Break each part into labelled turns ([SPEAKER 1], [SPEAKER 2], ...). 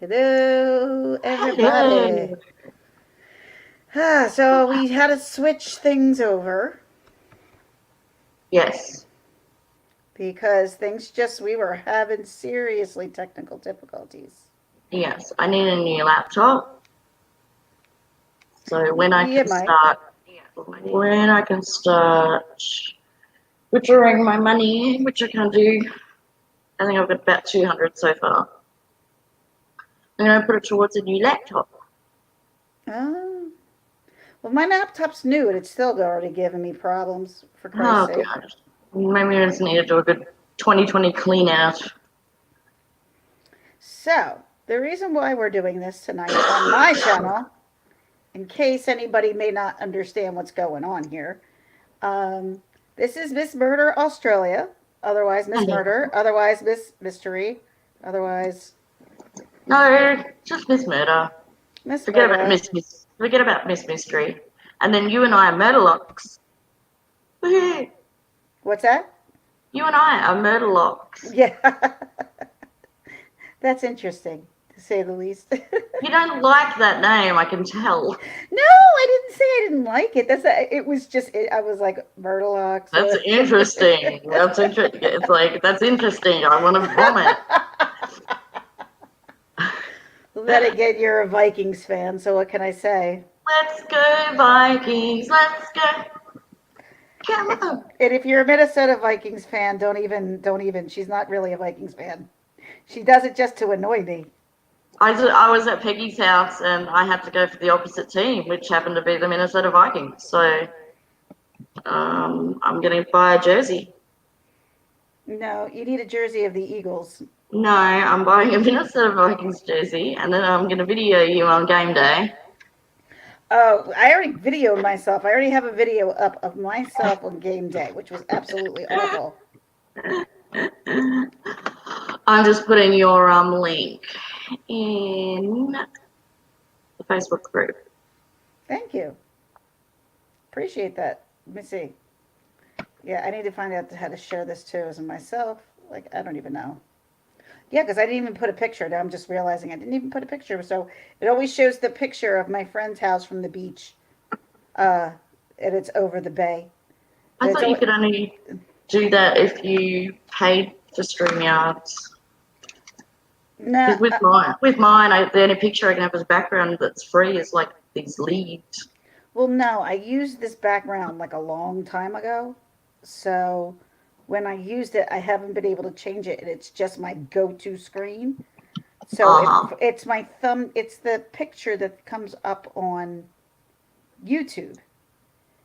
[SPEAKER 1] Hello, everybody.
[SPEAKER 2] Hello.
[SPEAKER 1] So we had to switch things over
[SPEAKER 2] Yes,
[SPEAKER 1] because we were having seriously technical difficulties.
[SPEAKER 2] yes. I need a new laptop. So when I
[SPEAKER 1] You
[SPEAKER 2] can
[SPEAKER 1] might.
[SPEAKER 2] start, when I can start withdrawing my money, which I can do. I think I've got about 200 so far. I'm going to put it towards a new laptop.
[SPEAKER 1] Oh, well, my laptop's new and it's still already giving me problems, for Christ's
[SPEAKER 2] Oh
[SPEAKER 1] sake.
[SPEAKER 2] god. Maybe I just need to do a good 2020 clean out.
[SPEAKER 1] So, the reason why we're doing this tonight on my channel, in case anybody may not understand what's going on here, Um, this is Miss Murder Australia, otherwise Miss Murder,
[SPEAKER 2] Hello.
[SPEAKER 1] otherwise Miss Mystery, otherwise
[SPEAKER 2] No, just Miss Murder.
[SPEAKER 1] Miss Murder.
[SPEAKER 2] Forget about Miss Mystery. And then you and I are Murderlocks. Woohoo!
[SPEAKER 1] What's that?
[SPEAKER 2] You and I are Murderlocks.
[SPEAKER 1] Yeah, that's interesting to say the least. No,
[SPEAKER 2] You don't like that name, I can tell.
[SPEAKER 1] I didn't say I didn't like it. It was just I was like Murderlocks.
[SPEAKER 2] That's interesting. That's interesting. It's like that's interesting. I want to vomit.
[SPEAKER 1] Then again, you're a Vikings fan, so what can I say?
[SPEAKER 2] Let's go Vikings. Let's go. Come
[SPEAKER 1] And
[SPEAKER 2] on.
[SPEAKER 1] if you're a Minnesota Vikings fan, don't even. She's not really a Vikings fan. She does it just to annoy me.
[SPEAKER 2] I was at Peggy's house and I had to go for the opposite team, which happened to be the Minnesota Vikings. So I'm going to buy a jersey.
[SPEAKER 1] No, you need a jersey of the Eagles.
[SPEAKER 2] No, I'm buying a Minnesota Vikings jersey and then I'm going to video you on game day.
[SPEAKER 1] Oh, I already videoed myself. I already have a video up of myself on game day, which was absolutely awful.
[SPEAKER 2] I'm just putting your link in the Facebook group.
[SPEAKER 1] Thank you. Appreciate that. Let me see. Yeah, I need to find out how to share this too as myself. Like, I don't even know. Yeah, because I didn't even put a picture. Now I'm just realizing I didn't even put a picture. So it always shows the picture of my friend's house from the beach. Uh, and it's over the bay.
[SPEAKER 2] I
[SPEAKER 1] And it's
[SPEAKER 2] thought you
[SPEAKER 1] always,
[SPEAKER 2] could only do that if you paid for StreamYards.
[SPEAKER 1] nah,
[SPEAKER 2] Because the only picture I can have as background that's free is like these leaves.
[SPEAKER 1] well, no, I used this background like a long time ago. So when I used it, I haven't been able to change it, and it's just my go-to screen. So if
[SPEAKER 2] Uh huh.
[SPEAKER 1] it's my thumb, it's the picture that comes up on YouTube.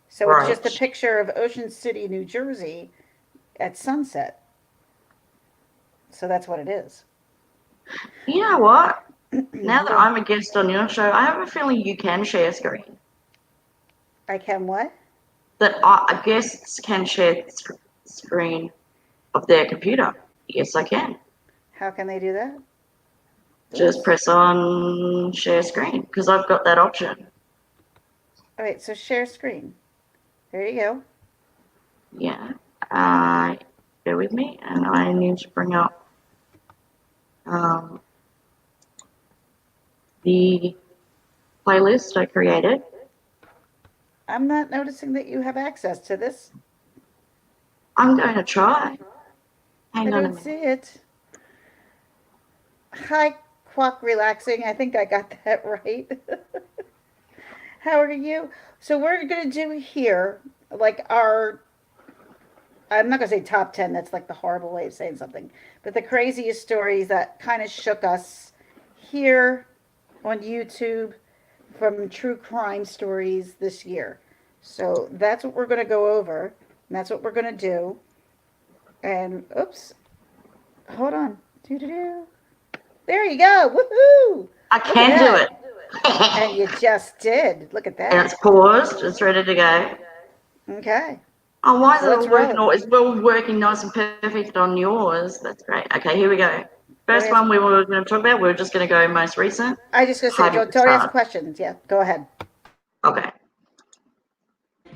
[SPEAKER 1] So it's just a
[SPEAKER 2] Right.
[SPEAKER 1] picture of Ocean City, New Jersey at sunset. So that's what it is.
[SPEAKER 2] You know what? Now that
[SPEAKER 1] Well,
[SPEAKER 2] I'm a guest on your show, I have a feeling you can share screen.
[SPEAKER 1] I can what?
[SPEAKER 2] That guests can share screen of their computer. Yes, I can.
[SPEAKER 1] How can they do that?
[SPEAKER 2] Just
[SPEAKER 1] Oops.
[SPEAKER 2] press on share screen because I've got that option.
[SPEAKER 1] All right, so share screen. There you go.
[SPEAKER 2] Yeah. Uh, Bear with me, and I need to bring up um, the playlist I created.
[SPEAKER 1] I'm not noticing that you have access to this.
[SPEAKER 2] I'm going to try.
[SPEAKER 1] I
[SPEAKER 2] Hang on a
[SPEAKER 1] don't
[SPEAKER 2] minute.
[SPEAKER 1] see it. Hi, Quack Relaxing. I think I got that right. How are you? So we're gonna do here like our. I'm not gonna say top 10. That's like the horrible way of saying something. But the craziest stories that kind of shook us here on YouTube from true crime stories this year. So that's what we're gonna go over. And that's what we're gonna do. And oops, hold on. Doo doo doo. There you go. Woohoo!
[SPEAKER 2] I
[SPEAKER 1] Look at
[SPEAKER 2] can do
[SPEAKER 1] that.
[SPEAKER 2] it.
[SPEAKER 1] And you just did. Look at
[SPEAKER 2] And it's
[SPEAKER 1] that.
[SPEAKER 2] paused. It's ready to go.
[SPEAKER 1] Okay.
[SPEAKER 2] Oh, why is
[SPEAKER 1] So
[SPEAKER 2] it
[SPEAKER 1] let's
[SPEAKER 2] all working?
[SPEAKER 1] roll.
[SPEAKER 2] It's all working nice and perfect on yours. That's great. Okay, here we go.
[SPEAKER 1] Don't
[SPEAKER 2] First
[SPEAKER 1] ask.
[SPEAKER 2] one we were going to talk about, we are just going to go most recent.
[SPEAKER 1] I just gonna say
[SPEAKER 2] Hiding
[SPEAKER 1] don't ask
[SPEAKER 2] Facade.
[SPEAKER 1] questions. Yeah, go ahead.
[SPEAKER 2] Okay.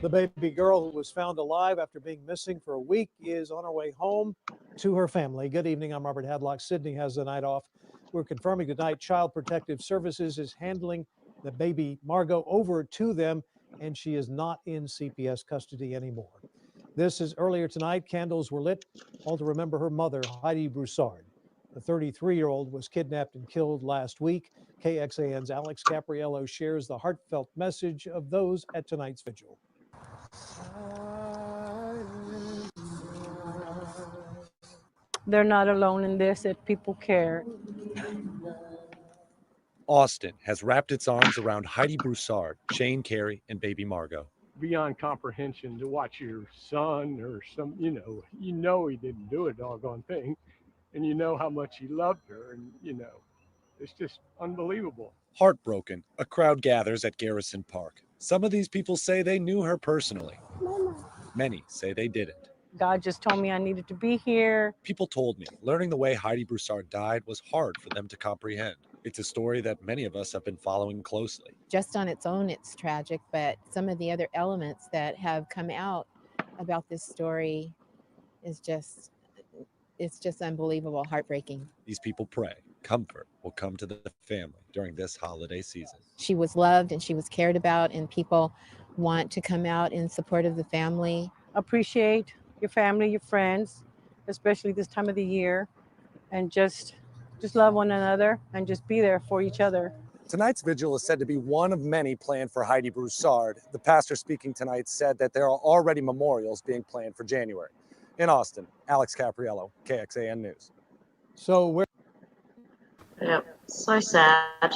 [SPEAKER 3] The baby girl who was found alive after being missing for a week is on her way home to her family. Good evening. I'm Robert Hadlock. Sydney has the night off. We're confirming tonight Child Protective Services is handling the baby Margot over to them, and she is not in CPS custody anymore. This is earlier tonight. Candles were lit, all to remember her mother, Heidi Broussard. The 33-year-old was kidnapped and killed last week. KXAN's Alex Capriello shares the heartfelt message of those at tonight's vigil.
[SPEAKER 4] They're not alone in this, that people care.
[SPEAKER 5] Austin has wrapped its arms around Heidi Broussard, Shane Carey, and baby Margot.
[SPEAKER 6] Beyond comprehension to watch your son or you know he didn't do a doggone thing, and you know how much he loved her, and it's just unbelievable.
[SPEAKER 5] Heartbroken, a crowd gathers at Garrison Park. Some of these people say they knew her personally. Many say they didn't.
[SPEAKER 4] God just told me I needed to be here.
[SPEAKER 5] People told me learning the way Heidi Broussard died was hard for them to comprehend. It's a story that many of us have been following closely.
[SPEAKER 7] Just on its own, it's tragic, but some of the other elements that have come out about this story is just, it's just unbelievable, heartbreaking.
[SPEAKER 5] These people pray comfort will come to the family during this holiday season.
[SPEAKER 7] She was loved and she was cared about, and people want to come out in support of the family.
[SPEAKER 4] Appreciate your family, your friends, especially this time of the year, and just love one another and just be there for each other.
[SPEAKER 5] Tonight's vigil is said to be one of many planned for Heidi Broussard. The pastor speaking tonight said that there are already memorials being planned for January. In Austin, Alex Capriello, KXAN News.
[SPEAKER 3] So where?
[SPEAKER 2] Yep, so sad.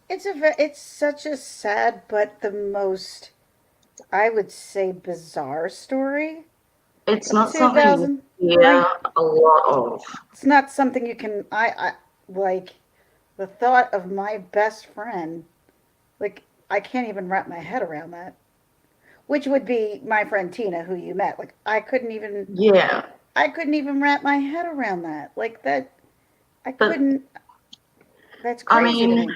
[SPEAKER 1] It's such a sad, but the most, I would say, bizarre story.
[SPEAKER 2] It's not something you hear a lot of.
[SPEAKER 1] It's not something you can. I like the thought of my best friend. Like, I can't even wrap my head around that. Which would be my friend Tina, who you met. Like, I couldn't even.
[SPEAKER 2] Yeah.
[SPEAKER 1] I couldn't even wrap my head around that. Like that. I couldn't. That's crazy.
[SPEAKER 2] I mean,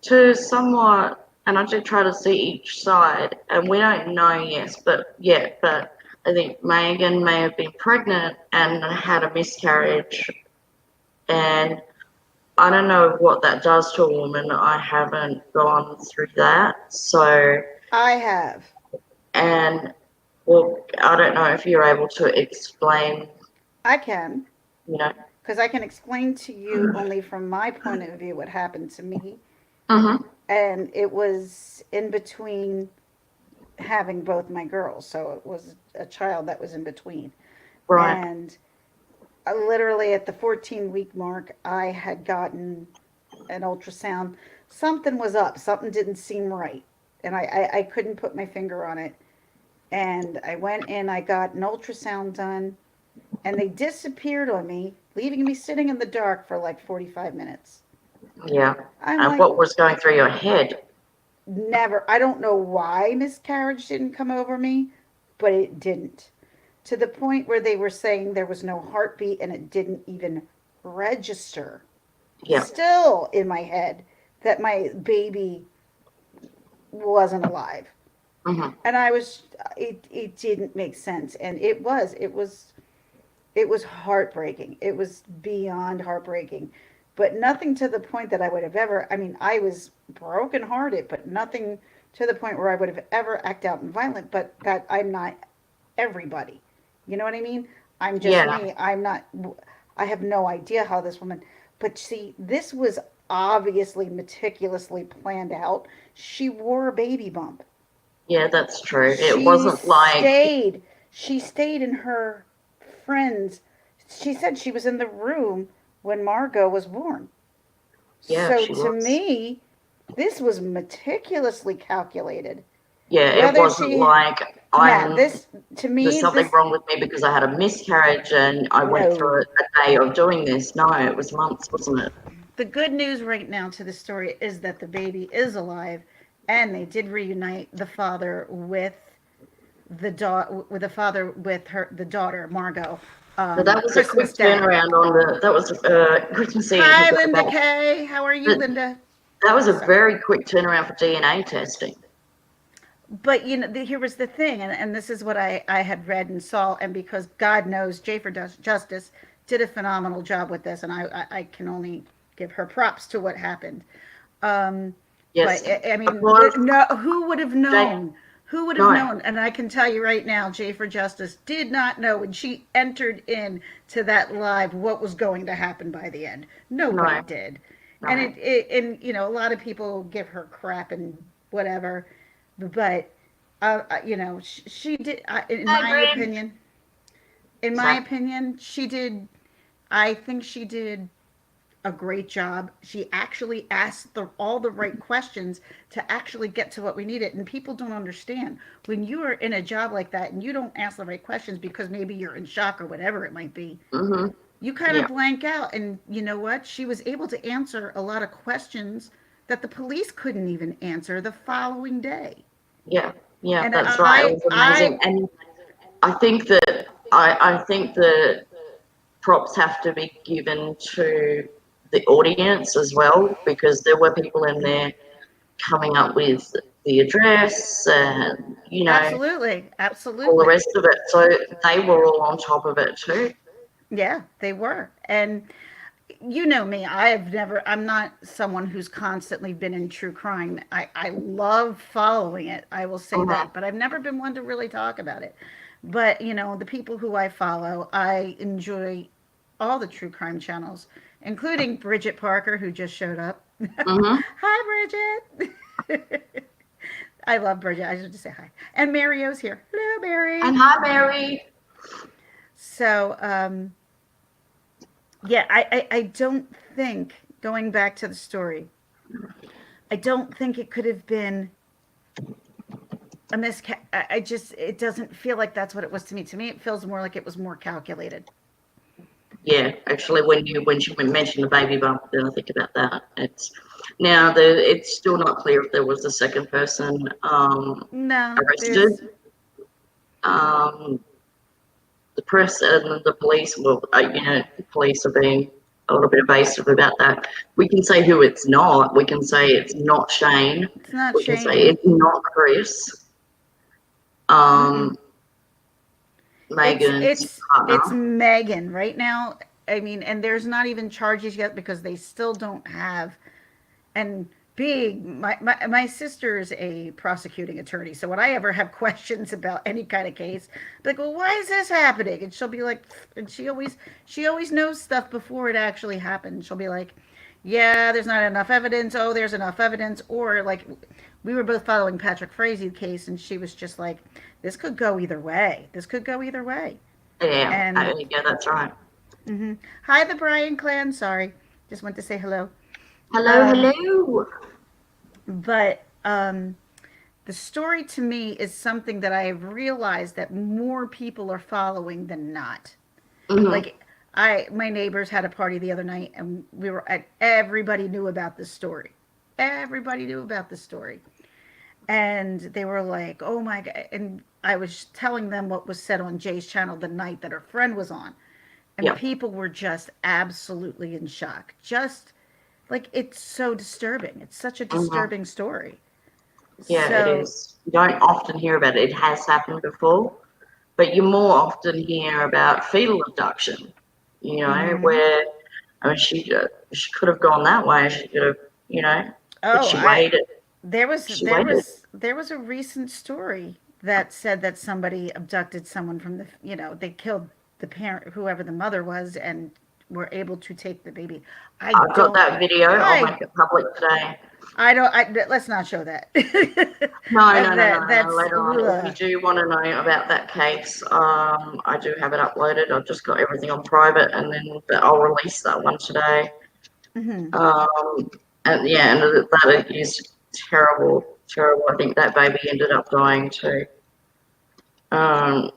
[SPEAKER 2] to somewhat, and I did try to see each side, and we don't know but I think Megan may have been pregnant and had a miscarriage, and I don't know what that does to a woman. I haven't gone through that, so.
[SPEAKER 1] I have.
[SPEAKER 2] And, well, I don't know if you're able to explain.
[SPEAKER 1] I can.
[SPEAKER 2] You know.
[SPEAKER 1] Because I can explain to you only from my point of view what happened to me.
[SPEAKER 2] Mm-hmm.
[SPEAKER 1] And it was in between having both my girls. So it was a child that was in between.
[SPEAKER 2] Right.
[SPEAKER 1] And literally at the 14-week mark, I had gotten an ultrasound. Something was up. Something didn't seem right. And I couldn't put my finger on it. And I went in, I got an ultrasound done. And they disappeared on me, leaving me sitting in the dark for like 45 minutes.
[SPEAKER 2] Yeah. And what was going through your head?
[SPEAKER 1] Never. I don't know why miscarriage didn't come over me, but it didn't. To the point where they were saying there was no heartbeat and it didn't even register.
[SPEAKER 2] Yeah.
[SPEAKER 1] Still in my head that my baby wasn't alive.
[SPEAKER 2] Mm-hmm.
[SPEAKER 1] And it didn't make sense. And it was heartbreaking. It was beyond heartbreaking, but nothing to the point that I would have ever, I was brokenhearted, but nothing to the point where I would have ever acted out and violent, but that I'm not everybody. You know what I mean? I'm just me. I have no idea how this woman, but see, this was obviously meticulously planned out. She wore a baby bump.
[SPEAKER 2] Yeah, that's true. It wasn't like...
[SPEAKER 1] She stayed in her friends. She said she was in the room when Margot was born.
[SPEAKER 2] Yeah,
[SPEAKER 1] so to me, this was meticulously calculated.
[SPEAKER 2] Yeah, it wasn't like
[SPEAKER 1] there's something
[SPEAKER 2] wrong with me because I had a miscarriage and I went through a day of doing this. No, it was months, wasn't it?
[SPEAKER 1] The good news right now to the story is that the baby is alive, and they did reunite the father with the daughter, the daughter Margot.
[SPEAKER 2] So that was Christmas a quick turnaround on that was Christmas Eve.
[SPEAKER 1] Hi, Linda Kay. How are you, Linda?
[SPEAKER 2] That was a very quick turnaround for DNA testing.
[SPEAKER 1] But, here was the thing, and this is what I had read and saw, and because God knows, J for Justice did a phenomenal job with this, and I can only give her props to what happened. Um, but
[SPEAKER 2] Yes.
[SPEAKER 1] I
[SPEAKER 2] Of
[SPEAKER 1] mean,
[SPEAKER 2] course,
[SPEAKER 1] no, who would have
[SPEAKER 2] Jake.
[SPEAKER 1] known? Who would have
[SPEAKER 2] No.
[SPEAKER 1] known? And I can tell you right now, Jay for Justice did not know when she entered in to that live what was going to happen by the end. Nobody
[SPEAKER 2] No.
[SPEAKER 1] did. And
[SPEAKER 2] No.
[SPEAKER 1] and you know, a lot of people give her crap and whatever, but you know, she did.
[SPEAKER 2] I agree.
[SPEAKER 1] In my
[SPEAKER 2] Sorry.
[SPEAKER 1] opinion, she did. I think she did a great job. She actually asked all the right questions to actually get to what we needed. And people don't understand when you are in a job like that and you don't ask the right questions because maybe you're in shock or whatever it might be.
[SPEAKER 2] Mhm.
[SPEAKER 1] You kind of
[SPEAKER 2] Yeah.
[SPEAKER 1] blank out. And you know what? She was able to answer a lot of questions that the police couldn't even answer the following day.
[SPEAKER 2] Yeah. Yeah.
[SPEAKER 1] And
[SPEAKER 2] That's right. It was amazing, and I think that props have to be given to the audience as well, because there were people in there coming up with the address and
[SPEAKER 1] absolutely,
[SPEAKER 2] all the
[SPEAKER 1] absolutely.
[SPEAKER 2] rest of it. So they were all on top of it too.
[SPEAKER 1] Yeah, they were. And you know me, I'm not someone who's constantly been in true crime. I love following it, I will say
[SPEAKER 2] Mhm.
[SPEAKER 1] that, but I've never been one to really talk about it. But you know, the people who I follow, I enjoy all the true crime channels, including Bridget Parker, who just showed up.
[SPEAKER 2] Mhm.
[SPEAKER 1] Hi, Bridget. I love Bridget. I should just say hi. And Mario's here. Hello,
[SPEAKER 2] And
[SPEAKER 1] Mary.
[SPEAKER 2] hi, Mary.
[SPEAKER 1] So, yeah, I don't think, going back to the story, I don't think it could have been a misca. I just, it doesn't feel like that's what it was to me. To me, it feels more like it was more calculated.
[SPEAKER 2] Yeah, actually, when she mentioned the baby bump, then I think about that. It's still not clear if there was a second person
[SPEAKER 1] No,
[SPEAKER 2] arrested.
[SPEAKER 1] there's,
[SPEAKER 2] Um, the press and the police, well, the police are being a little bit evasive about that. We can say who it's not. We can say it's not Shane.
[SPEAKER 1] it's not
[SPEAKER 2] We can say
[SPEAKER 1] Shane.
[SPEAKER 2] it's not Chris.
[SPEAKER 1] Mm-mm.
[SPEAKER 2] Um,
[SPEAKER 1] It's
[SPEAKER 2] Megan's
[SPEAKER 1] it's it's
[SPEAKER 2] partner.
[SPEAKER 1] Megan right now. I mean, and there's not even charges yet because they still don't have. And being my sister is a prosecuting attorney, so when I ever have questions about any kind of case, I'm like, well, why is this happening? And she'll be like, and she always knows stuff before it actually happened. She'll be like, yeah, there's not enough evidence. Oh, there's enough evidence. Or like, we were both following Patrick Frazee case, and she was just like, this could go either way. This could go either way.
[SPEAKER 2] Yeah,
[SPEAKER 1] And
[SPEAKER 2] yeah, that's right.
[SPEAKER 1] hi, the Bryan clan. Sorry, just went to say hello.
[SPEAKER 2] Hello,
[SPEAKER 1] Um,
[SPEAKER 2] hello.
[SPEAKER 1] but the story to me is something that I have realized that more people are following than not.
[SPEAKER 2] Hmm.
[SPEAKER 1] Like my neighbors had a party the other night, and we were at. Everybody knew about this story. Everybody knew about the story, and they were like, "Oh my god!" And I was telling them what was said on Jay's channel the night that her friend was on, and
[SPEAKER 2] Yeah.
[SPEAKER 1] people were just absolutely in shock. Just like, it's so disturbing. It's such a
[SPEAKER 2] Hmm.
[SPEAKER 1] disturbing story.
[SPEAKER 2] Yeah, it
[SPEAKER 1] So,
[SPEAKER 2] is. You don't often hear about it. It has happened before, but you more often hear about fetal abduction.
[SPEAKER 1] mm-hmm.
[SPEAKER 2] Where she could have gone that way. She could have, you know, but
[SPEAKER 1] Oh,
[SPEAKER 2] she
[SPEAKER 1] I
[SPEAKER 2] waited.
[SPEAKER 1] there was
[SPEAKER 2] She
[SPEAKER 1] there
[SPEAKER 2] waited.
[SPEAKER 1] was there was a recent story that said that somebody abducted someone from they killed the parent, whoever the mother was, and were able to take the baby. I
[SPEAKER 2] I've got
[SPEAKER 1] don't
[SPEAKER 2] that video. I'll
[SPEAKER 1] I
[SPEAKER 2] make it public today.
[SPEAKER 1] I don't let's not show that.
[SPEAKER 2] No, no, no, no, no.
[SPEAKER 1] That's
[SPEAKER 2] Later on, if you do want to know about that case, I do have it uploaded. I've just got everything on private, but I'll release that one today.
[SPEAKER 1] hmm
[SPEAKER 2] Um, and yeah, and that is terrible, terrible. I think that baby ended up dying too. Um,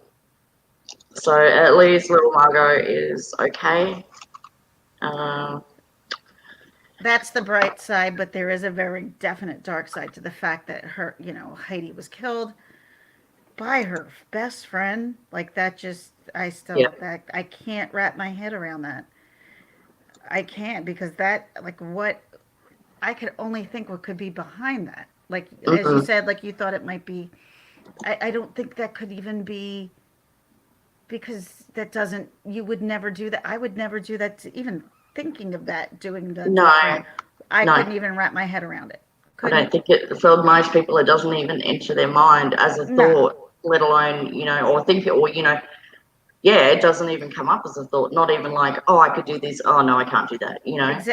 [SPEAKER 2] so at least little Margot is okay. Um,
[SPEAKER 1] that's the bright side, but there is a very definite dark side to the fact that Heidi was killed by her best friend. Like, that just,
[SPEAKER 2] yeah.
[SPEAKER 1] that I can't wrap my head around that. I can't, because that, like, what I could only think what could be behind that. Like, as you
[SPEAKER 2] Hmm.
[SPEAKER 1] said, like, you thought it might be. I don't think that could even be because that doesn't, you would never do that. I would never do that, even thinking of that, doing that to a friend.
[SPEAKER 2] No,
[SPEAKER 1] I
[SPEAKER 2] no.
[SPEAKER 1] couldn't even wrap my head around it.
[SPEAKER 2] I don't
[SPEAKER 1] Couldn't,
[SPEAKER 2] think for most people, it doesn't even enter their mind as a
[SPEAKER 1] no.
[SPEAKER 2] thought, let alone, or think it, or, yeah, it doesn't even come up as a thought. Not even like, oh, I could do this. Oh, no, I can't do that. It's,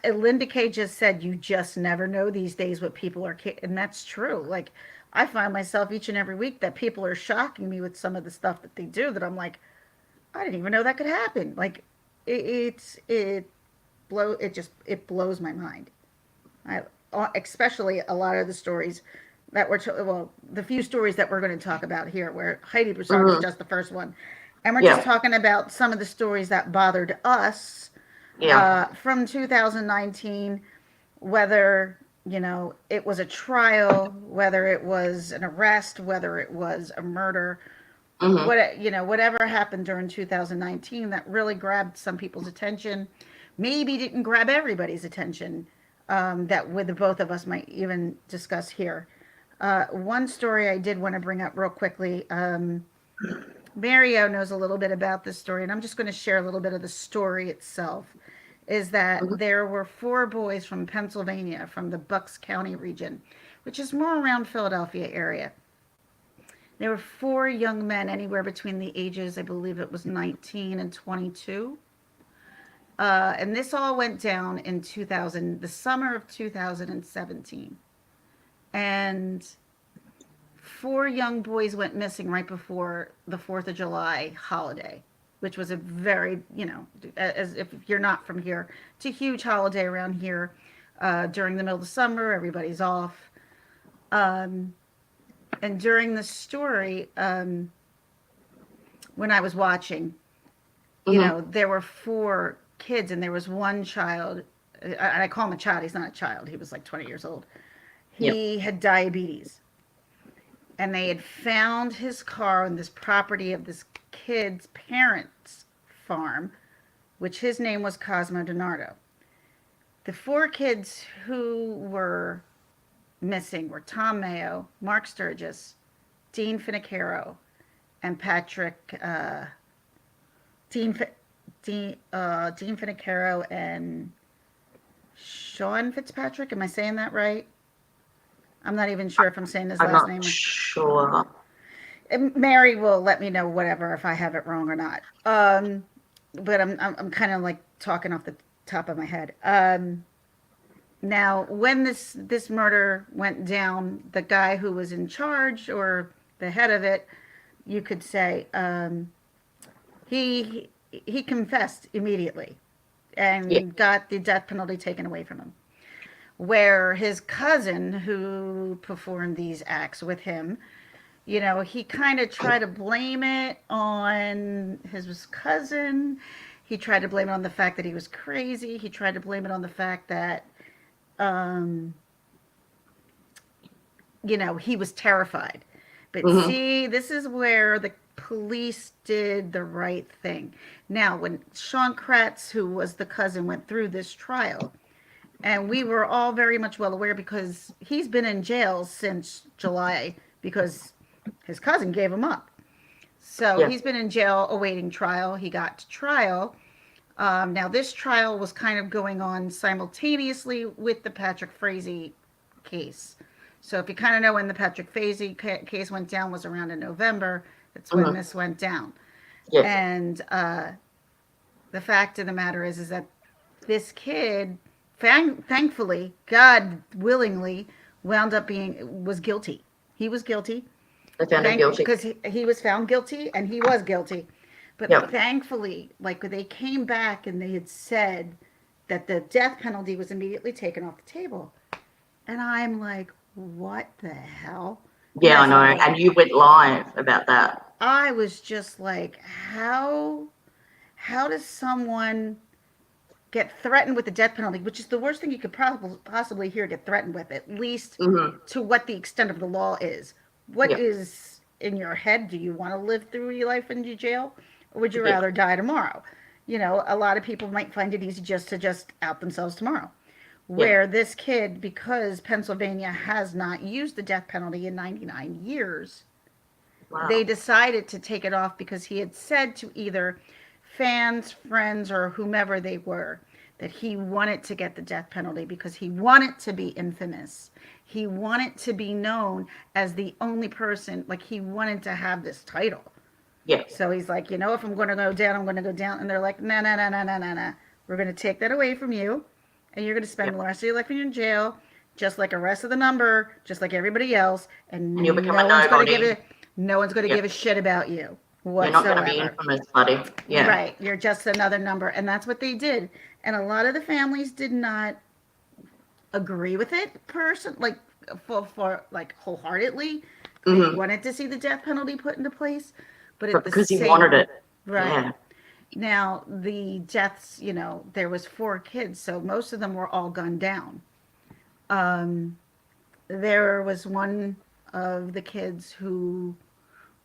[SPEAKER 1] Linda Kay just said, you just never know these days what people are, and that's true. Like, I find myself each and every week that people are shocking me with some of the stuff that they do that I'm like, I didn't even know that could happen. Like, it blows my mind. I, especially a lot of the stories that well, the few stories that we're going to talk about here, where Heidi Broussard is
[SPEAKER 2] mm-hmm,
[SPEAKER 1] just the first one, and we're just
[SPEAKER 2] yeah,
[SPEAKER 1] talking about some of the stories that bothered us
[SPEAKER 2] yeah,
[SPEAKER 1] from 2019, whether it was a trial, whether it was an arrest, whether it was a murder,
[SPEAKER 2] mm-hmm,
[SPEAKER 1] whatever happened during 2019 that really grabbed some people's attention, maybe didn't grab everybody's attention, that with the both of us might even discuss here. One story I did want to bring up real quickly. Mario knows a little bit about this story, and I'm just going to share a little bit of the story itself. Is that
[SPEAKER 2] mm-hmm,
[SPEAKER 1] there were four boys from Pennsylvania, from the Bucks County region, which is more around Philadelphia area. There were four young men, anywhere between the ages, I believe it was 19 and 22. And this all went down in 2000, the summer of 2017. And four young boys went missing right before the 4th of July holiday, which was a very, as if you're not from here, it's a huge holiday around here. During the middle of the summer, everybody's off. Um, and during the story, when I was watching,
[SPEAKER 2] mm-hmm,
[SPEAKER 1] there were four kids, and there was one child. I call him a child. He's not a child. He was like 20 years old.
[SPEAKER 2] yep,
[SPEAKER 1] He had diabetes, and they had found his car on this property of this kid's parents' farm, which his name was Cosmo DiNardo. The four kids who were missing were Tom Mayo, Mark Sturgis, Dean Finicaro, and Patrick Dean Dean Finicaro and Sean Fitzpatrick. Am I saying that right? I'm not even sure if I'm saying his
[SPEAKER 2] I'm
[SPEAKER 1] last
[SPEAKER 2] not
[SPEAKER 1] name.
[SPEAKER 2] sure.
[SPEAKER 1] Mary will let me know whatever if I have it wrong or not. But I'm kind of like talking off the top of my head. Now, when this murder went down, the guy who was in charge, or the head of it, you could say, he confessed immediately
[SPEAKER 2] Yeah,
[SPEAKER 1] and got the death penalty taken away from him. Where his cousin, who performed these acts with him, he kind of tried to blame it on his cousin. He tried to blame it on the fact that he was crazy. He tried to blame it on the fact that, um, he was terrified. But
[SPEAKER 2] mm-hmm,
[SPEAKER 1] see, this is where the police did the right thing. Now, when Sean Kratz, who was the cousin, went through this trial, and we were all very much well aware because he's been in jail since July because his cousin gave him up. So
[SPEAKER 2] yeah,
[SPEAKER 1] he's been in jail awaiting trial. He got to trial. Now, this trial was kind of going on simultaneously with the Patrick Frazee case. So if you kind of know when the Patrick Frazee case went down was around in November, that's when
[SPEAKER 2] mm-hmm,
[SPEAKER 1] this went down.
[SPEAKER 2] yeah,
[SPEAKER 1] And the fact of the matter is that this kid, thankfully, God willingly, wound up was guilty. He was guilty.
[SPEAKER 2] they found him guilty.
[SPEAKER 1] Because he was found guilty and he was guilty. But
[SPEAKER 2] Yep,
[SPEAKER 1] thankfully, like they came back and they had said that the death penalty was immediately taken off the table. And I'm like, what the hell? And
[SPEAKER 2] yeah,
[SPEAKER 1] I
[SPEAKER 2] I know.
[SPEAKER 1] thought,
[SPEAKER 2] And you went live about that.
[SPEAKER 1] I was just like, how does someone get threatened with the death penalty, which is the worst thing you could possibly hear get threatened with, at least
[SPEAKER 2] Mm-hmm,
[SPEAKER 1] to what the extent of the law is. What
[SPEAKER 2] yep,
[SPEAKER 1] is in your head? Do you want to live through your life in jail, or would you
[SPEAKER 2] yeah,
[SPEAKER 1] rather die tomorrow? A lot of people might find it easy just to out themselves tomorrow.
[SPEAKER 2] yeah,
[SPEAKER 1] Where this kid, because Pennsylvania has not used the death penalty in 99 years,
[SPEAKER 2] Wow.
[SPEAKER 1] They decided to take it off because he had said to either fans, friends, or whomever they were that he wanted to get the death penalty because he wanted to be infamous. He wanted to be known as the only person, like he wanted to have this title.
[SPEAKER 2] Yeah.
[SPEAKER 1] So he's like, you know, if I'm going to go down, I'm going to go down. And they're like, no, no, no, no, no, no, no. We're going to take that away from you. And you're going to spend
[SPEAKER 2] Yep.
[SPEAKER 1] the rest of your life in jail, just like a rest of the number, just like everybody else.
[SPEAKER 2] And you'll
[SPEAKER 1] And
[SPEAKER 2] become a nobody.
[SPEAKER 1] no one's going to give
[SPEAKER 2] Yep.
[SPEAKER 1] a shit about you
[SPEAKER 2] You're not going to be
[SPEAKER 1] whatsoever.
[SPEAKER 2] infamous, buddy. Yeah.
[SPEAKER 1] Right. You're just another number. And that's what they did. And a lot of the families did not agree with it like for like wholeheartedly. They
[SPEAKER 2] Mm-hmm.
[SPEAKER 1] wanted to see the death penalty put into place, but
[SPEAKER 2] But
[SPEAKER 1] at the
[SPEAKER 2] because he
[SPEAKER 1] same
[SPEAKER 2] wanted it.
[SPEAKER 1] right
[SPEAKER 2] Yeah.
[SPEAKER 1] now the deaths, you know, there was 4 kids, so most of them were all gunned down. Um, there was one of the kids who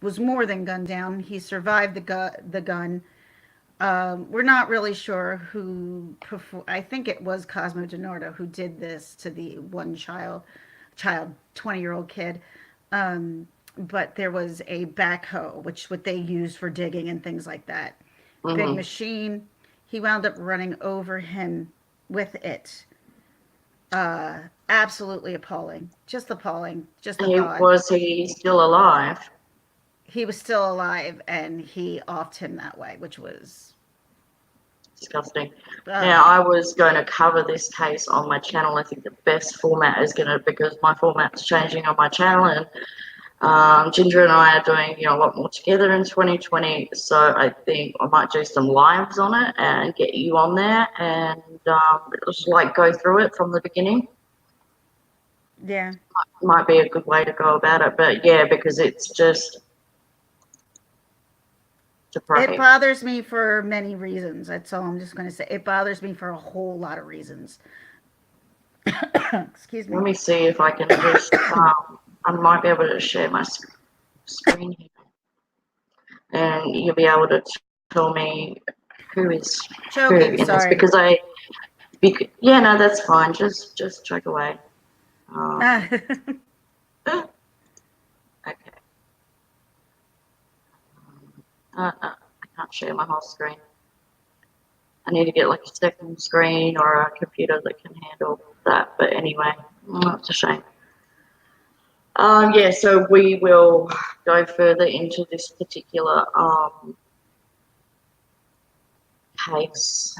[SPEAKER 1] was more than gunned down. He survived the gun. We're not really sure who. I think it was Cosmo DiNardo who did this to the one child, 20-year-old kid. But there was a backhoe, which what they used for digging and things like that. Big
[SPEAKER 2] Mm-hmm.
[SPEAKER 1] machine. He wound up running over him with it. Absolutely appalling. Just appalling. Just the thought.
[SPEAKER 2] Was he still alive?
[SPEAKER 1] He was still alive, and he offed him that way, which was
[SPEAKER 2] Disgusting.
[SPEAKER 1] uh,
[SPEAKER 2] Now, I was going to cover this case on my channel. I think the best format is going to, because my format's changing on my channel, and Ginger and I are doing, you know, a lot more together in 2020. So I think I might do some lives on it and get you on there and just like go through it from the beginning.
[SPEAKER 1] yeah.
[SPEAKER 2] Might be a good way to go about it. But yeah, because it's just
[SPEAKER 1] It
[SPEAKER 2] depraved.
[SPEAKER 1] bothers me for many reasons. That's all I'm just going to say. It bothers me for a whole lot of reasons. Excuse me.
[SPEAKER 2] Let me see if I can just, I might be able to share my screen here. And you'll be able to tell me who is who
[SPEAKER 1] Joking,
[SPEAKER 2] in this,
[SPEAKER 1] sorry.
[SPEAKER 2] because yeah, no, that's fine. Just choke away. Okay. I can't share my whole screen. I need to get like a second screen or a computer that can handle that. But anyway, it's a shame. Yeah, so we will go further into this particular case.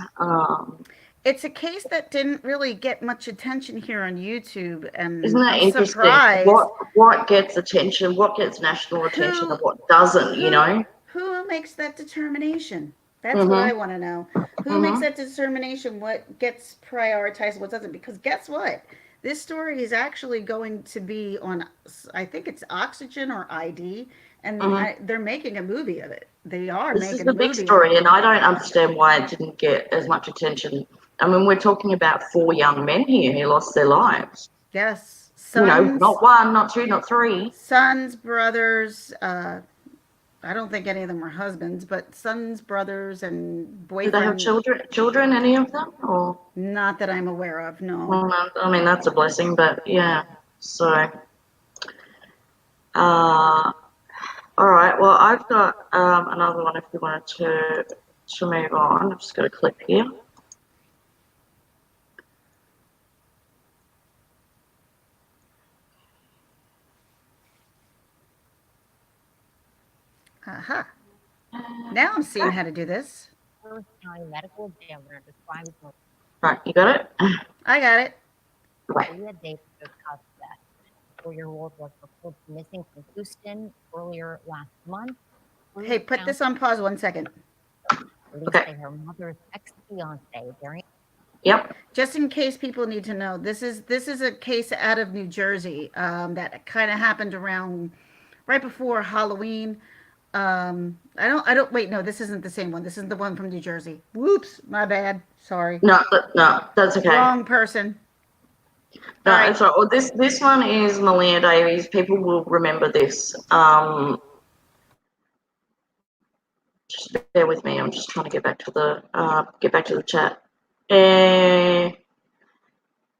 [SPEAKER 1] It's a case that didn't really get much attention here on YouTube, and
[SPEAKER 2] Isn't that
[SPEAKER 1] I'm
[SPEAKER 2] interesting?
[SPEAKER 1] surprised.
[SPEAKER 2] What gets attention? What gets national attention, and
[SPEAKER 1] Who
[SPEAKER 2] what doesn't? You
[SPEAKER 1] who
[SPEAKER 2] know.
[SPEAKER 1] who makes that determination? That's what I
[SPEAKER 2] Mhm.
[SPEAKER 1] want to know. Who makes
[SPEAKER 2] Mhm.
[SPEAKER 1] that determination? What gets prioritized? What doesn't? Because guess what? This story is actually going to be on. I think it's Oxygen or ID, and
[SPEAKER 2] Mhm.
[SPEAKER 1] they're making a movie of it. They are
[SPEAKER 2] This is
[SPEAKER 1] making a
[SPEAKER 2] the big
[SPEAKER 1] movie of it.
[SPEAKER 2] story, and I don't understand why it didn't get as much attention. I mean, we're talking about 4 young men here who lost their lives.
[SPEAKER 1] Yes,
[SPEAKER 2] You know,
[SPEAKER 1] sons,
[SPEAKER 2] not one, not two, not three.
[SPEAKER 1] sons, brothers. I don't think any of them were husbands, but sons, brothers, and
[SPEAKER 2] Do they have
[SPEAKER 1] boyfriend.
[SPEAKER 2] children? Children, any of them? Or
[SPEAKER 1] Not that I'm aware of. No.
[SPEAKER 2] well, no, I mean that's a blessing, but yeah. So, uh, all right. Well, I've got another one. If you wanted to move on, I've just got a clip here.
[SPEAKER 1] Aha. Now I'm seeing how to do this.
[SPEAKER 8] County medical examiner describes her
[SPEAKER 2] Right, you got it.
[SPEAKER 1] I got it.
[SPEAKER 2] Right.
[SPEAKER 8] Leah Davis discussed that. The 4-year-old was reported missing from Houston earlier last month.
[SPEAKER 1] Hey, put this on pause 1 second.
[SPEAKER 8] Police
[SPEAKER 2] Okay.
[SPEAKER 8] say her mother's ex-fiance, Darian.
[SPEAKER 2] Yep.
[SPEAKER 1] Just in case people need to know, this is a case out of New Jersey that kind of happened around right before Halloween. I don't wait. No, this isn't the same one. This isn't the one from New Jersey. Whoops, my bad. Sorry.
[SPEAKER 2] No, that's okay.
[SPEAKER 1] Wrong person.
[SPEAKER 2] No,
[SPEAKER 1] All right.
[SPEAKER 2] it's right. Well, this one is Malia Davies. People will remember this. Just bear with me. I'm just trying to get back to the chat.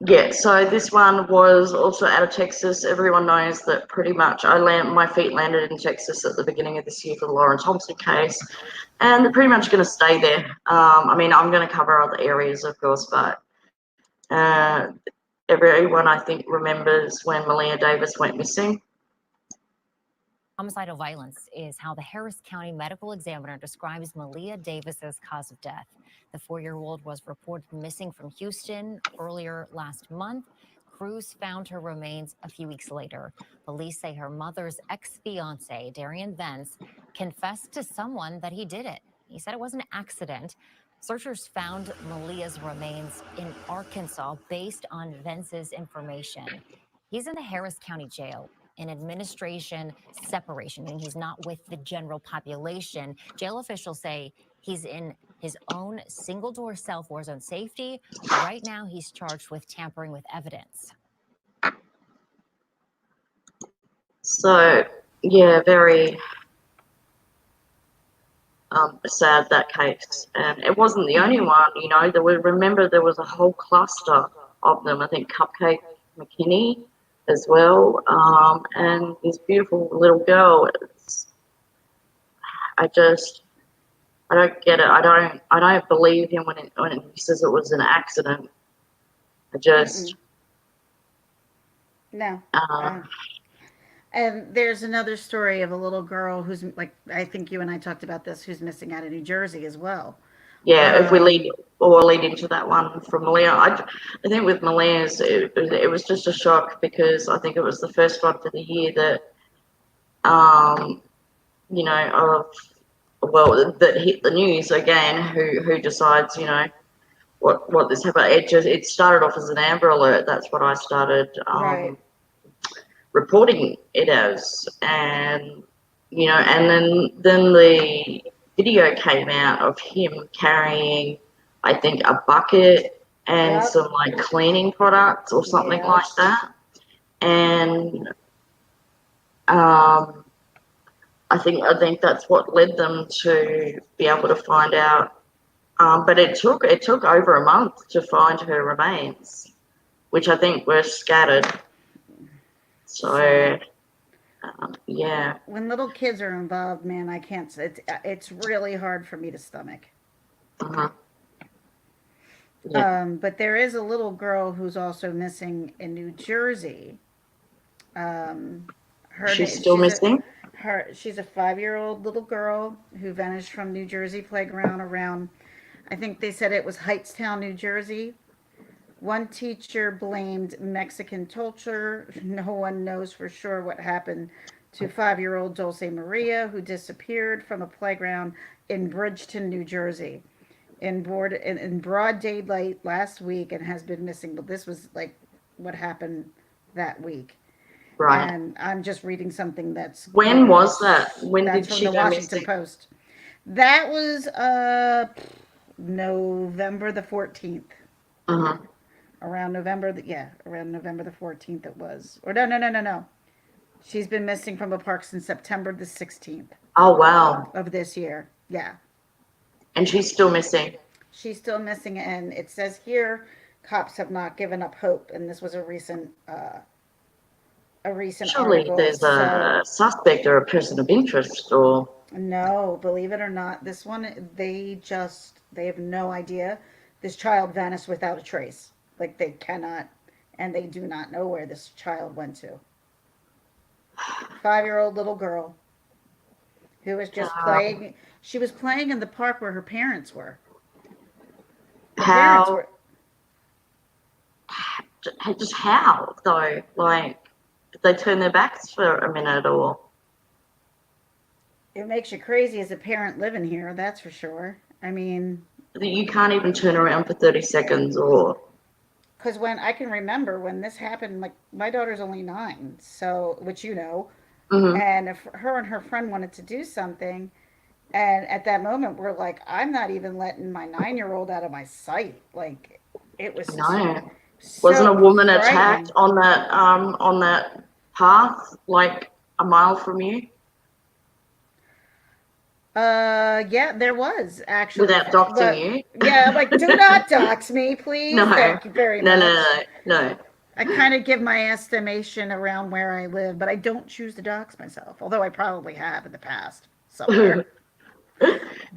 [SPEAKER 2] Yeah, so this one was also out of Texas. Everyone knows that pretty much my feet landed in Texas at the beginning of this year for the Lauren Thompson case, and they're pretty much going to stay there. I mean, I'm going to cover other areas, of course, but everyone, I think, remembers when Malia Davis went missing.
[SPEAKER 8] Homicidal violence is how the Harris County medical examiner describes Malia Davis's cause of death. The 4-year-old was reported missing from Houston earlier last month. Crews found her remains a few weeks later. Police say her mother's ex-fiance, Darian Vance, confessed to someone that he did it. He said it was an accident. Searchers found Malia's remains in Arkansas based on Vance's information. He's in the Harris County Jail in administration separation, meaning he's not with the general population. Jail officials say he's in his own single-door cell for his own safety. Right now, he's charged with tampering with evidence.
[SPEAKER 2] So, yeah, very sad, that case. And it wasn't the only one, you know. Remember, there was a whole cluster of them. I think Cupcake McKinney as well, and this beautiful little girl. I don't get it. I don't believe him when he says it was an accident.
[SPEAKER 1] No.
[SPEAKER 2] Uh,
[SPEAKER 1] And there's another story of a little girl who's like, I think you and I talked about this, who's missing out of New Jersey as well.
[SPEAKER 2] yeah, if we lead into that one from Malia, I think with Malia's, it was just a shock because I think it was the first one for the year that, you know, that hit the news again. Who decides, you know, what this happened? It started off as an Amber Alert. That's what I started
[SPEAKER 1] Right.
[SPEAKER 2] reporting it as, and you know, and then the video came out of him carrying, I think, a bucket and
[SPEAKER 1] Yep.
[SPEAKER 2] some like cleaning products or something
[SPEAKER 1] Yep.
[SPEAKER 2] like that, and um, I think that's what led them to be able to find out. But it took over a month to find her remains, which I think were scattered. So yeah.
[SPEAKER 1] When little kids are involved, man, I can't. It's really hard for me to stomach.
[SPEAKER 2] Uh-huh. Yeah.
[SPEAKER 1] But there is a little girl who's also missing in New Jersey. Her
[SPEAKER 2] She's
[SPEAKER 1] name,
[SPEAKER 2] still missing?
[SPEAKER 1] she's a 5-year-old little girl who vanished from New Jersey playground around, I think they said it was Hightstown, New Jersey. One teacher blamed Mexican culture. No one knows for sure what happened to 5-year-old Dulce Maria, who disappeared from a playground in Bridgeton, New Jersey, in broad daylight last week and has been missing. But this was like what happened that week.
[SPEAKER 2] Right.
[SPEAKER 1] And I'm just reading something that's
[SPEAKER 2] When was that? When
[SPEAKER 1] that's
[SPEAKER 2] did
[SPEAKER 1] from
[SPEAKER 2] she
[SPEAKER 1] the
[SPEAKER 2] go
[SPEAKER 1] Washington
[SPEAKER 2] missing?
[SPEAKER 1] Post. That was November the 14th.
[SPEAKER 2] Uh-huh.
[SPEAKER 1] Around around November the 14th it was. Or no. She's been missing from a park since September the 16th
[SPEAKER 2] Oh, wow.
[SPEAKER 1] of this year. Yeah.
[SPEAKER 2] And she's still missing.
[SPEAKER 1] She's still missing, and it says here cops have not given up hope, and this was a recent
[SPEAKER 2] Surely
[SPEAKER 1] article.
[SPEAKER 2] there's a suspect or a person of interest, or
[SPEAKER 1] No, believe it or not, this one they have no idea. This child vanished without a trace. Like they cannot, and they do not know where this child went to. 5-year-old little girl who was just playing. She was playing in the park where her parents were. The parents
[SPEAKER 2] how?
[SPEAKER 1] were.
[SPEAKER 2] Just how though? Like, did they turn their backs for a minute, or?
[SPEAKER 1] It makes you crazy as a parent living here. That's for sure. I mean,
[SPEAKER 2] You can't even turn around for 30 seconds, or?
[SPEAKER 1] because when I can remember when this happened, like my daughter's only 9, so which you know,
[SPEAKER 2] Mm-hmm.
[SPEAKER 1] and if her and her friend wanted to do something, and at that moment we're like, I'm not even letting my 9-year-old out of my sight. Like it was
[SPEAKER 2] No. Wasn't a
[SPEAKER 1] so
[SPEAKER 2] woman
[SPEAKER 1] frightening.
[SPEAKER 2] attacked on that path like a mile from you?
[SPEAKER 1] Yeah, there was actually.
[SPEAKER 2] Without doxing
[SPEAKER 1] But
[SPEAKER 2] you?
[SPEAKER 1] yeah, I'm like, do not dox me, please.
[SPEAKER 2] No,
[SPEAKER 1] Thank you very
[SPEAKER 2] no, no,
[SPEAKER 1] much.
[SPEAKER 2] no, no.
[SPEAKER 1] I kind of give my estimation around where I live, but I don't choose to dox myself, although I probably have in the past somewhere.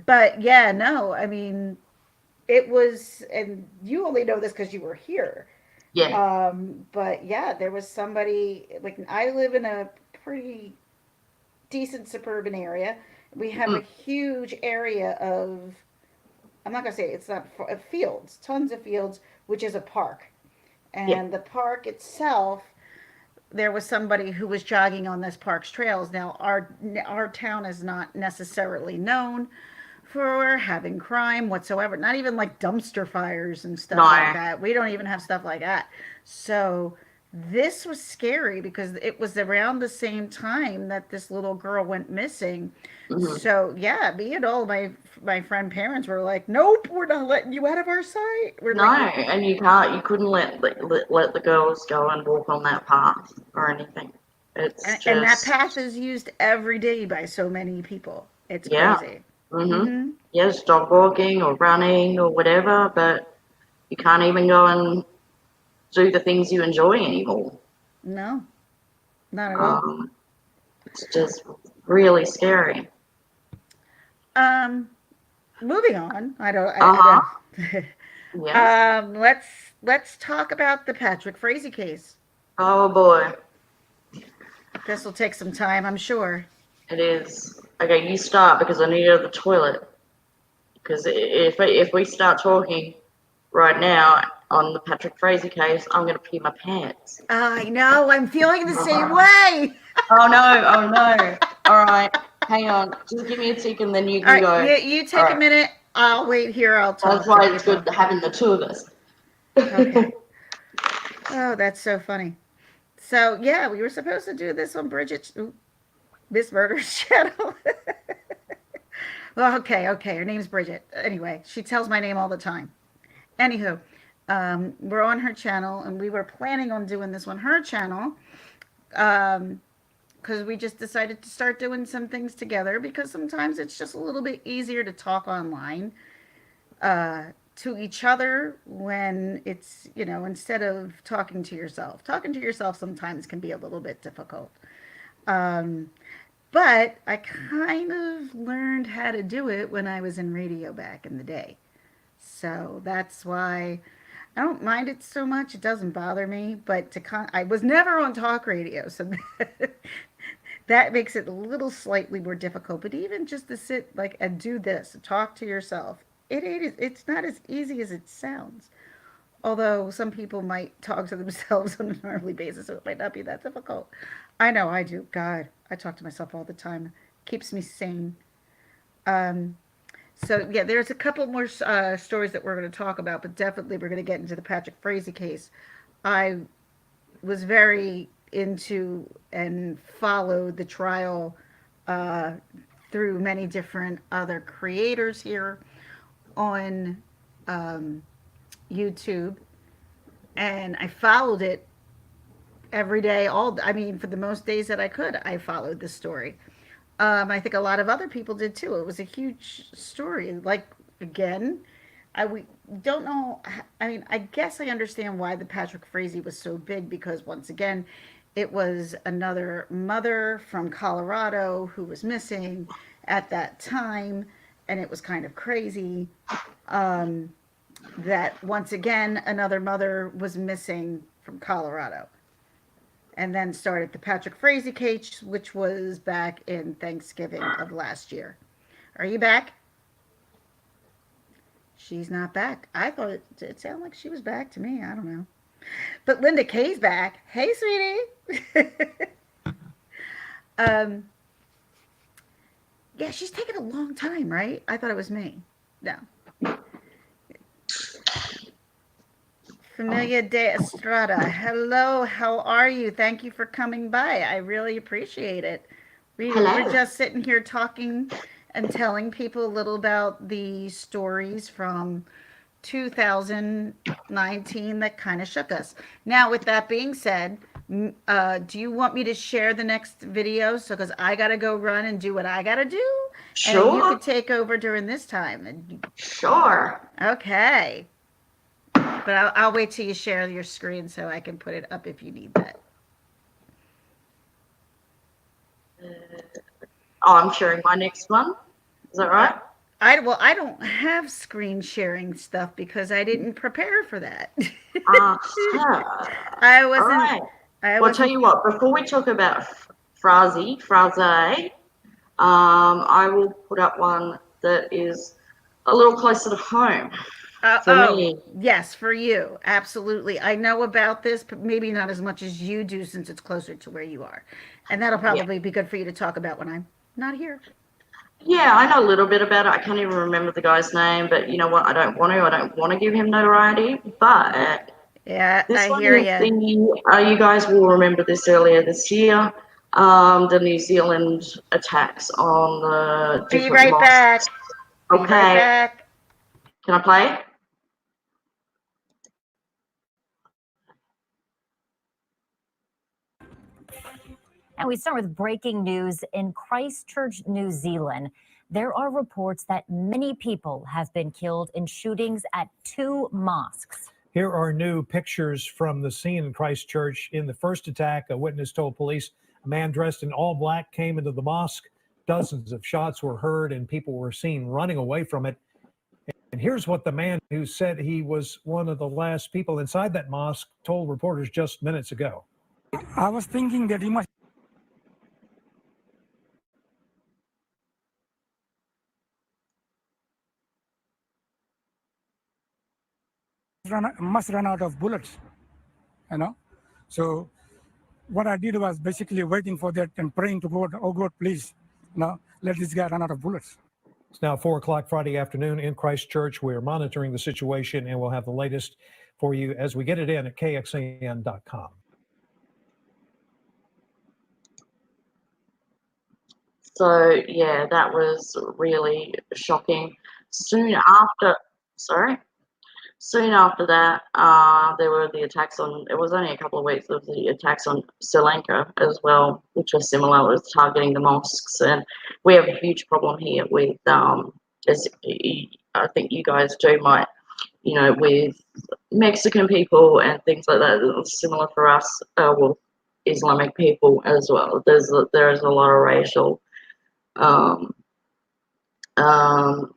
[SPEAKER 1] But yeah, no, I mean, it was, and you only know this because you were here.
[SPEAKER 2] Yeah.
[SPEAKER 1] But yeah, there was somebody, like, I live in a pretty decent suburban area. We have a
[SPEAKER 2] Mm,
[SPEAKER 1] huge area of, I'm not going to say it's not fields, tons of fields, which is a park.
[SPEAKER 2] yeah.
[SPEAKER 1] And the park itself, there was somebody who was jogging on this park's trails. Now, our town is not necessarily known for having crime whatsoever. Not even like dumpster fires and stuff like
[SPEAKER 2] No.
[SPEAKER 1] that. We don't even have stuff like that. So this was scary because it was around the same time that this little girl went missing.
[SPEAKER 2] Mhm.
[SPEAKER 1] So yeah, me and all my friend parents were like, "Nope, we're not letting you out of our sight." We're
[SPEAKER 2] No,
[SPEAKER 1] like,
[SPEAKER 2] and you couldn't let the girls go and walk on that path or anything. It's
[SPEAKER 1] and that
[SPEAKER 2] just,
[SPEAKER 1] path is used every day by so many people. It's
[SPEAKER 2] yeah.
[SPEAKER 1] crazy.
[SPEAKER 2] Mhm.
[SPEAKER 1] Mm-hmm.
[SPEAKER 2] Yes, dog walking or running or whatever, but you can't even go and do the things you enjoy anymore.
[SPEAKER 1] No, not at all.
[SPEAKER 2] Um, it's just really scary.
[SPEAKER 1] Um, moving on. I don't.
[SPEAKER 2] Uh
[SPEAKER 1] I
[SPEAKER 2] huh.
[SPEAKER 1] don't.
[SPEAKER 2] Yes.
[SPEAKER 1] Let's talk about the Patrick Frazee case.
[SPEAKER 2] Oh boy,
[SPEAKER 1] This will take some time, I'm sure.
[SPEAKER 2] it is. Okay, you start because I need to go to the toilet. Because if we start talking right now on the Patrick Frazee case, I'm gonna pee my pants.
[SPEAKER 1] I know. I'm feeling the same
[SPEAKER 2] Uh-huh.
[SPEAKER 1] way.
[SPEAKER 2] Oh no! Oh no! All right, hang on. Just give me a tick, and then you
[SPEAKER 1] All
[SPEAKER 2] can
[SPEAKER 1] right,
[SPEAKER 2] go.
[SPEAKER 1] you
[SPEAKER 2] All
[SPEAKER 1] take a
[SPEAKER 2] right.
[SPEAKER 1] minute. I'll wait here. I'll
[SPEAKER 2] That's
[SPEAKER 1] talk to
[SPEAKER 2] why it's
[SPEAKER 1] people.
[SPEAKER 2] good having the two of us.
[SPEAKER 1] Okay. Oh, that's so funny. So yeah, we were supposed to do this on Miss Murder's channel. Well, okay, okay. Her name's Bridget. Anyway, she tells my name all the time. Anywho, we're on her channel, and we were planning on doing this on her channel. Because we just decided to start doing some things together because sometimes it's just a little bit easier to talk online to each other when it's, instead of talking to yourself. Talking to yourself sometimes can be a little bit difficult. Um, but I kind of learned how to do it when I was in radio back in the day. So that's why I don't mind it so much. It doesn't bother me, but I was never on talk radio, so that makes it a little slightly more difficult. But even just to sit like and do this, talk to yourself, it's not as easy as it sounds. Although some people might talk to themselves on a normally basis, so it might not be that difficult. I know I do. God, I talk to myself all the time. Keeps me sane. Um, so yeah, there's a couple more stories that we're going to talk about, but definitely we're going to get into the Patrick Frazee case. I was very into and followed the trial uh, through many different other creators here on um, YouTube, and I followed it every day. I mean, for the most days that I could, I followed the story. I think a lot of other people did too. It was a huge story. Like again, we don't know. I mean, I guess I understand why the Patrick Frazee was so big because once again, it was another mother from Colorado who was missing at that time, and it was kind of crazy that once again another mother was missing from Colorado. And then started the Patrick Frazee case, which was back in Thanksgiving of last year. Are you back? She's not back. I thought it sounded like she was back to me. I don't know. But Linda Kay's back. Hey, sweetie. um, yeah, she's taking a long time, right? I thought it was me. No. Familia de Estrada. Hello, how are you? Thank you for coming by. I really appreciate it. We're
[SPEAKER 2] Hello.
[SPEAKER 1] just sitting here talking and telling people a little about the stories from 2019 that kind of shook us. Now, with that being said, do you want me to share the next video? So, because I got to go run and do what I got to do, And you
[SPEAKER 2] Sure.
[SPEAKER 1] could take over during this time.
[SPEAKER 2] Sure.
[SPEAKER 1] Okay. But I'll wait till you share your screen so I can put it up if you need that.
[SPEAKER 2] Oh, I'm sharing my next one. Is that right?
[SPEAKER 1] I don't have screen sharing stuff because I didn't prepare for that.
[SPEAKER 2] Uh-huh.
[SPEAKER 1] I
[SPEAKER 2] All
[SPEAKER 1] wasn't.
[SPEAKER 2] right.
[SPEAKER 1] I
[SPEAKER 2] Well, I'll tell
[SPEAKER 1] wasn't.
[SPEAKER 2] you what, before we talk about phrase, I will put up one that is a little closer to home for
[SPEAKER 1] Oh,
[SPEAKER 2] me.
[SPEAKER 1] yes, for you. Absolutely. I know about this, but maybe not as much as you do since it's closer to where you are. And that'll
[SPEAKER 2] Yeah.
[SPEAKER 1] probably be good for you to talk about when I'm not here.
[SPEAKER 2] Yeah, I know a little bit about it. I can't even remember the guy's name, but you know what? I don't want to. I don't want to give him notoriety. But
[SPEAKER 1] Yeah,
[SPEAKER 2] this
[SPEAKER 1] I
[SPEAKER 2] one
[SPEAKER 1] hear
[SPEAKER 2] is
[SPEAKER 1] you.
[SPEAKER 2] you guys will remember this earlier this year. The New Zealand attacks on the
[SPEAKER 1] Be
[SPEAKER 2] different
[SPEAKER 1] right
[SPEAKER 2] mosques.
[SPEAKER 1] back. Be right
[SPEAKER 2] Okay,
[SPEAKER 1] back.
[SPEAKER 2] can I play?
[SPEAKER 8] And we start with breaking news in Christchurch, New Zealand. There are reports that many people have been killed in shootings at 2 mosques.
[SPEAKER 3] Here are new pictures from the scene in Christchurch. In the first attack, a witness told police a man dressed in all black came into the mosque. Dozens of shots were heard and people were seen running away from it. And here's what the man who said he was one of the last people inside that mosque told reporters just minutes ago.
[SPEAKER 9] I was thinking that he must run out of bullets, you know. So what I did was basically waiting for that and praying to God, oh God, please, let this guy run out of bullets.
[SPEAKER 3] It's now 4 o'clock Friday afternoon in Christchurch. We're monitoring the situation and we'll have the latest for you as we get it in at kxan.com.
[SPEAKER 2] So yeah, that was really shocking. Soon after that, there were the attacks on. It was only a couple of weeks. There was the attacks on Sri Lanka as well, which was similar. It was targeting the mosques, and we have a huge problem here with, as I think you guys do, might with Mexican people and things like that. It was similar for us, well, Islamic people as well. There is a lot of racial um,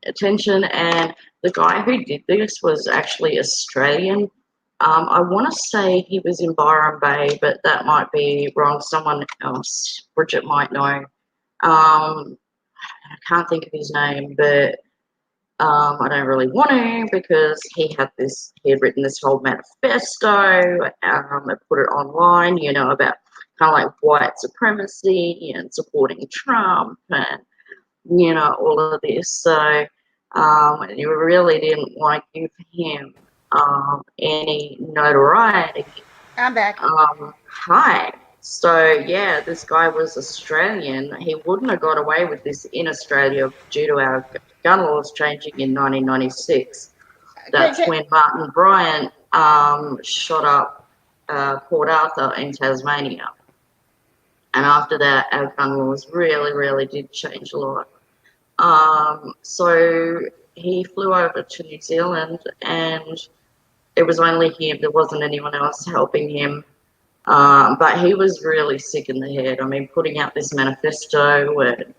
[SPEAKER 2] attention, and the guy who did this was actually Australian. I want to say he was in Byron Bay, but that might be wrong. Someone else, Bridget, might know. I can't think of his name, but I don't really want to because he had written this whole manifesto, and put it online, about kind of like white supremacy and supporting Trump and all of this. So you really didn't want to give him any notoriety.
[SPEAKER 1] I'm back.
[SPEAKER 2] Hi. So yeah, this guy was Australian. He wouldn't have got away with this in Australia due to our gun laws changing in 1996. That's when Martin Bryant shot up Port Arthur in Tasmania. And after that, our gun laws really, really did change a lot. So he flew over to New Zealand, and it was only him. There wasn't anyone else helping him. But he was really sick in the head. I mean, putting out this manifesto and,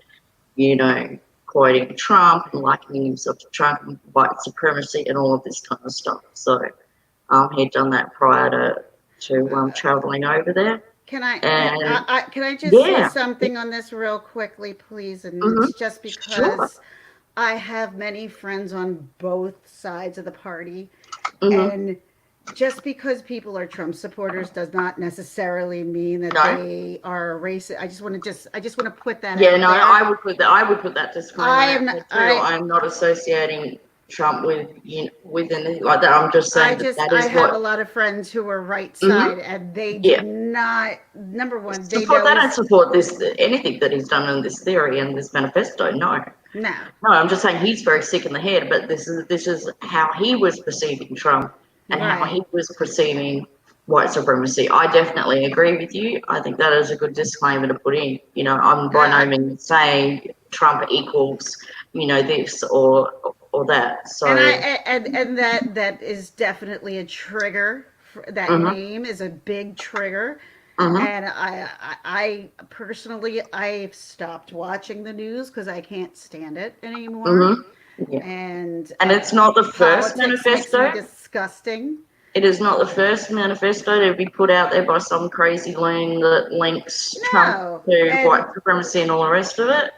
[SPEAKER 2] quoting Trump and likening himself to Trump and white supremacy and all of this kind of stuff. So he'd done that prior to traveling over there.
[SPEAKER 1] Can I
[SPEAKER 2] And
[SPEAKER 1] can I just say
[SPEAKER 2] yeah,
[SPEAKER 1] something on this real quickly, please? And
[SPEAKER 2] mm-hmm,
[SPEAKER 1] it's just
[SPEAKER 2] sure.
[SPEAKER 1] because I have many friends on both sides of the party,
[SPEAKER 2] Mm-hmm.
[SPEAKER 1] and just because people are Trump supporters does not necessarily mean that
[SPEAKER 2] No.
[SPEAKER 1] they are racist. I just want to put that
[SPEAKER 2] Yeah,
[SPEAKER 1] out
[SPEAKER 2] no,
[SPEAKER 1] there.
[SPEAKER 2] I would put that disclaimer
[SPEAKER 1] I
[SPEAKER 2] out
[SPEAKER 1] am
[SPEAKER 2] there too.
[SPEAKER 1] I
[SPEAKER 2] I'm not associating Trump with anything like that. I'm just saying that
[SPEAKER 1] I
[SPEAKER 2] is
[SPEAKER 1] have
[SPEAKER 2] what.
[SPEAKER 1] a lot of friends who are right
[SPEAKER 2] Mm-hmm,
[SPEAKER 1] side, and they do
[SPEAKER 2] yeah.
[SPEAKER 1] not. Number one, they
[SPEAKER 2] Support
[SPEAKER 1] know
[SPEAKER 2] that and
[SPEAKER 1] he's
[SPEAKER 2] support this anything that he's done in this theory and this manifesto. No,
[SPEAKER 1] no.
[SPEAKER 2] I'm just saying he's very sick in the head. But this is how he was perceiving Trump and how
[SPEAKER 1] Right.
[SPEAKER 2] he was perceiving white supremacy. I definitely agree with you. I think that is a good disclaimer to put in. You know, I'm by no means saying Trump equals, you know, this or that. So,
[SPEAKER 1] And that is definitely a trigger. That
[SPEAKER 2] mhm,
[SPEAKER 1] name is a big trigger.
[SPEAKER 2] mhm,
[SPEAKER 1] And I personally, I've stopped watching the news because I can't stand it anymore.
[SPEAKER 2] mhm, yeah.
[SPEAKER 1] And
[SPEAKER 2] And it's not the first
[SPEAKER 1] politics makes me
[SPEAKER 2] manifesto.
[SPEAKER 1] disgusting.
[SPEAKER 2] It is not the first manifesto to be put out there by some crazy loon that links Trump
[SPEAKER 1] No,
[SPEAKER 2] to white
[SPEAKER 1] and
[SPEAKER 2] supremacy and all the rest of it.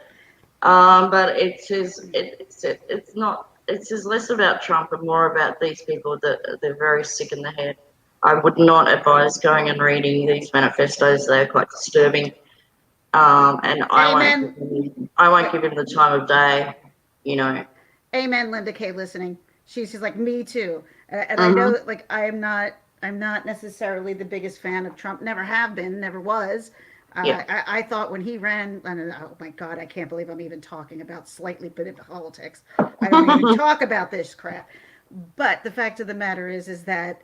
[SPEAKER 2] But it's not. It's less about Trump and more about these people that they're very sick in the head. I would not advise going and reading these manifestos. They're quite disturbing. And
[SPEAKER 1] amen.
[SPEAKER 2] I won't give him the time of day. You know.
[SPEAKER 1] Amen, Linda K. Listening. She's like me too, and I know
[SPEAKER 2] Mhm.
[SPEAKER 1] that like I'm not necessarily the biggest fan of Trump. Never have been, never was.
[SPEAKER 2] Yeah.
[SPEAKER 1] I thought when he ran, oh my God, I can't believe I'm even talking about slightly bit of politics. I don't even talk about this crap. But the fact of the matter is that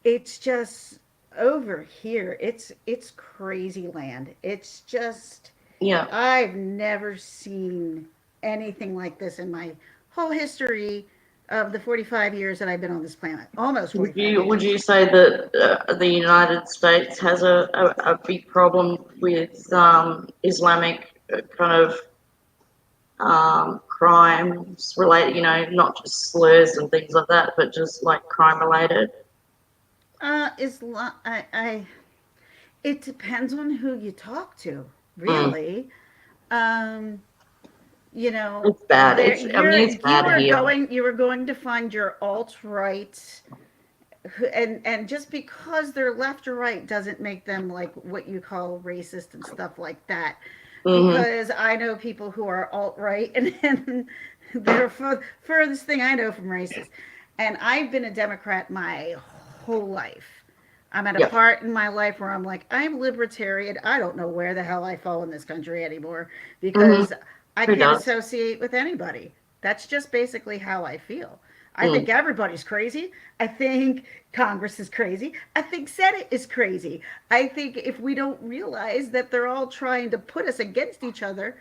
[SPEAKER 1] it's just over here. It's crazy land. It's just
[SPEAKER 2] Yeah.
[SPEAKER 1] I've never seen anything like this in my whole history of the 45 years that I've been on this planet. Almost 45
[SPEAKER 2] Would
[SPEAKER 1] years.
[SPEAKER 2] you say that the United States has a big problem with Islamic kind of crimes related, you know, not just slurs and things like that, but just like crime related?
[SPEAKER 1] Islam, it depends on who you talk to,
[SPEAKER 2] Mm.
[SPEAKER 1] really. Um, you know,
[SPEAKER 2] It's bad.
[SPEAKER 1] there
[SPEAKER 2] I mean, it's bad here.
[SPEAKER 1] you are going to find your alt right, and just because they're left or right doesn't make them like what you call racist and stuff like that.
[SPEAKER 2] Hmm.
[SPEAKER 1] Because I know people who are alt right, and they're furthest thing I know from racist. And I've been a Democrat my whole life. I'm at a
[SPEAKER 2] Yep.
[SPEAKER 1] part in my life where I'm like, I'm libertarian. I don't know where the hell I fall in this country anymore
[SPEAKER 2] Hmm.
[SPEAKER 1] because I
[SPEAKER 2] Who
[SPEAKER 1] can't
[SPEAKER 2] does?
[SPEAKER 1] associate with anybody. That's just basically how I feel. I think
[SPEAKER 2] Mm.
[SPEAKER 1] everybody's crazy. I think Congress is crazy. I think Senate is crazy. I think if we don't realize that they're all trying to put us against each other,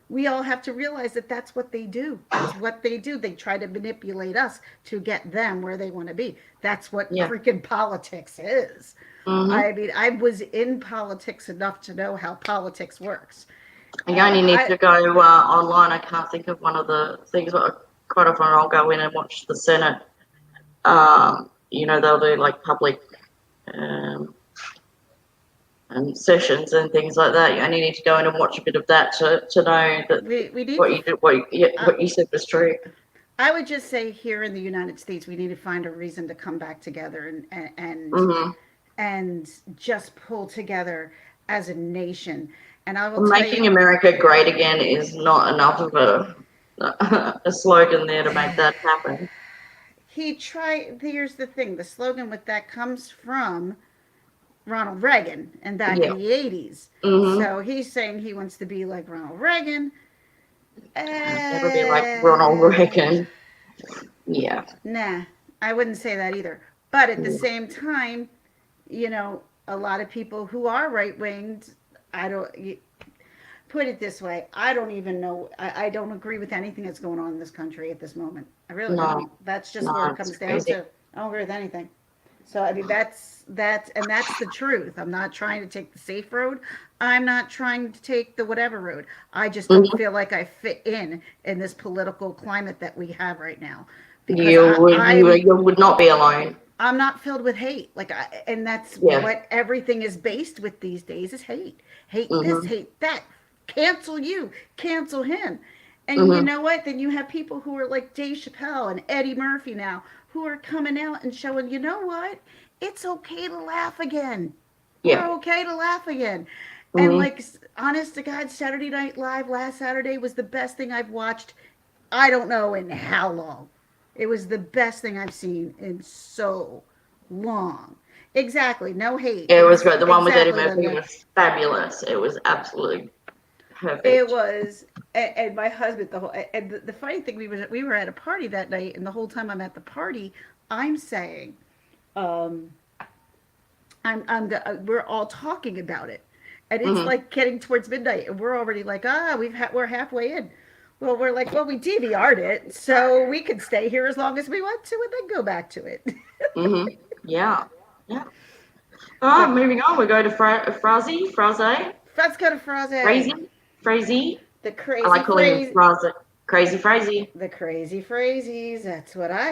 [SPEAKER 1] we all have to realize that that's what they do. That's what they do. They try to manipulate us to get them where they want to be. That's what
[SPEAKER 2] Yeah.
[SPEAKER 1] freaking politics is.
[SPEAKER 2] Hmm.
[SPEAKER 1] I mean, I was in politics enough to know how politics works.
[SPEAKER 2] You only need
[SPEAKER 1] I
[SPEAKER 2] to go online. I can't think of one of the things, but quite often I'll go in and watch the Senate. You know, they'll do like public um, and sessions and things like that. You only need to go in and watch a bit of that to know that
[SPEAKER 1] we need
[SPEAKER 2] what
[SPEAKER 1] to.
[SPEAKER 2] you did, what you, yeah,
[SPEAKER 1] Uh,
[SPEAKER 2] what you said was true.
[SPEAKER 1] I would just say here in the United States, we need to find a reason to come back together
[SPEAKER 2] Hmm.
[SPEAKER 1] and just pull together as a nation. And I will tell you,
[SPEAKER 2] Making America great again is not enough of a slogan there to make that happen.
[SPEAKER 1] he tried. Here's the thing: the slogan with that comes from Ronald Reagan and back in
[SPEAKER 2] Yeah.
[SPEAKER 1] the 80s.
[SPEAKER 2] Hmm.
[SPEAKER 1] So he's saying he wants to be like Ronald Reagan.
[SPEAKER 2] Never be like Ronald
[SPEAKER 1] Uh,
[SPEAKER 2] Reagan. Yeah.
[SPEAKER 1] nah, I wouldn't say that either. But at the
[SPEAKER 2] Yeah.
[SPEAKER 1] same time, a lot of people who are right winged, I don't put it this way. I don't even know. I don't agree with anything that's going on in this country at this moment. I really don't.
[SPEAKER 2] No,
[SPEAKER 1] That's just where
[SPEAKER 2] no,
[SPEAKER 1] it
[SPEAKER 2] it's
[SPEAKER 1] comes down
[SPEAKER 2] crazy.
[SPEAKER 1] to. I don't agree with anything. So I mean and that's the truth. I'm not trying to take the safe road. I'm not trying to take the whatever road. I just don't
[SPEAKER 2] Hmm.
[SPEAKER 1] feel like I fit in this political climate that we have right now because
[SPEAKER 2] You would not be alone.
[SPEAKER 1] I'm not filled with hate. And that's
[SPEAKER 2] Yeah.
[SPEAKER 1] what everything is based with these days is hate. Hate this,
[SPEAKER 2] Hmm.
[SPEAKER 1] hate that. Cancel you, cancel him. And you
[SPEAKER 2] Hmm.
[SPEAKER 1] know what? Then you have people who are like Dave Chappelle and Eddie Murphy now who are coming out and showing, you know what? It's okay to laugh again. We're
[SPEAKER 2] Yeah.
[SPEAKER 1] okay to laugh again. And
[SPEAKER 2] Hmm.
[SPEAKER 1] like, honest to God, Saturday Night Live last Saturday was the best thing I've watched. I don't know in how long. It was the best thing I've seen in so long. Exactly. No hate.
[SPEAKER 2] It was great. The one with Eddie
[SPEAKER 1] Exactly,
[SPEAKER 2] Murphy
[SPEAKER 1] Linda.
[SPEAKER 2] was fabulous. It was absolutely
[SPEAKER 1] It
[SPEAKER 2] perfect.
[SPEAKER 1] was, and my husband, and the funny thing, we were at a party that night, and the whole time I'm at the party, I'm saying, um, we're all talking about it, and it's
[SPEAKER 2] Mhm.
[SPEAKER 1] like getting towards midnight, and we're already like, we're halfway in. Well, we're like, well, we DVR'd it, so we can stay here as long as we want to, and then go back to it.
[SPEAKER 2] Mhm. Yeah. Yeah. All right,
[SPEAKER 1] But
[SPEAKER 2] moving on. We go to Fraze,
[SPEAKER 1] let's go to Froze,
[SPEAKER 2] Crazy, Frazee.
[SPEAKER 1] the
[SPEAKER 2] I
[SPEAKER 1] crazy
[SPEAKER 2] like calling him
[SPEAKER 1] phrase,
[SPEAKER 2] Fraze. Crazy Frazee.
[SPEAKER 1] the crazy phrases. That's what I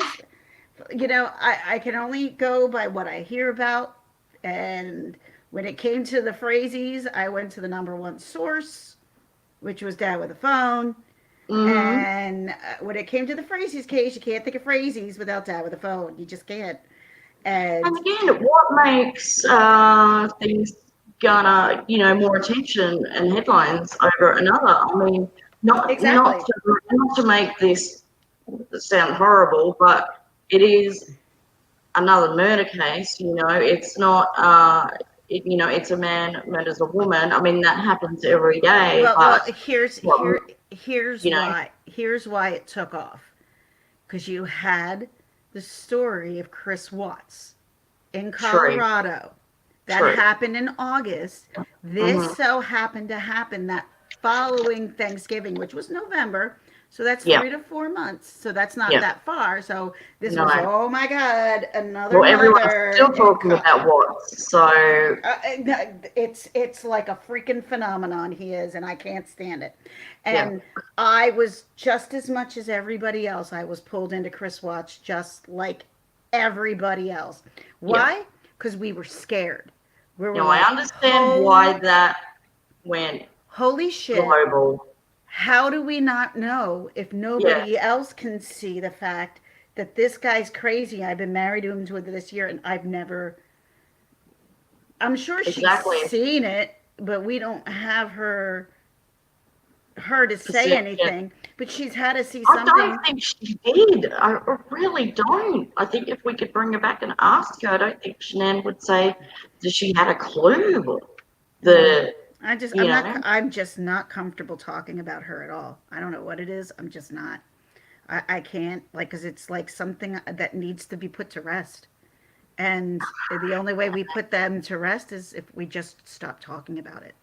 [SPEAKER 1] can only go by what I hear about. And when it came to the phrases, I went to the number one source, which was Dad with a Phone.
[SPEAKER 2] Mm-hmm.
[SPEAKER 1] And when it came to the phrases case, you can't think of phrases without Dad with a Phone. You just can't.
[SPEAKER 2] And
[SPEAKER 1] And
[SPEAKER 2] again, what makes things garner, more attention and headlines over another? I mean, not not
[SPEAKER 1] exactly.
[SPEAKER 2] to not to make this sound horrible, but it is another murder case. It's not. It's a man murders a woman. I mean, that happens every day.
[SPEAKER 1] Well,
[SPEAKER 2] But
[SPEAKER 1] here's
[SPEAKER 2] what
[SPEAKER 1] here here's
[SPEAKER 2] you know,
[SPEAKER 1] why. Here's why it took off. Because you had the story of Chris Watts in
[SPEAKER 2] true,
[SPEAKER 1] Colorado. That
[SPEAKER 2] true.
[SPEAKER 1] happened in August. This
[SPEAKER 2] Hmm.
[SPEAKER 1] so happened to happen that following Thanksgiving, which was November. So that's
[SPEAKER 2] Yeah,
[SPEAKER 1] 3 to 4 months. So that's not
[SPEAKER 2] yeah.
[SPEAKER 1] that far. So this
[SPEAKER 2] No.
[SPEAKER 1] was, oh my God, another
[SPEAKER 2] Well, everyone's
[SPEAKER 1] mother
[SPEAKER 2] still
[SPEAKER 1] in
[SPEAKER 2] talking about Watts, so
[SPEAKER 1] it's like a freaking phenomenon he is, and I can't stand it.
[SPEAKER 2] yeah,
[SPEAKER 1] And I was just as much as everybody else. I was pulled into Chris Watch just like everybody else.
[SPEAKER 2] yeah.
[SPEAKER 1] Why? Because we were scared. We were
[SPEAKER 2] I
[SPEAKER 1] like,
[SPEAKER 2] understand why that went
[SPEAKER 1] holy shit!
[SPEAKER 2] global.
[SPEAKER 1] How do we not know if
[SPEAKER 2] Yeah,
[SPEAKER 1] nobody else can see the fact that this guy's crazy? I've been married to him to this year, and I've never. I'm sure she's
[SPEAKER 2] exactly.
[SPEAKER 1] seen it, but we don't have her to say
[SPEAKER 2] Perception.
[SPEAKER 1] anything. But she's had to see
[SPEAKER 2] I don't
[SPEAKER 1] something.
[SPEAKER 2] think she did. I really don't. I think if we could bring her back and ask her, I don't think Shanann would say that she had a clue.
[SPEAKER 1] Mm.
[SPEAKER 2] The, you know,
[SPEAKER 1] I'm just not comfortable talking about her at all. I don't know what it is. I'm just not. I can't, like, because it's like something that needs to be put to rest. And the only way we put them to rest is if we just stop talking about it.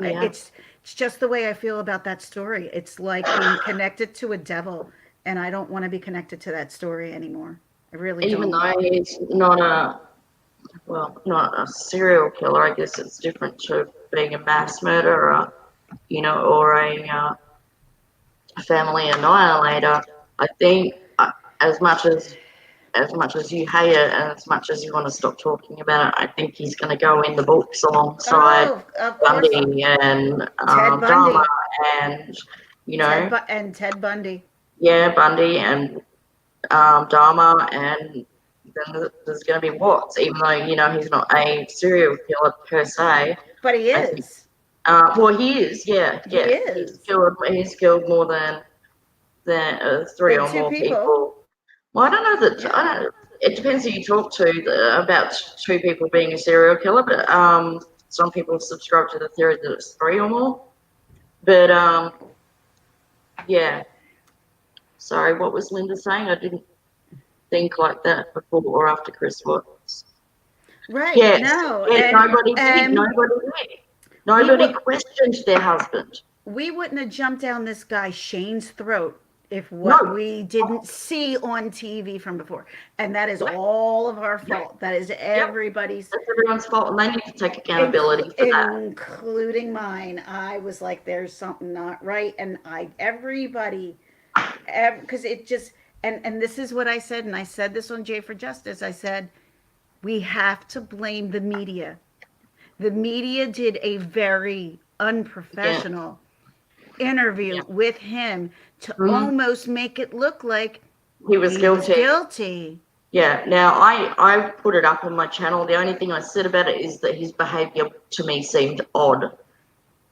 [SPEAKER 1] I,
[SPEAKER 2] yeah.
[SPEAKER 1] it's it's just the way I feel about that story. It's like being connected to a devil, and I don't want to be connected to that story anymore. I really
[SPEAKER 2] Even
[SPEAKER 1] don't.
[SPEAKER 2] though he's not a serial killer, I guess it's different to being a mass murderer, or a family annihilator. I think as much as you hate it and as much as you want to stop talking about it, I think he's going to go in the books alongside
[SPEAKER 1] Oh, of course,
[SPEAKER 2] Bundy and
[SPEAKER 1] Ted
[SPEAKER 2] Dharma
[SPEAKER 1] Bundy,
[SPEAKER 2] and you know
[SPEAKER 1] Ted Bundy.
[SPEAKER 2] yeah, Bundy and Dharma, and then there's going to be Watts, even though he's not a serial killer per se.
[SPEAKER 1] But he
[SPEAKER 2] I think
[SPEAKER 1] is.
[SPEAKER 2] well, he is, yeah,
[SPEAKER 1] He
[SPEAKER 2] yeah.
[SPEAKER 1] is.
[SPEAKER 2] He's killed more than three
[SPEAKER 1] Then
[SPEAKER 2] or
[SPEAKER 1] two
[SPEAKER 2] more
[SPEAKER 1] people.
[SPEAKER 2] people. Well, I don't know that.
[SPEAKER 1] Yeah.
[SPEAKER 2] I don't. It depends who you talk to about two people being a serial killer, but some people subscribe to the theory that it's three or more. But yeah. Sorry, what was Linda saying? I didn't think like that before or after Chris Watts.
[SPEAKER 1] Right.
[SPEAKER 2] Yes,
[SPEAKER 1] No.
[SPEAKER 2] yes. Nobody did.
[SPEAKER 1] And
[SPEAKER 2] Nobody did.
[SPEAKER 1] we
[SPEAKER 2] Nobody
[SPEAKER 1] would
[SPEAKER 2] questioned their husband.
[SPEAKER 1] we wouldn't have jumped down this guy Shane's throat if what
[SPEAKER 2] No.
[SPEAKER 1] we didn't see on TV from before. And that is
[SPEAKER 2] Yep.
[SPEAKER 1] all of our
[SPEAKER 2] Yep.
[SPEAKER 1] fault. That is
[SPEAKER 2] Yep.
[SPEAKER 1] everybody's,
[SPEAKER 2] That's everyone's fault, and they need to take accountability for that.
[SPEAKER 1] including mine. I was like, there's something not right. And everybody, because it just, and this is what I said, and I said this on Jay for Justice. I said, we have to blame the media. The media did a very
[SPEAKER 2] Yeah.
[SPEAKER 1] unprofessional interview
[SPEAKER 2] Yeah.
[SPEAKER 1] with him to
[SPEAKER 2] Mhm.
[SPEAKER 1] almost make it look like
[SPEAKER 2] He was
[SPEAKER 1] he was
[SPEAKER 2] guilty.
[SPEAKER 1] guilty.
[SPEAKER 2] Yeah. Now I put it up on my channel. The only thing I said about it is that his behaviour to me seemed odd.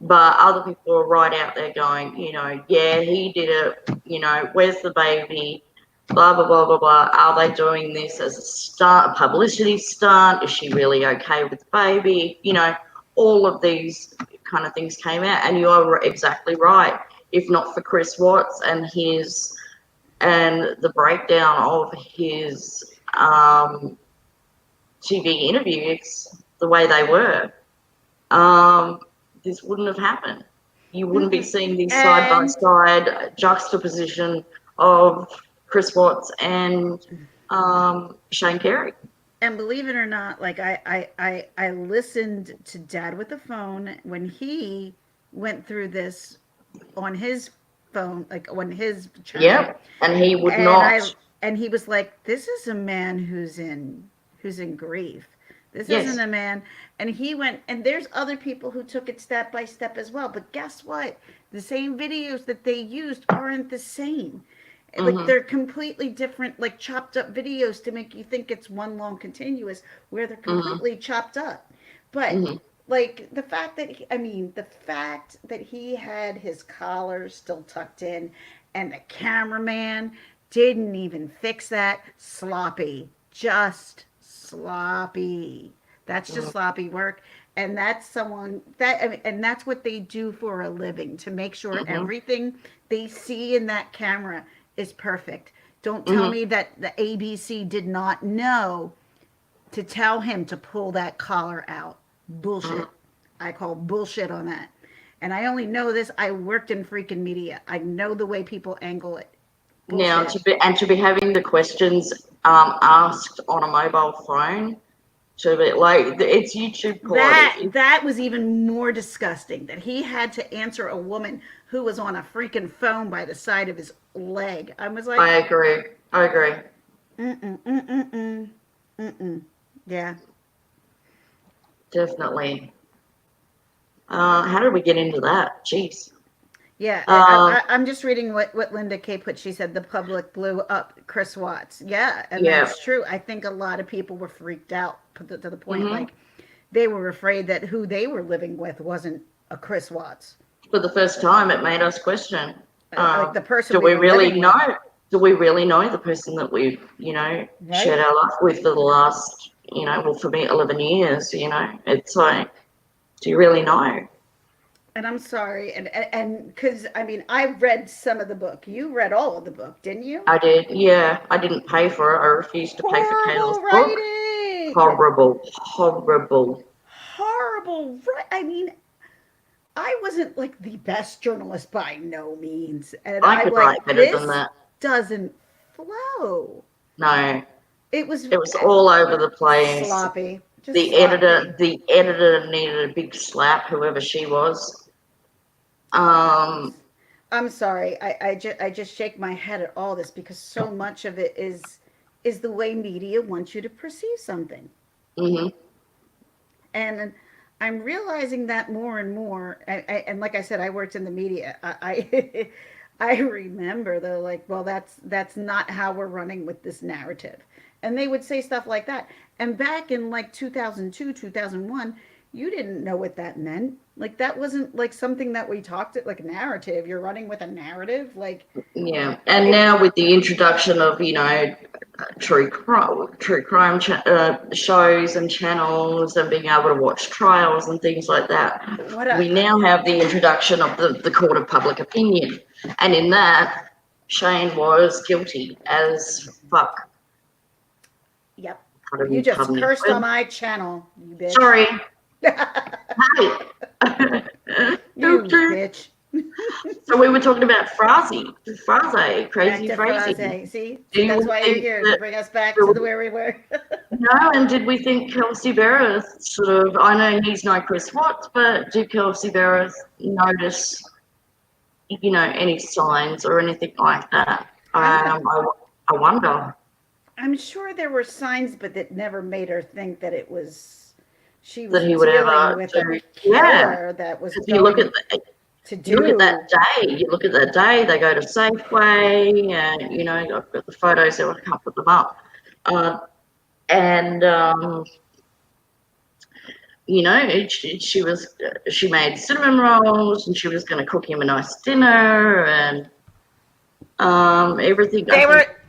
[SPEAKER 2] But other people are right out there going, yeah, he did it. Where's the baby? Blah blah blah blah blah. Are they doing this as a stunt, a publicity stunt? Is she really okay with the baby? All of these kind of things came out, and you are exactly right. If not for Chris Watts and the breakdown of his TV interviews, the way they were, this wouldn't have happened. You wouldn't be seeing this side by
[SPEAKER 1] And
[SPEAKER 2] side juxtaposition of Chris Watts and Shane Carey.
[SPEAKER 1] and believe it or not, like I listened to Dad with the phone when he went through this on his phone, like on his channel.
[SPEAKER 2] Yep, and he would
[SPEAKER 1] and
[SPEAKER 2] not.
[SPEAKER 1] and he was like, "This is a man who's in grief. This
[SPEAKER 2] Yes.
[SPEAKER 1] isn't a man." And he went, and there's other people who took it step by step as well. But guess what? The same videos that they used aren't the same. Like they're completely different, like chopped up videos to make you think it's one long continuous, where they're completely chopped up. But like the fact that the fact that he had his collar still tucked in, and the cameraman didn't even fix that, sloppy, just sloppy. That's just sloppy work. And that's someone that, and that's what they do for a living, to make sure everything they see in that camera is perfect. Don't tell me that the ABC did not know to tell him to pull that collar out. Bullshit. I call bullshit on that. And I only know this. I worked in freaking media. I know the way people angle it. Bullshit.
[SPEAKER 2] Now to be having the questions asked on a mobile phone, to be like, it's YouTube quality.
[SPEAKER 1] That was even more disgusting, that he had to answer a woman who was on a freaking phone by the side of his leg. I was like,
[SPEAKER 2] I agree.
[SPEAKER 1] Yeah.
[SPEAKER 2] Definitely. How did we get into that? Jeez.
[SPEAKER 1] Yeah, I'm just reading what Linda K put. She said the public blew up Chris Watts. Yeah, and that's true. I think a lot of people were freaked out to the point like they were afraid that who they were living with wasn't a Chris Watts.
[SPEAKER 2] For the first time, it made us question.
[SPEAKER 1] Like the person.
[SPEAKER 2] Do we really know? Do we really know the person that we've, shared our life with for the last, well, for me, 11 years? It's like, do you really know?
[SPEAKER 1] And I'm sorry, and because I read some of the book. You read all of the book, didn't you?
[SPEAKER 2] I did, yeah. I didn't pay for it. I refused to pay for Kayla's book. Horrible.
[SPEAKER 1] Right? I wasn't like the best journalist by no means, and
[SPEAKER 2] I could write better than that.
[SPEAKER 1] Doesn't flow.
[SPEAKER 2] No.
[SPEAKER 1] It was
[SPEAKER 2] all over the place.
[SPEAKER 1] Sloppy.
[SPEAKER 2] The editor needed a big slap, whoever she was.
[SPEAKER 1] I'm sorry. I just shake my head at all this, because so much of it is the way media wants you to perceive something. And I'm realizing that more and more. And like I said, I worked in the media. I remember though, like, well, that's not how we're running with this narrative. And they would say stuff like that. And back in like 2002, 2001, you didn't know what that meant. Like, that wasn't like something that we talked at, like, narrative. You're running with a narrative, like.
[SPEAKER 2] Yeah, and now with the introduction of true crime shows and channels, and being able to watch trials and things like that, we now have the introduction of the court of public opinion, and in that, Shane was guilty as fuck.
[SPEAKER 1] Yep. You just cursed on my channel, you bitch.
[SPEAKER 2] Sorry.
[SPEAKER 1] You bitch.
[SPEAKER 2] So we were talking about Phrase, crazy phrasing.
[SPEAKER 1] See, that's why you're here, to bring us back to where we were.
[SPEAKER 2] No, and did we think Kelsey Berra sort of, I know he's no Chris Watts, but did Kelsey Berra notice, any signs or anything like that? I wonder.
[SPEAKER 1] I'm sure there were signs, but that never made her think that it was, she was
[SPEAKER 2] that he would
[SPEAKER 1] dealing with a killer that was going
[SPEAKER 2] you look at that day, they go to Safeway, and I've got the photos there, I can't put them up, she made cinnamon rolls, and she was going to cook him a nice dinner, and everything.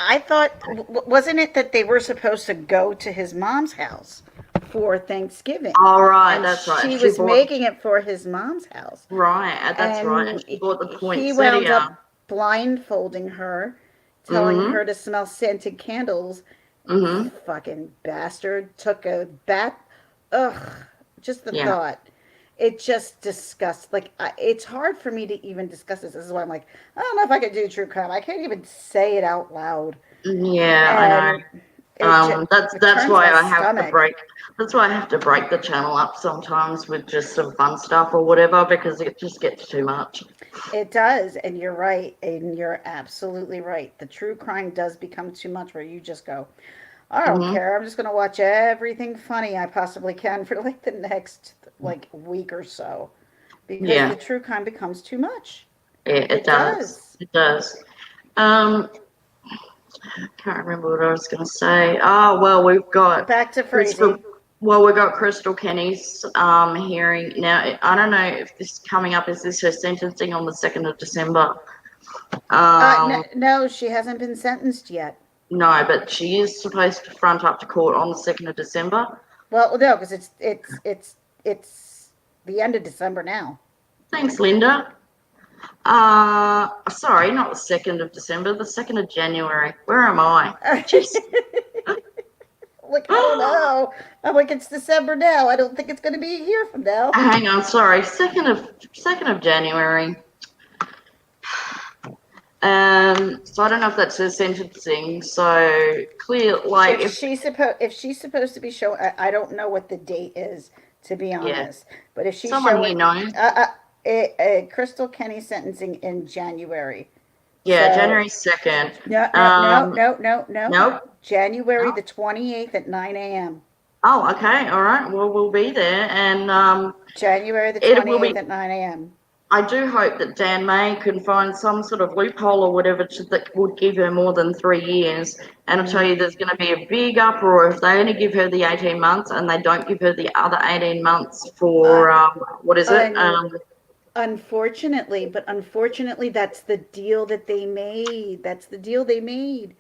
[SPEAKER 1] I thought, wasn't it that they were supposed to go to his mom's house for Thanksgiving?
[SPEAKER 2] All right, that's right.
[SPEAKER 1] She was making it for his mom's house.
[SPEAKER 2] Right, that's right. And she bought the poinsettia.
[SPEAKER 1] He wound up blindfolding her, telling her to smell scented candles. Fucking bastard. Took a ugh, just the
[SPEAKER 2] Yeah.
[SPEAKER 1] thought. It just disgusts. Like it's hard for me to even discuss this. This is why I'm like, I don't know if I could do true crime. I can't even say it out loud,
[SPEAKER 2] Yeah, I know.
[SPEAKER 1] and
[SPEAKER 2] That's
[SPEAKER 1] it
[SPEAKER 2] that's
[SPEAKER 1] turns
[SPEAKER 2] why
[SPEAKER 1] my
[SPEAKER 2] I have to
[SPEAKER 1] stomach.
[SPEAKER 2] break. That's why I have to break the channel up sometimes with just some fun stuff or whatever because it just gets too much.
[SPEAKER 1] It does, and you're right, and you're absolutely right. The true crime does become too much, where you just go, I don't
[SPEAKER 2] Hmm.
[SPEAKER 1] care. I'm just gonna watch everything funny I possibly can for like the next like week or so, because
[SPEAKER 2] Yeah,
[SPEAKER 1] the true crime becomes too much.
[SPEAKER 2] it
[SPEAKER 1] It
[SPEAKER 2] does.
[SPEAKER 1] does.
[SPEAKER 2] It does. Um, can't remember what I was going to say. Oh well, we've got
[SPEAKER 1] Back to
[SPEAKER 2] Crystal.
[SPEAKER 1] Frazee.
[SPEAKER 2] Well, we've got Crystal Kenny's hearing now. I don't know if this is coming up. Is this her sentencing on the 2nd of December?
[SPEAKER 1] No,
[SPEAKER 2] Um,
[SPEAKER 1] no, she hasn't been sentenced yet.
[SPEAKER 2] no, but she is supposed to front up to court on the 2nd of December.
[SPEAKER 1] Well, no, because it's the end of December now.
[SPEAKER 2] Thanks, Linda. Sorry, not the 2nd of December, the 2nd of January. Where am I? Jeez.
[SPEAKER 1] Like I don't know. I'm like it's December now. I don't think it's going to be a year from now.
[SPEAKER 2] Hang on, sorry, second of January. So I don't know if that's her sentencing. So clear, like
[SPEAKER 1] If she's supposed to be showing, I don't know what the date is to be
[SPEAKER 2] yeah,
[SPEAKER 1] honest. But if she's
[SPEAKER 2] someone
[SPEAKER 1] showing,
[SPEAKER 2] here knows.
[SPEAKER 1] Crystal Kenny sentencing in January.
[SPEAKER 2] Yeah,
[SPEAKER 1] So
[SPEAKER 2] January 2nd.
[SPEAKER 1] no, no, no,
[SPEAKER 2] Um,
[SPEAKER 1] no, no, no.
[SPEAKER 2] nope.
[SPEAKER 1] January
[SPEAKER 2] No.
[SPEAKER 1] the 28th at 9 a.m.
[SPEAKER 2] Oh, okay, all right. Well, we'll be there, and
[SPEAKER 1] January the
[SPEAKER 2] it will
[SPEAKER 1] 28th
[SPEAKER 2] be.
[SPEAKER 1] at 9 a.m.
[SPEAKER 2] I do hope that Dan May can find some sort of loophole or whatever that would give her more than 3 years. And I tell you, there's going to be a big uproar if they only give her the 18 months and they don't give her the other 18 months
[SPEAKER 1] Uh,
[SPEAKER 2] for, what is it?
[SPEAKER 1] un, unfortunately, that's the deal that they made. That's the deal they made.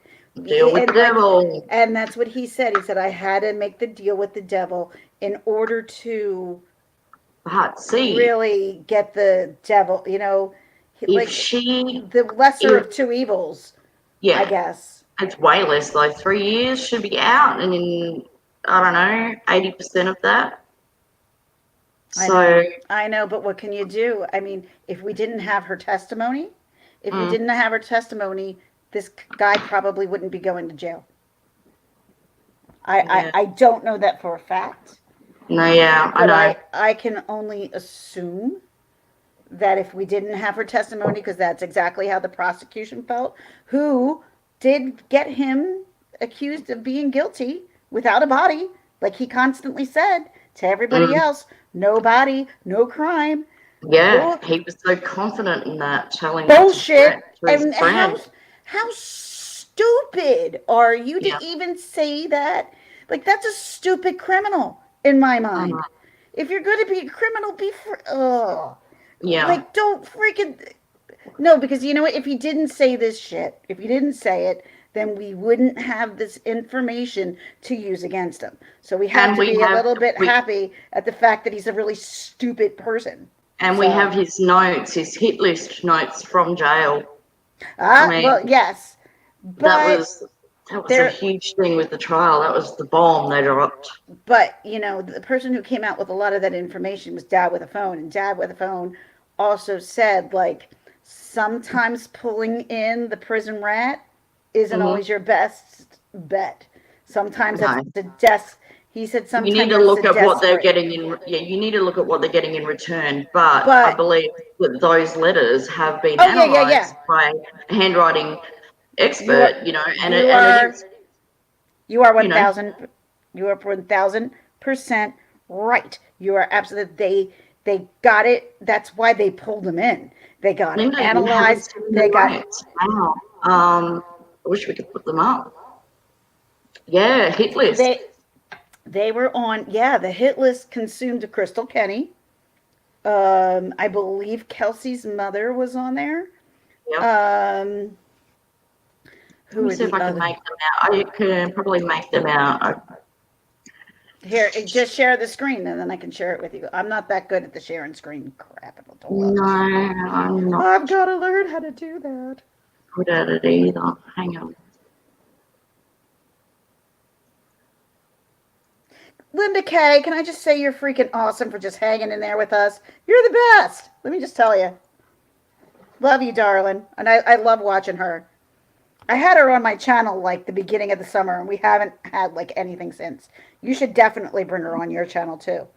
[SPEAKER 2] Deal with the
[SPEAKER 1] And like,
[SPEAKER 2] devil.
[SPEAKER 1] and that's what he said. He said, I had to make the deal with the devil in order to
[SPEAKER 2] But see,
[SPEAKER 1] really get the devil,
[SPEAKER 2] if
[SPEAKER 1] like
[SPEAKER 2] she,
[SPEAKER 1] the lesser
[SPEAKER 2] if,
[SPEAKER 1] of two evils, I
[SPEAKER 2] yeah,
[SPEAKER 1] guess.
[SPEAKER 2] it's way less though. 3 years should be out, and in, I don't know, 80% of that. So,
[SPEAKER 1] I know, but what can you do? I mean, if we didn't have her testimony, if we
[SPEAKER 2] mm,
[SPEAKER 1] didn't have her testimony, this guy probably wouldn't be going to jail.
[SPEAKER 2] yeah.
[SPEAKER 1] I don't know that for a fact,
[SPEAKER 2] No, yeah, I
[SPEAKER 1] but
[SPEAKER 2] know.
[SPEAKER 1] I can only assume that if we didn't have her testimony, because that's exactly how the prosecution felt, who did get him accused of being guilty without a body, like he constantly said to everybody
[SPEAKER 2] Mm.
[SPEAKER 1] else, no body, no crime.
[SPEAKER 2] Yeah,
[SPEAKER 1] Bull,
[SPEAKER 2] he was so confident in that, telling that
[SPEAKER 1] bullshit.
[SPEAKER 2] to his
[SPEAKER 1] And
[SPEAKER 2] friend.
[SPEAKER 1] how stupid are you
[SPEAKER 2] Yeah,
[SPEAKER 1] to even say that? Like that's a stupid criminal in my
[SPEAKER 2] uh,
[SPEAKER 1] mind. If you're going to be a criminal, be for
[SPEAKER 2] yeah.
[SPEAKER 1] like don't freaking no, because you know what? If he didn't say this shit, if he didn't say it, then we wouldn't have this information to use against him. So we have
[SPEAKER 2] And
[SPEAKER 1] to
[SPEAKER 2] we
[SPEAKER 1] be a
[SPEAKER 2] have
[SPEAKER 1] little bit
[SPEAKER 2] we
[SPEAKER 1] happy at the fact that he's a really stupid person.
[SPEAKER 2] and we
[SPEAKER 1] So
[SPEAKER 2] have his notes, his hit list notes from jail. I mean,
[SPEAKER 1] well, yes,
[SPEAKER 2] that
[SPEAKER 1] but
[SPEAKER 2] was that was a
[SPEAKER 1] there,
[SPEAKER 2] huge thing with the trial. That was the bomb they dropped.
[SPEAKER 1] but the person who came out with a lot of that information was Dad with a phone, and Dad with a phone also said like sometimes pulling in the prison rat isn't
[SPEAKER 2] Hmm.
[SPEAKER 1] always your best bet. Sometimes that's
[SPEAKER 2] No,
[SPEAKER 1] a desk. He said
[SPEAKER 2] you need
[SPEAKER 1] sometimes
[SPEAKER 2] to
[SPEAKER 1] that's a
[SPEAKER 2] look at what they're
[SPEAKER 1] desperate.
[SPEAKER 2] getting in. Yeah, you need to look at what they're getting in return. But I
[SPEAKER 1] But
[SPEAKER 2] believe that those letters have been
[SPEAKER 1] oh yeah, yeah, yeah.
[SPEAKER 2] analysed by a handwriting
[SPEAKER 1] You are
[SPEAKER 2] expert. And
[SPEAKER 1] you
[SPEAKER 2] it
[SPEAKER 1] are
[SPEAKER 2] is.
[SPEAKER 1] you are
[SPEAKER 2] You know,
[SPEAKER 1] 1,000% right. You are absolutely they got it. That's why they pulled them in. They got it
[SPEAKER 2] Linda, you haven't
[SPEAKER 1] analyzed.
[SPEAKER 2] seen the
[SPEAKER 1] They got
[SPEAKER 2] notes. Wow. I wish we could put them up. Yeah, hit list.
[SPEAKER 1] they they were on, yeah, the hit list consumed Crystal Kenny. I believe Kelsey's mother was on there.
[SPEAKER 2] Yep.
[SPEAKER 1] Um,
[SPEAKER 2] Let
[SPEAKER 1] who
[SPEAKER 2] me
[SPEAKER 1] are
[SPEAKER 2] see if
[SPEAKER 1] the
[SPEAKER 2] I can
[SPEAKER 1] other?
[SPEAKER 2] make them out. I can probably make them out.
[SPEAKER 1] Here, just share the screen and then I can share it with you. I'm not that good at the sharing screen crap. Hold on.
[SPEAKER 2] No, I'm not
[SPEAKER 1] I've got to learn how to do that.
[SPEAKER 2] good at it either. Hang on.
[SPEAKER 1] Linda Kay, can I just say you're freaking awesome for just hanging in there with us? You're the best. Let me just tell you. Love you, darling. And I love watching her. I had her on my channel like the beginning of the summer, and we haven't had like anything since. You should definitely bring her on your channel too.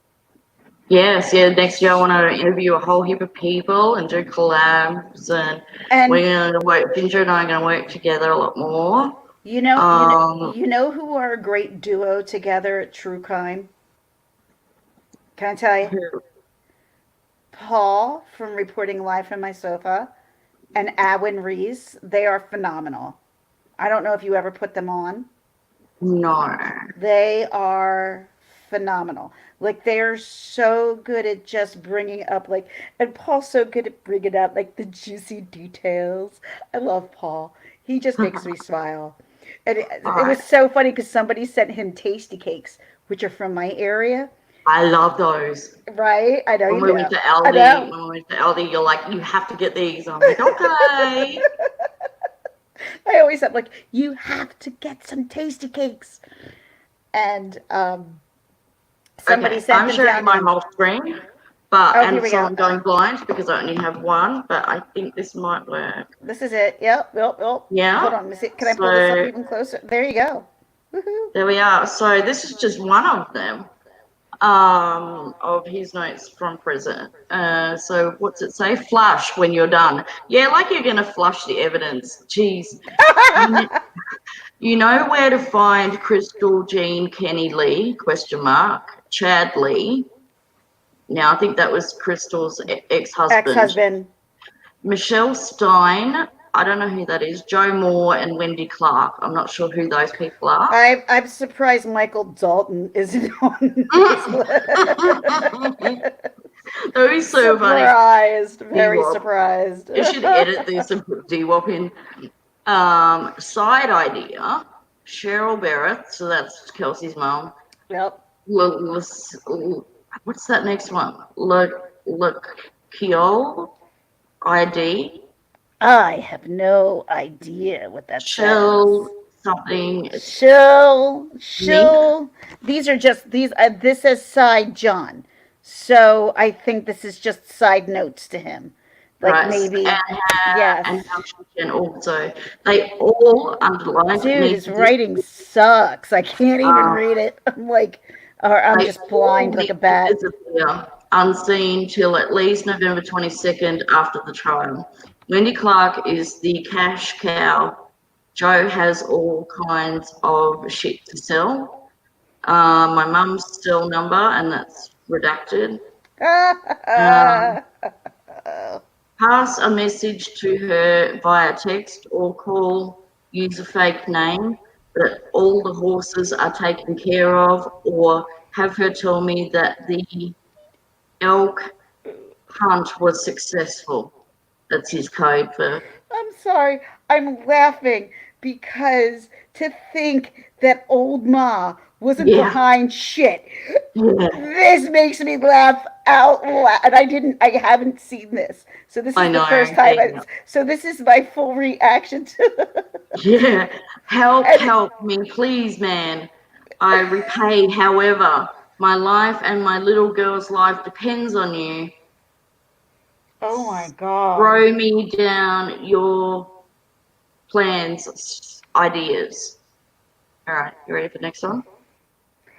[SPEAKER 2] Yes, yeah. Next year I want to interview a whole heap of people and do collabs, and
[SPEAKER 1] And
[SPEAKER 2] we're gonna work. Ginger and I are gonna work together a lot more. Um,
[SPEAKER 1] you know who are a great duo together at True Crime? Can I tell you?
[SPEAKER 2] who-
[SPEAKER 1] Paul from Reporting Live from My Sofa and Awen Reese. They are phenomenal. I don't know if you ever put them on.
[SPEAKER 2] no.
[SPEAKER 1] They are phenomenal. Like they're so good at just bringing up like, and Paul's so good at bringing up like the juicy details. I love Paul. He just makes me smile. And
[SPEAKER 2] All
[SPEAKER 1] it
[SPEAKER 2] right.
[SPEAKER 1] was so funny because somebody sent him tasty cakes, which are from my area,
[SPEAKER 2] I love those.
[SPEAKER 1] right? I know
[SPEAKER 2] When
[SPEAKER 1] you
[SPEAKER 2] we
[SPEAKER 1] do.
[SPEAKER 2] went to
[SPEAKER 1] I
[SPEAKER 2] Aldi,
[SPEAKER 1] know.
[SPEAKER 2] when we went to Aldi, you're like, you have to get these. I'm like, okay.
[SPEAKER 1] I always have like, you have to get some tasty cakes. And somebody
[SPEAKER 2] Okay,
[SPEAKER 1] sent
[SPEAKER 2] I'm
[SPEAKER 1] them
[SPEAKER 2] sharing
[SPEAKER 1] down to
[SPEAKER 2] my
[SPEAKER 1] me.
[SPEAKER 2] whole screen, but
[SPEAKER 1] Oh, here
[SPEAKER 2] and
[SPEAKER 1] we
[SPEAKER 2] so
[SPEAKER 1] go.
[SPEAKER 2] I'm going blind because I only have one, but I think this might work.
[SPEAKER 1] This is it. Yep, yep, yep. Hold
[SPEAKER 2] Yeah.
[SPEAKER 1] on. Let me see. Can I pull this up
[SPEAKER 2] So
[SPEAKER 1] even closer? There you go. Woohoo.
[SPEAKER 2] there we are. So this is just one of them, of his notes from prison. So what's it say? Flush when you're done. Yeah, like you're gonna flush the evidence. Jeez. You, you know where to find Crystal Jean Kenny Lee? Question mark. Chad Lee. Now I think that was Crystal's
[SPEAKER 1] Ex
[SPEAKER 2] ex-husband.
[SPEAKER 1] husband.
[SPEAKER 2] Michelle Stein. I don't know who that is. Joe Moore and Wendy Clark. I'm not sure who those people are.
[SPEAKER 1] I'm surprised Michael Dalton isn't on this list.
[SPEAKER 2] Those so funny.
[SPEAKER 1] Surprised. Very
[SPEAKER 2] D-Wop.
[SPEAKER 1] surprised.
[SPEAKER 2] You should edit this and put D-Wop in. Side idea. Cheryl Barrett, so that's Kelsey's mom.
[SPEAKER 1] Yep.
[SPEAKER 2] What's that next one? Look, Kiol ID.
[SPEAKER 1] I have no idea what that says.
[SPEAKER 2] Shell something. Mink,
[SPEAKER 1] Shill. These are just these. This says side John, so I think this is just side notes to him, like
[SPEAKER 2] right?
[SPEAKER 1] maybe.
[SPEAKER 2] And
[SPEAKER 1] Yes,
[SPEAKER 2] how she can also. They all underlined
[SPEAKER 1] dude,
[SPEAKER 2] need
[SPEAKER 1] his
[SPEAKER 2] to
[SPEAKER 1] writing sucks. I can't even
[SPEAKER 2] um,
[SPEAKER 1] read it. I'm like, or I'm
[SPEAKER 2] they
[SPEAKER 1] just
[SPEAKER 2] all
[SPEAKER 1] blind like
[SPEAKER 2] need
[SPEAKER 1] a
[SPEAKER 2] to
[SPEAKER 1] bat.
[SPEAKER 2] disappear unseen till at least November 22nd after the trial. Wendy Clark is the cash cow. Joe has all kinds of shit to sell. My mum's cell number, and that's redacted. Um, Pass a message to her via text or call, use a fake name, that all the horses are taken care of, or have her tell me that the elk hunt was successful. That's his code for,
[SPEAKER 1] I'm sorry. I'm laughing because to think that old Ma wasn't
[SPEAKER 2] yeah,
[SPEAKER 1] behind shit.
[SPEAKER 2] yeah,
[SPEAKER 1] This makes me laugh out loud. And I haven't seen this. So this
[SPEAKER 2] I
[SPEAKER 1] is the first
[SPEAKER 2] know,
[SPEAKER 1] time.
[SPEAKER 2] yeah,
[SPEAKER 1] So this is my full reaction to.
[SPEAKER 2] yeah. Help,
[SPEAKER 1] And
[SPEAKER 2] help me, please, man. I repay, however, my life and my little girl's life depends on you.
[SPEAKER 1] oh my god.
[SPEAKER 2] Throw me down your plans, ideas. All right, you ready for the next one?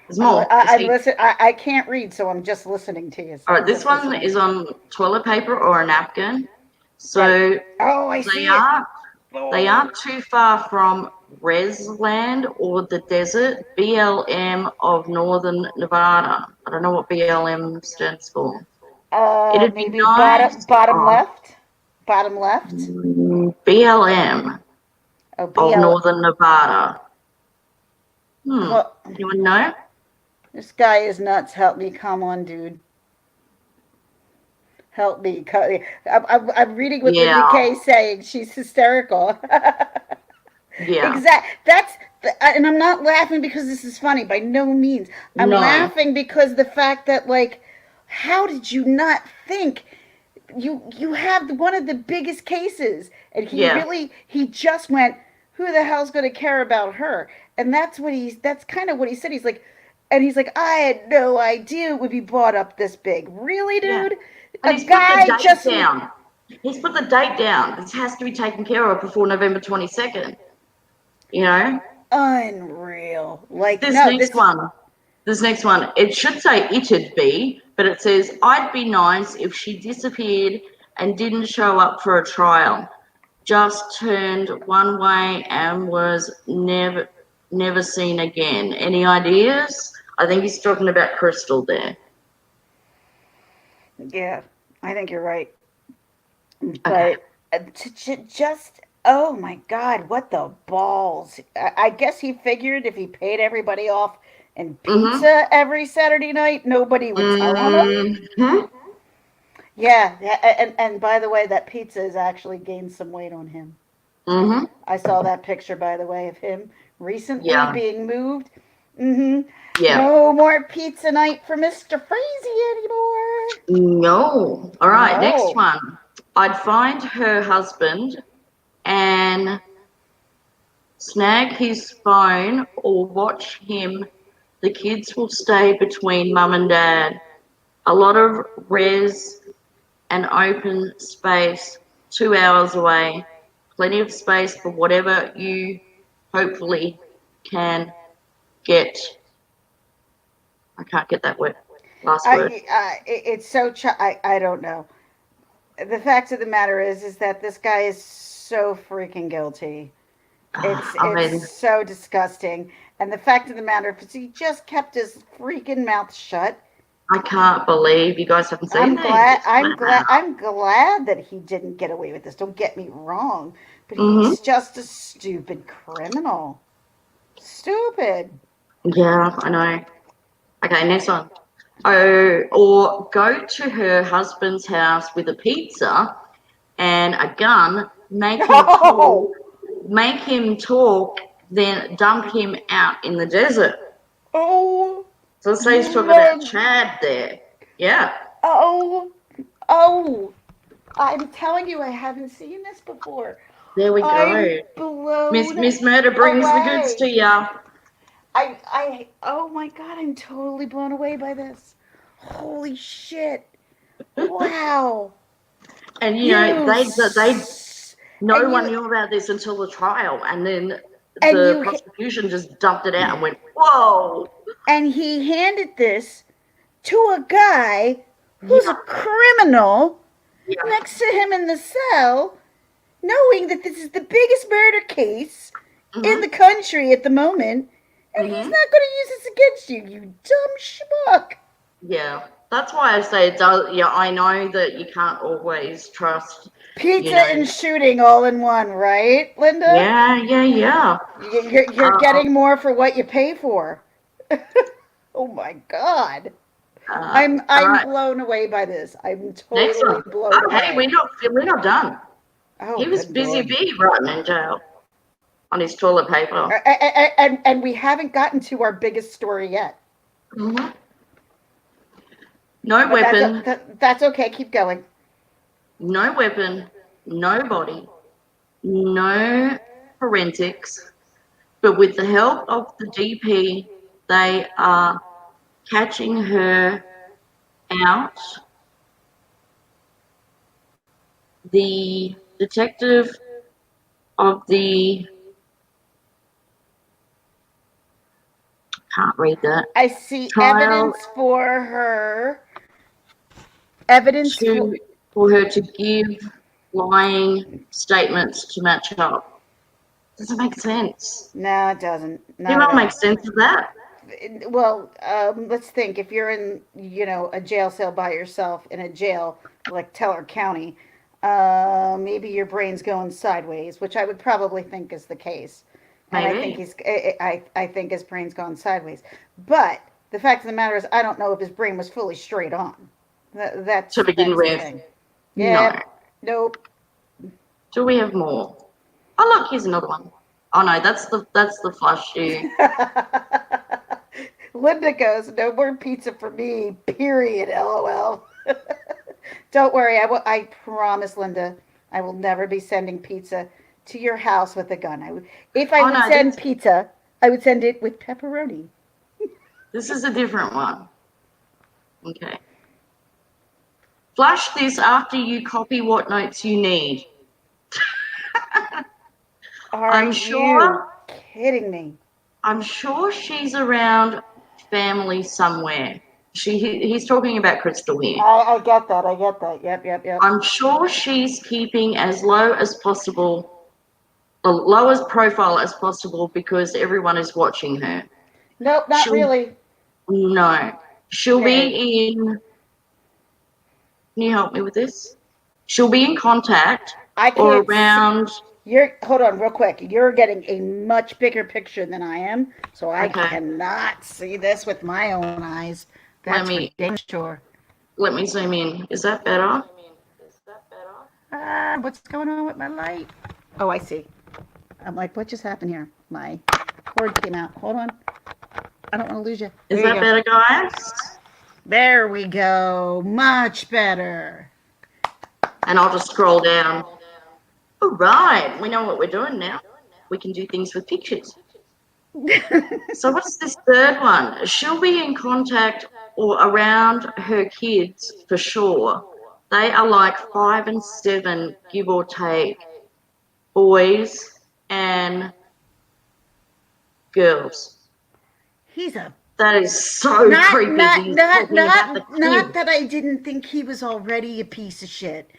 [SPEAKER 2] There's more. You
[SPEAKER 1] I'm
[SPEAKER 2] see,
[SPEAKER 1] listen. I can't read, so I'm just listening to you.
[SPEAKER 2] all right,
[SPEAKER 1] I'm
[SPEAKER 2] this
[SPEAKER 1] just
[SPEAKER 2] one
[SPEAKER 1] listening.
[SPEAKER 2] is on toilet paper or a napkin.
[SPEAKER 1] Right.
[SPEAKER 2] So
[SPEAKER 1] Oh, I
[SPEAKER 2] they
[SPEAKER 1] see it.
[SPEAKER 2] aren't they
[SPEAKER 1] Oh.
[SPEAKER 2] aren't too far from Resland or the desert. BLM of Northern Nevada. I don't know what BLM stands for. It'd be
[SPEAKER 1] Maybe
[SPEAKER 2] nice.
[SPEAKER 1] bottom
[SPEAKER 2] Oh,
[SPEAKER 1] left. Bottom left.
[SPEAKER 2] BLM
[SPEAKER 1] Oh,
[SPEAKER 2] of
[SPEAKER 1] BL.
[SPEAKER 2] Northern Nevada.
[SPEAKER 1] Well,
[SPEAKER 2] Anyone know?
[SPEAKER 1] this guy is nuts. Help me. Come on, dude. Help me. I'm reading what
[SPEAKER 2] Yeah,
[SPEAKER 1] Linda Kay is saying. She's hysterical.
[SPEAKER 2] yeah.
[SPEAKER 1] That's, and I'm not laughing because this is funny by no means. I'm
[SPEAKER 2] No,
[SPEAKER 1] laughing because the fact that like, how did you not think you have one of the biggest cases, and
[SPEAKER 2] yeah,
[SPEAKER 1] he just went, who the hell's going to care about her? And that's kind of what he said. He's like, And he's like, I had no idea it would be bought up this big. Really,
[SPEAKER 2] Yeah.
[SPEAKER 1] dude?
[SPEAKER 2] And
[SPEAKER 1] A
[SPEAKER 2] he's put the
[SPEAKER 1] guy
[SPEAKER 2] date
[SPEAKER 1] just
[SPEAKER 2] down. He's put the date down. This has to be taken care of before November 22nd. You know?
[SPEAKER 1] unreal. Like,
[SPEAKER 2] This
[SPEAKER 1] no,
[SPEAKER 2] next
[SPEAKER 1] this
[SPEAKER 2] one. This next one. It should say it'd be, but it says, I'd be nice if she disappeared and didn't show up for a trial. Just turned one way and was never seen again. Any ideas? I think he's talking about Crystal there.
[SPEAKER 1] yeah, I think you're right.
[SPEAKER 2] Okay.
[SPEAKER 1] But just, oh my God, what the balls. I guess he figured if he paid everybody off in
[SPEAKER 2] Mm-hmm.
[SPEAKER 1] pizza every Saturday night, nobody would tell on him.
[SPEAKER 2] Mm-hmm.
[SPEAKER 1] Yeah, and by the way, that pizza has actually gained some weight on him.
[SPEAKER 2] Mm-hmm.
[SPEAKER 1] I saw that picture, by the way, of him recently
[SPEAKER 2] Yeah.
[SPEAKER 1] being moved. Mm-hmm.
[SPEAKER 2] Yeah.
[SPEAKER 1] No more pizza night for Mr. Freezy anymore.
[SPEAKER 2] No. All right, next
[SPEAKER 1] No.
[SPEAKER 2] one. I'd find her husband and snag his phone or watch him. The kids will stay between mum and dad. A lot of res and open space, 2 hours away. Plenty of space for whatever you hopefully can get. I can't get that word. Last word.
[SPEAKER 1] It's so. I don't know. The fact of the matter is that this guy is so freaking guilty.
[SPEAKER 2] I
[SPEAKER 1] It's
[SPEAKER 2] mean,
[SPEAKER 1] so disgusting. And the fact of the matter is, he just kept his freaking mouth shut.
[SPEAKER 2] I can't believe you guys haven't seen
[SPEAKER 1] I'm glad.
[SPEAKER 2] these.
[SPEAKER 1] I'm glad.
[SPEAKER 2] Wow.
[SPEAKER 1] I'm glad that he didn't get away with this. Don't get me wrong, but
[SPEAKER 2] Mm-hmm.
[SPEAKER 1] he's just a stupid criminal. Stupid.
[SPEAKER 2] Yeah, I know. Okay, next one. Oh, or go to her husband's house with a pizza and a gun,
[SPEAKER 1] No.
[SPEAKER 2] make him talk, then dump him out in the desert.
[SPEAKER 1] Oh
[SPEAKER 2] So let's say he's talking about
[SPEAKER 1] my.
[SPEAKER 2] Chad there. Yeah,
[SPEAKER 1] Oh. Oh. I'm telling you, I haven't seen this before.
[SPEAKER 2] there we
[SPEAKER 1] I'm
[SPEAKER 2] go.
[SPEAKER 1] blown
[SPEAKER 2] Miss Murder brings the goods to
[SPEAKER 1] away.
[SPEAKER 2] ya.
[SPEAKER 1] Oh my God, I'm totally blown away by this. Holy shit. Wow.
[SPEAKER 2] And you know,
[SPEAKER 1] You,
[SPEAKER 2] no
[SPEAKER 1] and
[SPEAKER 2] one
[SPEAKER 1] you,
[SPEAKER 2] knew about this until the trial, and then
[SPEAKER 1] and
[SPEAKER 2] the
[SPEAKER 1] you,
[SPEAKER 2] prosecution just dumped it out and went, "Whoa,
[SPEAKER 1] and he handed this to a guy who's a
[SPEAKER 2] yeah,
[SPEAKER 1] criminal
[SPEAKER 2] yeah,
[SPEAKER 1] next to him in the cell, knowing that this is the biggest murder case in
[SPEAKER 2] mhm,
[SPEAKER 1] the country at the moment, and he's
[SPEAKER 2] mhm,
[SPEAKER 1] not going to use this against you, you dumb schmuck.
[SPEAKER 2] yeah." That's why I say it does. Yeah, I know that you can't always trust, you
[SPEAKER 1] Pizza
[SPEAKER 2] know.
[SPEAKER 1] and shooting all in one, right, Linda?
[SPEAKER 2] Yeah, yeah, yeah.
[SPEAKER 1] You're
[SPEAKER 2] Uh,
[SPEAKER 1] getting more for what you pay for. Oh my God.
[SPEAKER 2] all
[SPEAKER 1] I'm
[SPEAKER 2] right,
[SPEAKER 1] blown away by this. I'm
[SPEAKER 2] next
[SPEAKER 1] totally
[SPEAKER 2] one.
[SPEAKER 1] blown
[SPEAKER 2] Oh, hey,
[SPEAKER 1] away.
[SPEAKER 2] we're not done.
[SPEAKER 1] Oh,
[SPEAKER 2] He was
[SPEAKER 1] good
[SPEAKER 2] busy
[SPEAKER 1] Lord.
[SPEAKER 2] bee writing in jail on his toilet paper.
[SPEAKER 1] And we haven't gotten to our biggest story yet.
[SPEAKER 2] Hmm. No
[SPEAKER 1] But
[SPEAKER 2] weapon,
[SPEAKER 1] that's okay. Keep going.
[SPEAKER 2] no weapon, no body, no forensics, but with the help of the DP, they are catching her out. The detective of the can't read that
[SPEAKER 1] I see
[SPEAKER 2] trial
[SPEAKER 1] evidence for her. Evidence for.
[SPEAKER 2] for her to give lying statements to match up. Doesn't make sense.
[SPEAKER 1] No, it doesn't. Not at
[SPEAKER 2] Anyone make
[SPEAKER 1] all.
[SPEAKER 2] sense of that?
[SPEAKER 1] Well, let's think. If you're in, a jail cell by yourself in a jail like Teller County, maybe your brain's going sideways, which I would probably think is the case. And I think
[SPEAKER 2] Maybe.
[SPEAKER 1] I think his brain's gone sideways. But the fact of the matter is, I don't know if his brain was fully straight on.
[SPEAKER 2] To begin
[SPEAKER 1] That's the
[SPEAKER 2] with,
[SPEAKER 1] thing.
[SPEAKER 2] no.
[SPEAKER 1] Yep. Nope.
[SPEAKER 2] Do we have more? Oh look, here's another one. Oh no, that's the flush shoe.
[SPEAKER 1] Linda goes, no more pizza for me, period, LOL. Don't worry, I promise, Linda, I will never be sending pizza to your house with a gun. If I
[SPEAKER 2] Oh
[SPEAKER 1] would
[SPEAKER 2] no,
[SPEAKER 1] send
[SPEAKER 2] these
[SPEAKER 1] pizza, I would send it with pepperoni.
[SPEAKER 2] This is a different one. Okay. Flash this after you copy what notes you need.
[SPEAKER 1] Are
[SPEAKER 2] I'm
[SPEAKER 1] you
[SPEAKER 2] sure
[SPEAKER 1] kidding me?
[SPEAKER 2] I'm sure she's around family somewhere. He's talking about Crystal here.
[SPEAKER 1] I get that. I get that. Yep.
[SPEAKER 2] I'm sure she's keeping as low as possible, the lowest profile as possible because everyone is watching her.
[SPEAKER 1] Nope, not
[SPEAKER 2] She'll
[SPEAKER 1] really.
[SPEAKER 2] no. She'll
[SPEAKER 1] Okay.
[SPEAKER 2] be in. Can you help me with this? She'll be in contact
[SPEAKER 1] I
[SPEAKER 2] or
[SPEAKER 1] can't see.
[SPEAKER 2] around.
[SPEAKER 1] Hold on real quick. You're getting a much bigger picture than I am, so I
[SPEAKER 2] Okay.
[SPEAKER 1] cannot see this with my own eyes.
[SPEAKER 2] Let
[SPEAKER 1] That's for
[SPEAKER 2] me
[SPEAKER 1] damn sure.
[SPEAKER 2] let me zoom in. Is that better?
[SPEAKER 1] What's going on with my light? Oh, I see. I'm like, what just happened here? My cord came out. Hold on. I don't want to lose you.
[SPEAKER 2] Is
[SPEAKER 1] There you
[SPEAKER 2] that
[SPEAKER 1] go.
[SPEAKER 2] better, guys?
[SPEAKER 1] There we go. Much better.
[SPEAKER 2] And I'll just scroll down. All right, we know what we're doing now. We can do things with pictures. So what's this third one? She'll be in contact or around her kids for sure. They are like 5 and 7, give or take, boys and girls.
[SPEAKER 1] He's a
[SPEAKER 2] That is so creepy. He's talking about the
[SPEAKER 1] not
[SPEAKER 2] kids.
[SPEAKER 1] that I didn't think he was already a piece of shit,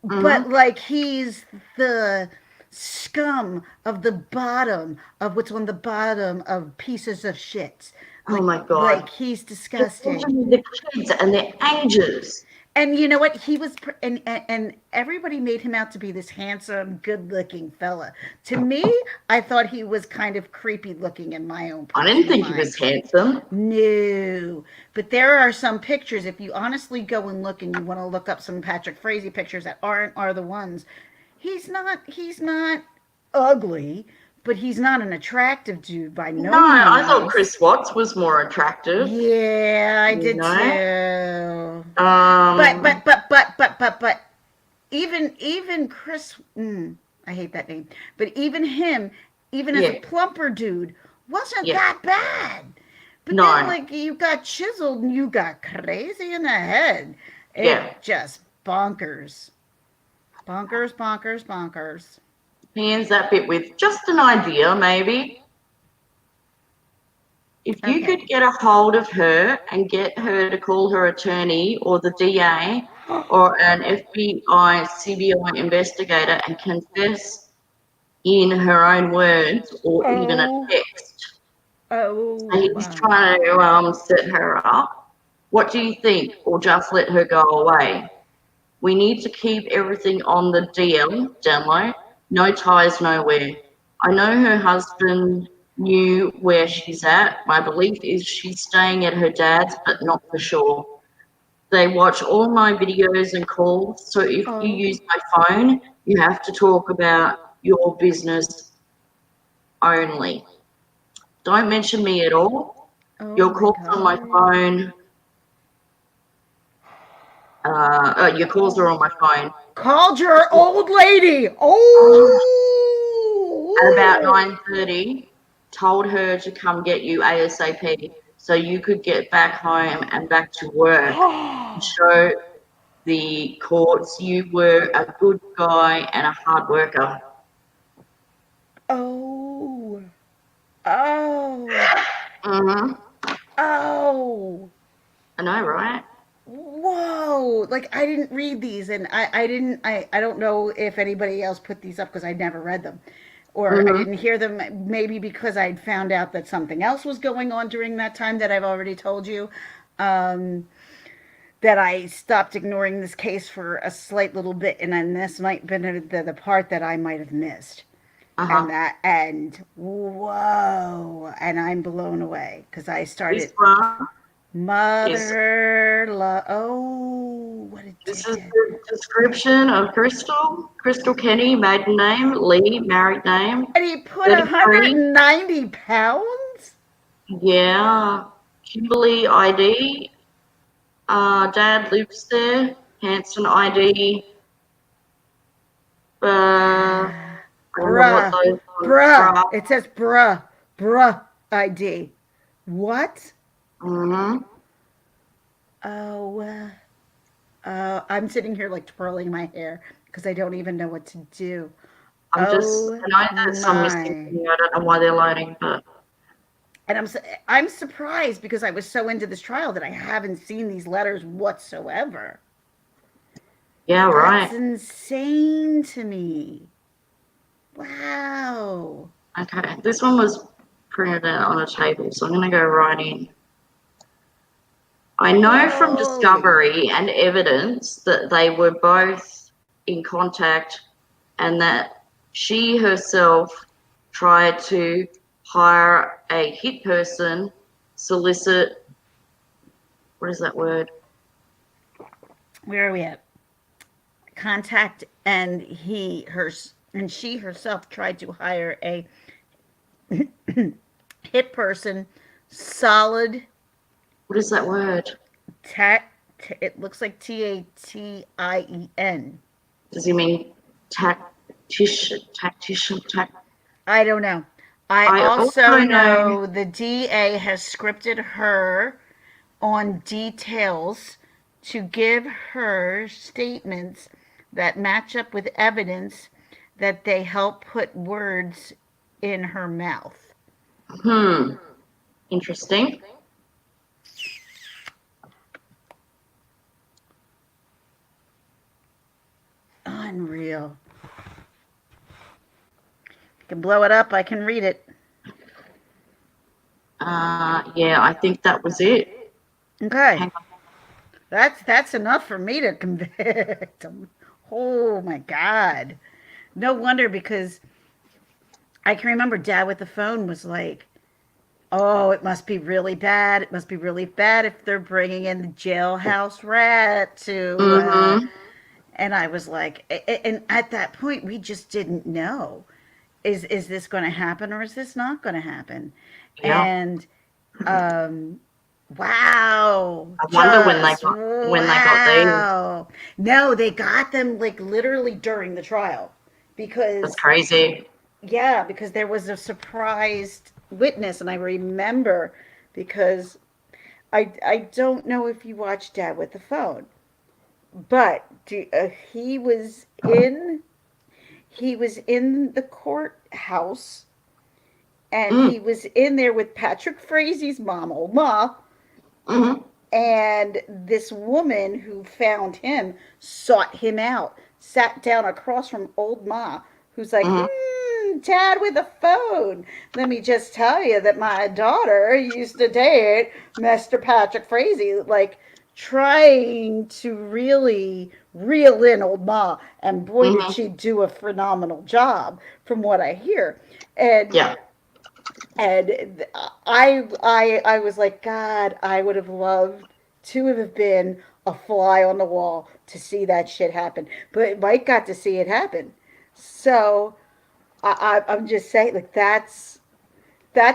[SPEAKER 1] but
[SPEAKER 2] Mm-hmm.
[SPEAKER 1] like he's the scum of the bottom of what's on the bottom of pieces of shit.
[SPEAKER 2] Oh my God.
[SPEAKER 1] Like he's
[SPEAKER 2] Just
[SPEAKER 1] disgusting.
[SPEAKER 2] mention the kids and their ages.
[SPEAKER 1] And you know what? He was, and everybody made him out to be this handsome, good-looking fella. To me, I thought he was kind of creepy looking in my own
[SPEAKER 2] I didn't
[SPEAKER 1] personal
[SPEAKER 2] think he
[SPEAKER 1] mind.
[SPEAKER 2] was handsome.
[SPEAKER 1] No, but there are some pictures. If you honestly go and look, and you want to look up some Patrick Frazee pictures that are the ones. He's not ugly, but he's not an attractive dude by
[SPEAKER 2] No,
[SPEAKER 1] no
[SPEAKER 2] I thought
[SPEAKER 1] means.
[SPEAKER 2] Chris Watts was more attractive,
[SPEAKER 1] Yeah, I
[SPEAKER 2] you
[SPEAKER 1] did
[SPEAKER 2] know.
[SPEAKER 1] too. But
[SPEAKER 2] Um,
[SPEAKER 1] but but but but but but even Chris, I hate that name, but even him, even as a
[SPEAKER 2] yeah,
[SPEAKER 1] plumper dude, wasn't
[SPEAKER 2] yeah,
[SPEAKER 1] that bad. But then,
[SPEAKER 2] no,
[SPEAKER 1] like, you got chiseled and you got crazy in the head.
[SPEAKER 2] yeah.
[SPEAKER 1] It just bonkers. Bonkers, bonkers, bonkers.
[SPEAKER 2] He ends that bit with just an idea, maybe. If you
[SPEAKER 1] Okay.
[SPEAKER 2] could get a hold of her and get her to call her attorney or the DA or an FBI, CBI investigator and confess in her own words or even a
[SPEAKER 1] Oh.
[SPEAKER 2] text. So
[SPEAKER 1] Oh.
[SPEAKER 2] he's trying to set her up. What do you think? Or just let her go away? We need to keep everything on the DL, down low. No ties, nowhere. I know her husband knew where she's at. My belief is she's staying at her dad's, but not for sure. They watch all my videos and calls, so if you
[SPEAKER 1] Oh.
[SPEAKER 2] use my phone, you have to talk about your business only. Don't mention me at all.
[SPEAKER 1] Oh
[SPEAKER 2] Your
[SPEAKER 1] my
[SPEAKER 2] calls on my
[SPEAKER 1] God.
[SPEAKER 2] phone. Your calls are on my phone.
[SPEAKER 1] Called your old lady.
[SPEAKER 2] At about
[SPEAKER 1] Oh.
[SPEAKER 2] 9:30, told her to come get you ASAP so you could get back home and back to work and show the courts you were a good guy and a hard worker.
[SPEAKER 1] Oh. Oh.
[SPEAKER 2] Mm-hmm.
[SPEAKER 1] Oh.
[SPEAKER 2] I know, right?
[SPEAKER 1] Whoa. Like I didn't read these and I don't know if anybody else put these up because I never read them. Or I
[SPEAKER 2] Mm-hmm.
[SPEAKER 1] didn't hear them maybe because I'd found out that something else was going on during that time that I've already told you. Um, that I stopped ignoring this case for a slight little bit, and then this might have been the part that I might have missed.
[SPEAKER 2] Uh-huh.
[SPEAKER 1] And whoa, and I'm blown away because I
[SPEAKER 2] This
[SPEAKER 1] started
[SPEAKER 2] one is
[SPEAKER 1] oh, what a
[SPEAKER 2] this is
[SPEAKER 1] dickhead.
[SPEAKER 2] the description of Crystal. Crystal Kenny, maiden name, Lee, married name,
[SPEAKER 1] And he put
[SPEAKER 2] 33.
[SPEAKER 1] 190 pounds.
[SPEAKER 2] Yeah. Kimberly ID. Dad lives there. Hanson ID. I don't know what
[SPEAKER 1] Bruh,
[SPEAKER 2] those ones
[SPEAKER 1] bruh.
[SPEAKER 2] are.
[SPEAKER 1] It says bruh ID. What?
[SPEAKER 2] Mm-hmm.
[SPEAKER 1] Oh, I'm sitting here like twirling my hair because I don't even know what to do.
[SPEAKER 2] I
[SPEAKER 1] Oh
[SPEAKER 2] know there's some missing
[SPEAKER 1] my.
[SPEAKER 2] here. I don't know why they're loading, but
[SPEAKER 1] And I'm surprised because I was so into this trial that I haven't seen these letters whatsoever.
[SPEAKER 2] yeah,
[SPEAKER 1] That's
[SPEAKER 2] right.
[SPEAKER 1] insane to me. Wow.
[SPEAKER 2] Okay, this one was printed out on a table, so I'm going to go right in. I know from
[SPEAKER 1] Holy.
[SPEAKER 2] discovery and evidence that they were both in contact and that she herself tried to hire a hit person, solicit, what is that word?
[SPEAKER 1] Where are we at? Contact and she herself tried to hire a hit person, solid
[SPEAKER 2] What is that word?
[SPEAKER 1] tech. It looks like Tatien.
[SPEAKER 2] Does he mean tactician,
[SPEAKER 1] I don't know. I
[SPEAKER 2] I
[SPEAKER 1] also
[SPEAKER 2] also know,
[SPEAKER 1] know the DA has scripted her on details to give her statements that match up with evidence that they help put words in her mouth.
[SPEAKER 2] interesting.
[SPEAKER 1] Unreal. I can blow it up. I can read it.
[SPEAKER 2] Yeah, I think that was it.
[SPEAKER 1] Okay.
[SPEAKER 2] Hang on.
[SPEAKER 1] That's enough for me to convict him. Oh my God. No wonder because I can remember Dad with the phone was like, "Oh, it must be really bad. It must be really bad if they're bringing in the jailhouse rat to."
[SPEAKER 2] Mm-hmm.
[SPEAKER 1] And I was like, and at that point, we just didn't know, is this going to happen or is this not going to happen?
[SPEAKER 2] Yeah.
[SPEAKER 1] And um, wow,
[SPEAKER 2] I wonder
[SPEAKER 1] just
[SPEAKER 2] when they got these.
[SPEAKER 1] wow. No, they got them like literally during the trial
[SPEAKER 2] That's
[SPEAKER 1] because
[SPEAKER 2] crazy.
[SPEAKER 1] yeah, because there was a surprised witness, and I remember because I don't know if you watched Dad with the phone, but he was in the courthouse, and
[SPEAKER 2] Mm,
[SPEAKER 1] he was in there with Patrick Frazie's mom, old Ma,
[SPEAKER 2] mm-hmm,
[SPEAKER 1] and this woman who found him sought him out, sat down across from old Ma, who's like,
[SPEAKER 2] mm-hmm.
[SPEAKER 1] Dad with a phone. Let me just tell you that my daughter used to date Mr. Patrick Frazee, like trying to really reel in old Ma. And boy, did
[SPEAKER 2] Mm-hmm.
[SPEAKER 1] she do a phenomenal job, from what I hear. And
[SPEAKER 2] Yeah.
[SPEAKER 1] I was like, God, I would have loved to have been a fly on the wall to see that shit happen. But Mike got to see it happen. So I'm just saying, like that's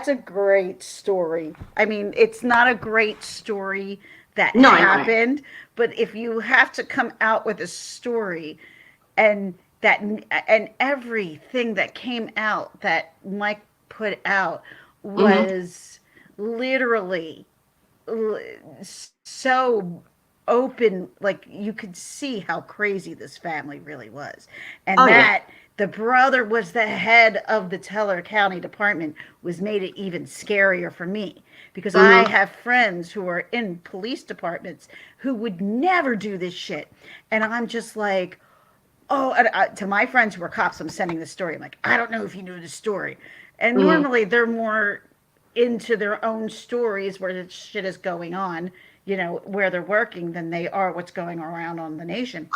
[SPEAKER 1] a great story. I mean, it's not a great story that
[SPEAKER 2] No, no.
[SPEAKER 1] happened, but if you have to come out with a story and that and everything that came out that Mike put out
[SPEAKER 2] Mm-hmm.
[SPEAKER 1] was literally so open, like you could see how crazy this family really was, and
[SPEAKER 2] Oh yeah.
[SPEAKER 1] that the brother was the head of the Teller County Department was made it even scarier for me because I
[SPEAKER 2] Mm-hmm.
[SPEAKER 1] have friends who are in police departments who would never do this shit, and I'm just like, oh, and, to my friends who are cops, I'm sending this story. I'm like, I don't know if you knew the story. And
[SPEAKER 2] Mm-hmm.
[SPEAKER 1] normally they're more into their own stories where the shit is going on, where they're working than they are what's going around on the nation.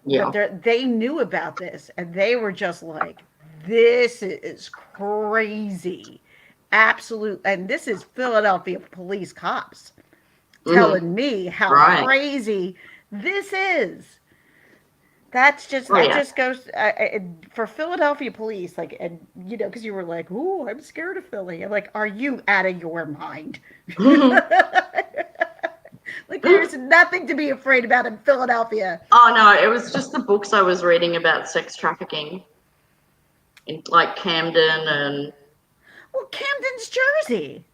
[SPEAKER 1] But
[SPEAKER 2] Yeah.
[SPEAKER 1] they knew about this and they were just like, this is crazy. Absolute. And this is Philadelphia police cops
[SPEAKER 2] Mm-hmm.
[SPEAKER 1] telling me how
[SPEAKER 2] Right.
[SPEAKER 1] crazy this is. That's just
[SPEAKER 2] Oh
[SPEAKER 1] that
[SPEAKER 2] yeah.
[SPEAKER 1] just goes for Philadelphia police, like, and because you were like, "Ooh, I'm scared of Philly." I'm like, are you out of your mind?
[SPEAKER 2] Mm-hmm.
[SPEAKER 1] Like, there's nothing to be afraid about in Philadelphia.
[SPEAKER 2] Oh no, it was just the books I was reading about sex trafficking in like Camden and
[SPEAKER 1] Well, Camden's Jersey.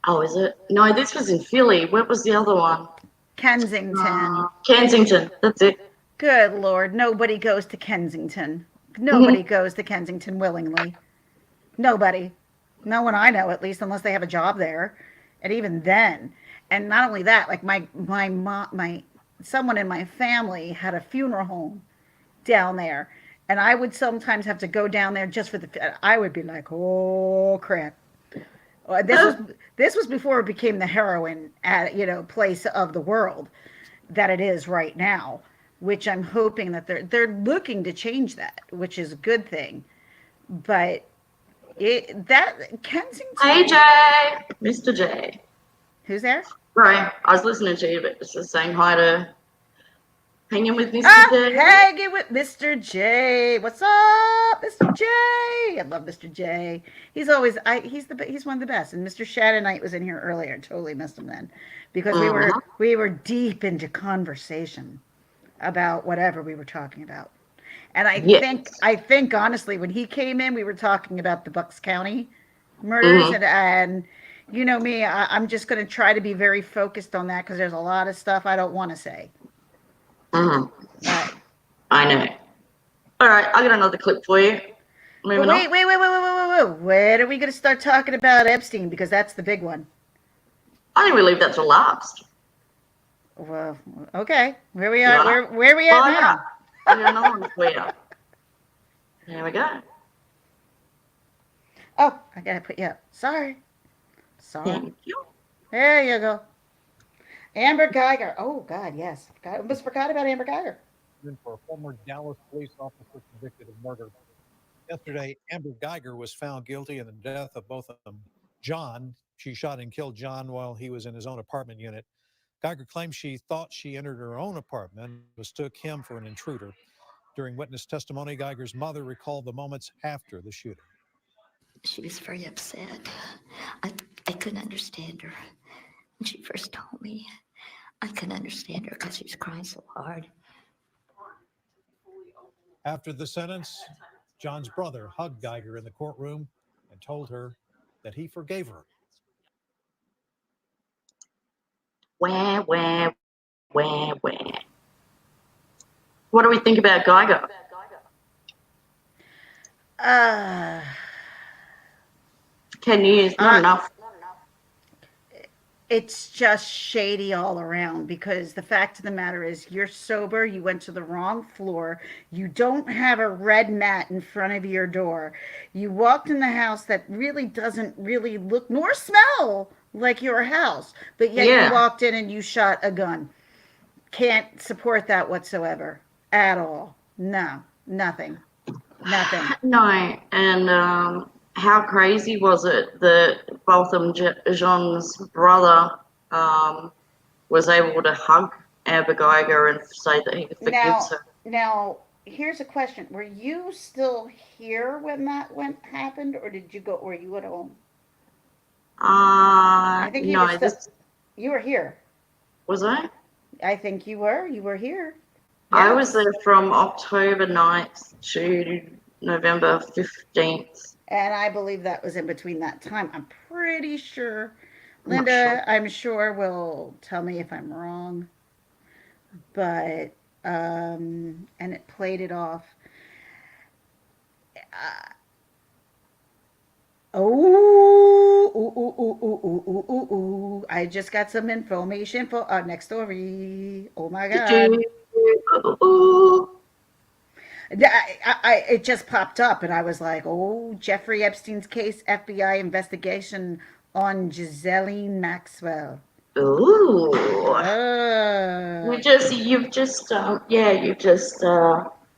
[SPEAKER 2] Oh, is it? No, this was in Philly. What was the other one?
[SPEAKER 1] Kensington.
[SPEAKER 2] Kensington. That's it.
[SPEAKER 1] Good Lord, nobody goes to Kensington. Nobody goes to Kensington willingly. Nobody. No one I know, at least, unless they have a job there. And even then, and not only that, like my mom, my someone in my family had a funeral home down there, and I would sometimes have to go down there just for the. I would be like, oh crap. This was before it became the heroin place of the world that it is right now, which I'm hoping that they're looking to change that, which is a good thing. But
[SPEAKER 2] Hey,
[SPEAKER 1] Kensington.
[SPEAKER 2] Jay. Mr. J.
[SPEAKER 1] Who's there?
[SPEAKER 2] Right. I was listening to you, but just saying hi to hanging with Mr.
[SPEAKER 1] Ah,
[SPEAKER 2] J.
[SPEAKER 1] hanging with Mr. J. What's up, Mr. J? I love Mr. J. He's always he's one of the best. And Mr. Shadow Knight was in here earlier. Totally missed him then, because we were deep into conversation about whatever we were talking about. And
[SPEAKER 2] Yes.
[SPEAKER 1] I think honestly, when he came in, we were talking about the Bucks County murders,
[SPEAKER 2] Mm-hmm.
[SPEAKER 1] and you know me, I'm just going to try to be very focused on that because there's a lot of stuff I don't want to say.
[SPEAKER 2] Mm-hmm.
[SPEAKER 1] But
[SPEAKER 2] I know. All right, I got another clip for you.
[SPEAKER 1] but
[SPEAKER 2] Moving on.
[SPEAKER 1] wait. When are we going to start talking about Epstein? Because that's the big one.
[SPEAKER 2] I think we leave that to last.
[SPEAKER 1] Well, okay, where we
[SPEAKER 2] You
[SPEAKER 1] are,
[SPEAKER 2] are?
[SPEAKER 1] where we at now?
[SPEAKER 2] I got another one for you. There we go.
[SPEAKER 1] Oh, I gotta put you up. Sorry.
[SPEAKER 2] Thank you.
[SPEAKER 1] There you go. Amber Geiger. Oh God, yes. I almost forgot about Amber Geiger.
[SPEAKER 3] For a former Dallas police officer convicted of murder. Yesterday, Amber Geiger was found guilty in the death of both of them. John, she shot and killed John while he was in his own apartment unit. Geiger claims she thought she entered her own apartment and mistook him for an intruder. During witness testimony, Geiger's mother recalled the moments after the shooting.
[SPEAKER 10] She was very upset. I couldn't understand her. When she first told me, I couldn't understand her because she was crying so hard.
[SPEAKER 3] After the sentence, John's brother hugged Geiger in the courtroom and told her that he forgave her.
[SPEAKER 2] Wah. What do we think about Geiger? 10 years, not enough.
[SPEAKER 1] It's just shady all around, because the fact of the matter is you're sober, you went to the wrong floor, you don't have a red mat in front of your door, you walked in the house that really doesn't really look nor smell like your house, but yet you walked in and you shot a gun. Can't support that whatsoever at all. No, nothing.
[SPEAKER 2] No, and how crazy was it that Botham Jean's brother was able to hug Amber Geiger and say that he forgives her?
[SPEAKER 1] Now, here's a question: were you still here when that happened, or did you go? Were you at home? I think you were
[SPEAKER 2] No,
[SPEAKER 1] still.
[SPEAKER 2] this
[SPEAKER 1] You were here.
[SPEAKER 2] was I?
[SPEAKER 1] I think you were. You were here.
[SPEAKER 2] I
[SPEAKER 1] Yeah.
[SPEAKER 2] was there from October 9th to November 15th.
[SPEAKER 1] And I believe that was in between that time. I'm pretty sure.
[SPEAKER 2] I'm not sure.
[SPEAKER 1] Linda, I'm sure, will tell me if I'm wrong. But, and it played it off. I just got some information for our next story. Oh my God. It just popped up, and I was like, oh, Jeffrey Epstein's case, FBI investigation on Ghislaine Maxwell.
[SPEAKER 2] Ooh.
[SPEAKER 1] Uh,
[SPEAKER 2] You've just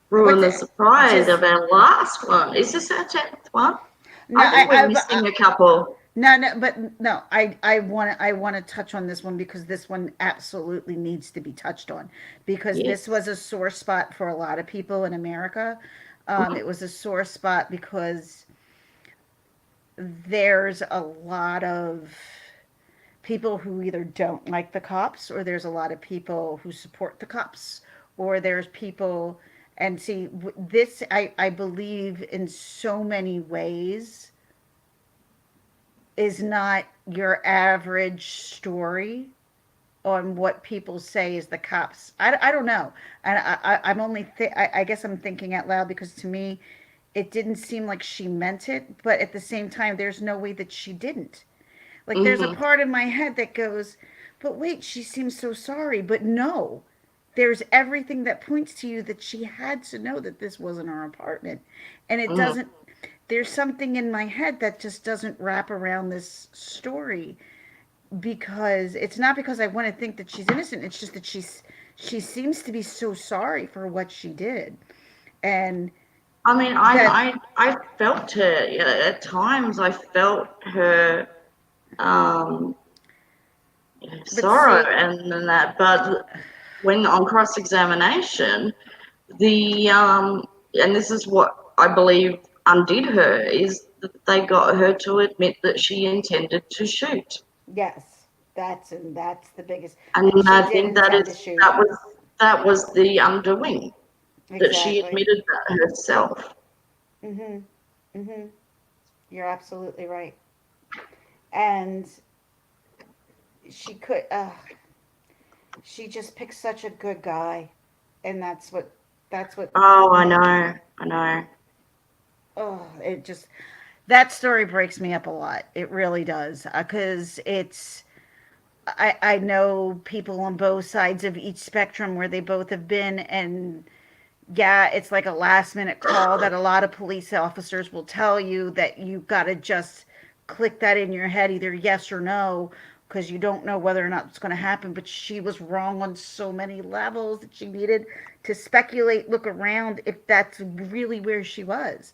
[SPEAKER 2] ruined the surprise of our last one. Is this our 10th one?
[SPEAKER 1] no,
[SPEAKER 2] I think we're missing a couple.
[SPEAKER 1] no. I want to touch on this one because this one absolutely needs to be touched on, because this was a sore spot for a lot of people in America. It was a sore spot because there's a lot of people who either don't like the cops, or there's a lot of people who support the cops, or there's people, and see, this, I believe in so many ways is not your average story on what people say is the cops. I don't know. And I'm only, I guess I'm thinking out loud because to me, it didn't seem like she meant it. But at the same time, there's no way that she didn't. Like, there's a
[SPEAKER 2] Hmm.
[SPEAKER 1] part in my head that goes, but wait, she seems so sorry. But no, there's everything that points to you that she had to know that this wasn't her apartment. And it
[SPEAKER 2] Hmm.
[SPEAKER 1] doesn't, there's something in my head that just doesn't wrap around this story because it's not because I want to think that she's innocent. It's just that she seems to be so sorry for what she did. And
[SPEAKER 2] I mean,
[SPEAKER 1] that
[SPEAKER 2] I felt her, at times. I felt her um,
[SPEAKER 1] but
[SPEAKER 2] sorrow
[SPEAKER 1] see,
[SPEAKER 2] and that. But when on cross examination, the and this is what I believe undid her, is that they got her to admit that she intended to shoot.
[SPEAKER 1] yes, that's the biggest,
[SPEAKER 2] And
[SPEAKER 1] and she
[SPEAKER 2] I
[SPEAKER 1] did
[SPEAKER 2] think that
[SPEAKER 1] intend to
[SPEAKER 2] is
[SPEAKER 1] shoot.
[SPEAKER 2] that was the undoing, that she
[SPEAKER 1] Exactly.
[SPEAKER 2] admitted that herself.
[SPEAKER 1] Mhm. Mhm. You're absolutely right. And she could she just picked such a good guy, and that's what
[SPEAKER 2] Oh, I know.
[SPEAKER 1] oh, it just that story breaks me up a lot. It really does. Cuz it's I know people on both sides of each spectrum where they both have been, and yeah, it's like a last minute call that a lot of police officers will tell you that you got to just click that in your head, either yes or no, because you don't know whether or not it's going to happen. But she was wrong on so many levels that she needed to speculate, look around if that's really where she was.